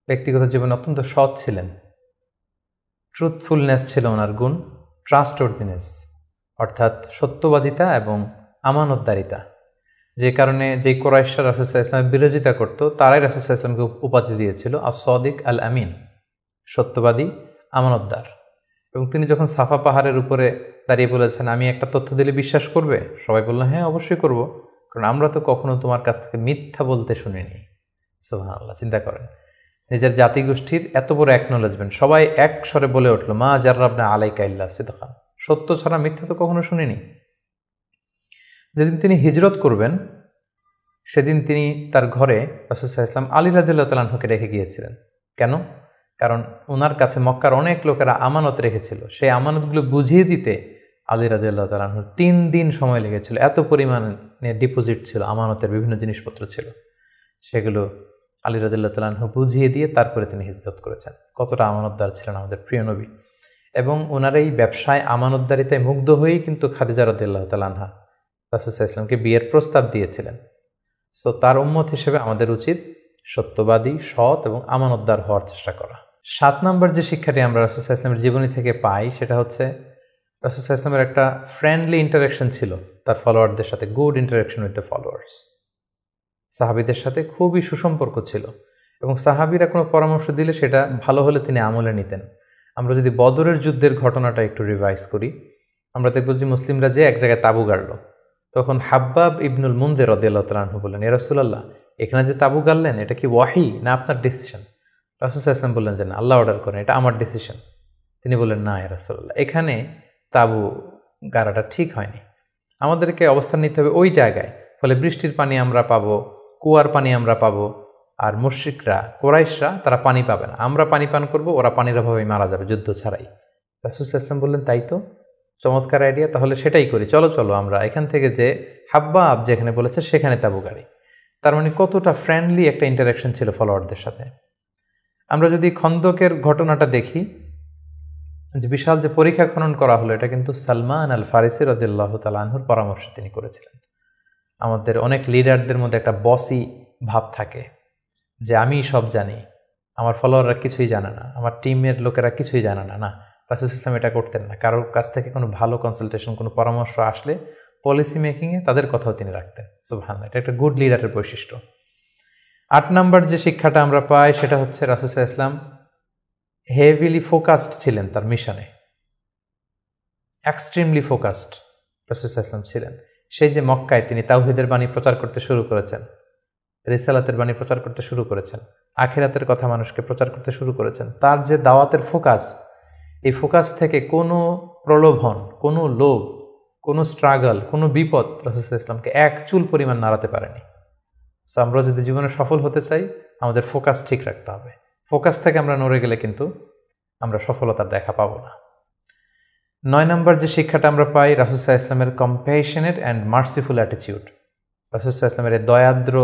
ব্যক্তিগত জীবনে অত্যন্ত সৎ ছিলেন। ট্রুথফুলনেস ছিল ওনার গুণ, ট্রাস্টওয়ার্দিনেস অর্থাৎ সত্যবাদিতা এবং আমানতদারিতা। যে কারণে যেই কুরাইশরা রাসূল সাল্লাল্লাহু আলাইহি ওয়াসাল্লামের বিরোধিতা করত, তারাই রাসূল সাল্লাল্লাহু আলাইহি ওয়াসাল্লামকে উপাধি দিয়েছিল আস-সাদিক আল আমিন, সত্যবাদী, আমানতদার। এবং তিনি যখন সাফা পাহাড়ের উপরে দাঁড়িয়ে বলেছেন, আমি একটা তথ্য দিলে বিশ্বাস করবে? সবাই বলল, হ্যাঁ অবশ্যই করব, কারণ আমরা তো কখনো তোমার কাছ থেকে মিথ্যা বলতে শুনিনি। সুবহানাল্লাহ, চিন্তা করেন, নিজের জাতিগোষ্ঠীর এত বড় অ্যাকনোলেজমেন্ট, সবাই এক স্বরে বলে উঠল, মা জাররাবনা আলাইকা ইল্লা সিদকান, সত্য ছাড়া মিথ্যা তো কখনো শুনিনি। যেদিন তিনি হিজরত করবেন সেদিন তিনি তার ঘরে রাসূল সাল্লাল্লাহু আলাইহি ওয়াসাল্লাম আলী রাদিয়াল্লাহু তাআলা আনহুকে রেখে গিয়েছিলেন। কেন? কারণ ওনার কাছে মক্কার অনেক লোকেরা আমানত রেখেছিল, সেই আমানতগুলো বুঝিয়ে দিতে আলী রাদিয়াল্লাহু তাআলা আনহুর 3 দিন সময় লেগেছিল। এত পরিমাণে ডিপোজিট ছিল, আমানতের বিভিন্ন জিনিসপত্র ছিল, সেগুলো আলী রাদিয়াল্লাহু তাআলা আনহু বুঝিয়ে দিয়ে তারপরে তিনি হিজরত করেছেন। কতটা আমানতদার ছিলেন আমাদের প্রিয় নবী। এবং ওনার এই ব্যবসায় আমানতদারিতায় মুগ্ধ হয়েই কিন্তু খাদিজা রাদিয়াল্লাহু তাআলা আনহা রাসূল সাল্লাল্লাহু আলাইহি ওয়াসাল্লামকে বিয়ের প্রস্তাব দিয়েছিলেন। সো তার উম্মত হিসেবে আমাদের উচিত সত্যবাদী, সৎ এবং আমানতদার হওয়ার চেষ্টা করা। 7 নম্বর যে শিক্ষাটি আমরা রাসূল সাল্লাল্লাহু আলাইহি ওয়াসাল্লামের জীবনী থেকে পাই সেটা হচ্ছে রাসূল সাল্লাল্লাহু আলাইহি ওয়াসাল্লামের একটা ফ্রেন্ডলি ইন্টারাকশন ছিল তার ফলোয়ারদের সাথে, good interaction with the followers. সাহাবীদের সাথে খুবই সুসম্পর্ক ছিল এবং সাহাবীরা কোনো পরামর্শ দিলে সেটা ভালো হলে তিনি আমলে নিতেন। আমরা যদি বদরের যুদ্ধের ঘটনাটা একটু রিভাইজ করি, আমরা দেখব যে মুসলিমরা যে এক জায়গায় তাঁবু গাড়ল, তখন হাব্বাব ইবনুল মুনজির রাদিয়াল্লাহু তাআলা আনহু বললেন, ইয়া রাসূলুল্লাহ, এখানে যে তাঁবু গাড়লেন এটা কি ওয়াহি না আপনার ডিসিশন? রাসূল সাল্লাল্লাহু আলাইহি ওয়াসাল্লাম বললেন যে না, আল্লাহ অর্ডার করেন, এটা আমার ডিসিশন। তিনি বললেন, না ইয়া রাসূলুল্লাহ, এখানে তাঁবু গাড়াটা ঠিক হয়নি, আমাদেরকে অবস্থান নিতে হবে ওই জায়গায়, ফলে বৃষ্টির পানি আমরা পাবো, কুয়ার পানি আমরা পাবো, আর মুশরিকরা কুরাইশরা তারা পানি পাবে না, আমরা পানি পান করব, ওরা পানির অভাবে মারা যাবে যুদ্ধ ছাড়াই। রাসূল সাল্লাল্লাহু আলাইহি ওয়াসাল্লাম বললেন, তাই তো, চমৎকার আইডিয়া, তাহলে সেটাই করি, চলো চলো আমরা এখান থেকে যে হাব্বাব যেখানে বলেছে সেখানে তাঁবু গাড়ি। তার মানে কতটা ফ্রেন্ডলি একটা ইন্টারাকশন ছিল ফলোয়ারদের সাথে। আমরা যদি খন্দকের ঘটনাটা দেখি, যে বিশাল যে পরীক্ষা খনন করা হলো, এটা কিন্তু সালমান আল ফারিসি রাদিয়াল্লাহু তাআলা আনহুর পরামর্শে তিনি করেছিলেন। আমাদের অনেক লিডারদের মধ্যে একটা বসি ভাব থাকে যে আমি সব জানি, আমার ফলোয়াররা কিছুই জানে না, আমার টিমের লোকেরা কিছুই জানে না। না, রাসূল সাল্লাল্লাহু আলাইহি ওয়াসাল্লাম এটা করতেন না। কারোর কাছ থেকে কোনো ভালো কনসালটেশন, কোনো পরামর্শ আসলে পলিসি মেকিংয়ে তাদের কথাও তিনি রাখতেন। সুবহানাল্লাহ, এটা একটা গুড লিডারের বৈশিষ্ট্য। 8 নাম্বার যে শিক্ষাটা আমরা পাই সেটা হচ্ছে রাসূল সাল্লাল্লাহু আলাইহি ওয়াসাল্লাম হেভিলি ফোকাসড ছিলেন তার মিশনে, এক্সট্রিমলি ফোকাসড রাসূল সাল্লাল্লাহু আলাইহি ওয়াসাল্লাম ছিলেন। সেই যে মক্কায় তিনি তাওহীদের বাণী প্রচার করতে শুরু করেছেন, রিসালাতের বাণী প্রচার করতে শুরু করেছেন, আখিরাতের কথা মানুষকে প্রচার করতে শুরু করেছেন, তার যে দাওয়াতের ফোকাস, এই ফোকাস থেকে কোনো প্রলোভন, কোনো লোভ, কোনো স্ট্রাগল, কোনো বিপদ রাসূল সাল্লাল্লাহু আলাইহি ওয়াসাল্লামকে এক চুল পরিমাণ নাড়াতে পারেনি। সো আমরা যদি জীবনে সফল হতে চাই, আমাদের ফোকাস ঠিক রাখতে হবে। ফোকাস থেকে আমরা নড়ে গেলে কিন্তু আমরা সফলতার দেখা পাবো না। 9 নম্বর যে শিক্ষাটা আমরা পাই, রাসূল সাল্লাল্লাহু আলাইহি ওয়াসাল্লামের কম্প্যাশনেট অ্যান্ড মার্সিফুল অ্যাটিটিউড। রাসূল সাল্লাল্লাহু আলাইহি ওয়াসাল্লামের এই দয়াদ্র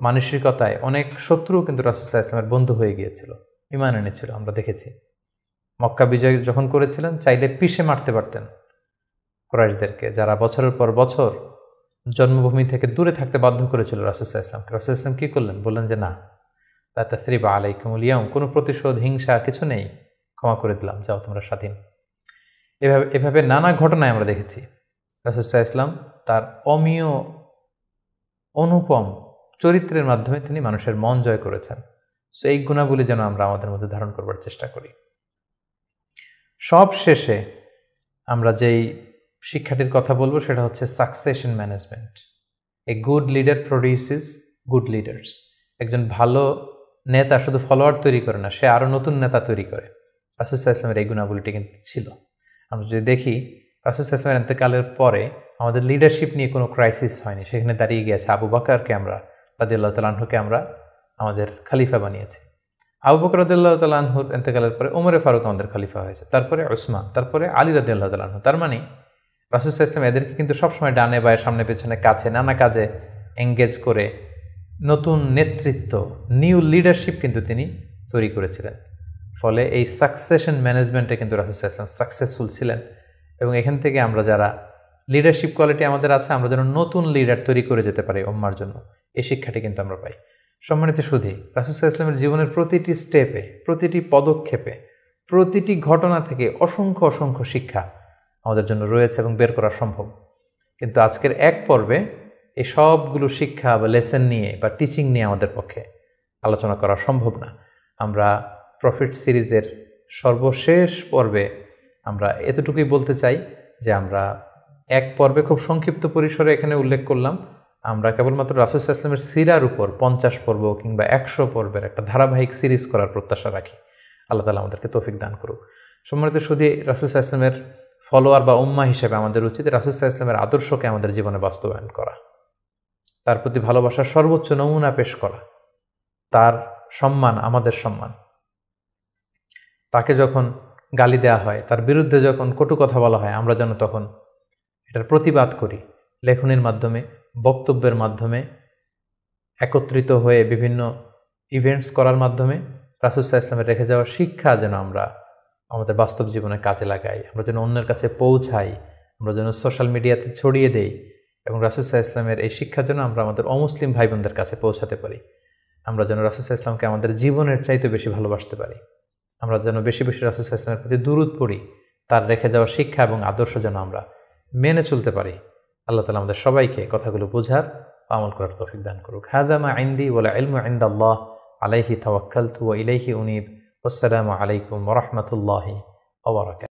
মানসিকতায় অনেক শত্রু কিন্তু রাসূল সাল্লাল্লাহু আলাইহি ওয়াসাল্লামের বন্ধু হয়ে গিয়েছিল, ঈমান এনেছিল। আমরা দেখেছি মক্কা বিজয় যখন করেছিলেন, চাইলে পিষে মারতে পারতেন কুরাইশদেরকে, যারা বছরের পর বছর জন্মভূমি থেকে দূরে থাকতে বাধ্য করেছিল রাসূল সাল্লাল্লাহু আলাইহি ওয়াসাল্লামকে। রাসূল সাল্লাল্লাহু আলাইহি ওয়াসাল্লাম কী করলেন? বললেন যে না, লা তাসরিবা আলাইকুমুল ইয়াউম, কোনো প্রতিশোধ, হিংসা কিছু নেই, ক্ষমা করে দিলাম, যাও তোমরা স্বাধীন। এভাবে নানা ঘটনায় আমরা দেখেছি রাসূল সাল্লাল্লাহু আলাইহি ওয়াসাল্লাম তার অমীয় অনুপম চরিত্রের মাধ্যমে তিনি মানুষের মন জয় করেছেন। সো এই গুণাবলী যেন আমরা আমাদের মধ্যে ধারণ করবার চেষ্টা করি। সব শেষে আমরা যেই শিক্ষাটির কথা বলবো সেটা হচ্ছে succession management. A good leader produces good leaders. একজন ভালো নেতা শুধু ফলোয়ার তৈরি করে না, সে আরও নতুন নেতা তৈরি করে। রাসূল সাল্লাল্লাহু আলাইহি ওয়াসাল্লামের এই গুণাবলীটি কিন্তু ছিল। আমরা যদি দেখি রাসূল সাল্লাল্লাহু আলাইহি ওয়াসাল্লামের ইন্তেকালের পরে আমাদের লিডারশিপ নিয়ে কোনো ক্রাইসিস হয়নি, সেখানে দাঁড়িয়ে গিয়েছে আবু বকরকে আমরা রাদিয়াল্লাহু তাআলা আনহুকে আমরা আমাদের খলিফা বানিয়েছি। আবু বকর রাদিয়াল্লাহু তাআলা আনহুর ইন্তেকালের পরে ওমরে ফারুক আমাদের খলিফা হয়েছে, তারপরে উসমান, তারপরে আলী রাদিয়াল্লাহু তাআলা আনহু। তার মানে রাসূল সাল্লাল্লাহু আলাইহি ওয়াসাল্লাম এদেরকে কিন্তু সবসময় ডানে বায়ে, সামনে পেছনে, কাছে, নানা কাজে এঙ্গেজ করে নতুন নেতৃত্ব, নিউ লিডারশিপ কিন্তু তিনি তৈরি করেছিলেন। ফলে এই সাকসেশন ম্যানেজমেন্টে কিন্তু রাসূল সাল্লাল্লাহু আলাইহি ওয়াসাল্লাম সাকসেসফুল ছিলেন। এবং এখান থেকে আমরা যারা লিডারশিপ কোয়ালিটি আমাদের আছে, আমরা যেন নতুন লিডার তৈরি করে যেতে পারি উম্মার জন্য, এই শিক্ষাটি কিন্তু আমরা পাই। সম্মানিত সুধী, রাসূল সাল্লাল্লাহু আলাইহি ওয়াসাল্লামের জীবনের প্রতিটি স্টেপে, প্রতিটি পদক্ষেপে, প্রতিটি ঘটনা থেকে অসংখ্য অসংখ্য শিক্ষা আমাদের জন্য রয়েছে এবং বের করা সম্ভব। কিন্তু আজকের এক পর্বে এই সবগুলো শিক্ষা বা লেসন নিয়ে বা টিচিং নিয়ে আমাদের পক্ষে আলোচনা করা সম্ভব না। আমরা প্রফিট সিরিজের সর্বশেষ পর্বে আমরা এতটুকুই বলতে চাই যে আমরা এক পর্বে খুব সংক্ষিপ্ত পরিসরে এখানে উল্লেখ করলাম, আমরা কেবলমাত্র রাসূল সাল্লাল্লাহু আলাইহি ওয়াসাল্লামের সিরার উপর 50 পর্ব কিংবা 100 পর্বের একটা ধারাবাহিক সিরিজ করার প্রত্যাশা রাখি। আল্লাহ তাআলা আমাদেরকে তৌফিক দান করুক। সম্মানিত সুধী, রাসূল সাল্লাল্লাহু আলাইহি ওয়াসাল্লামের ফলোয়ার বা উম্মাহ হিসেবে আমাদের উচিত রাসূল সাল্লাল্লাহু আলাইহি ওয়াসাল্লামের আদর্শকে আমাদের জীবনে বাস্তবায়ন করা, তার প্রতি ভালোবাসার সর্বোচ্চ নমুনা পেশ করা, তার সম্মান আমাদের সম্মান। তাকে যখন গালি দেওয়া হয়, তার বিরুদ্ধে যখন কটু কথা বলা হয়, আমরা যেন তখন এটার প্রতিবাদ করি লেখনের মাধ্যমে, বক্তব্যের মাধ্যমে, একত্রিত হয়ে বিভিন্ন ইভেন্টস করার মাধ্যমে। রাসূল সাল্লাল্লাহু আলাইহি ওয়াসাল্লামের রেখে যাওয়ার শিক্ষা যেন আমরা আমাদের বাস্তব জীবনে কাজে লাগাই, আমরা যেন অন্যের কাছে পৌঁছাই, আমরা যেন সোশ্যাল মিডিয়াতে ছড়িয়ে দেই, এবং রাসূল সাল্লাল্লাহু আলাইহি ওয়াসাল্লামের এই শিক্ষা যেন আমরা আমাদের অমুসলিম ভাই বোনদের কাছে পৌঁছাতে পারি। আমরা যেন রাসূল সাল্লাল্লাহু আলাইহি ওয়াসাল্লামকে আমাদের জীবনের চাইতে বেশি ভালোবাসতে পারি। আমরা যেন বেশি বেশি রাসূল সাল্লাল্লাহু আলাইহি ওয়াসাল্লামের প্রতি দুরূদ পড়ি, তার রেখে যাওয়া শিক্ষা এবং আদর্শ যেন আমরা মেনে চলতে পারি। আল্লাহ তাআলা আমাদের সবাইকে কথাগুলো বোঝার, আমল করার তৌফিক দান করুক। হাযা মা ইনদি ওয়াল ইলমু ইনদাল্লাহ আলাইহি তাওয়াক্কালতু ওয়া ইলাইহি উনীব। আসসালামু আলাইকুম ওয়া রাহমাতুল্লাহি ওয়া বারাকাতুহু।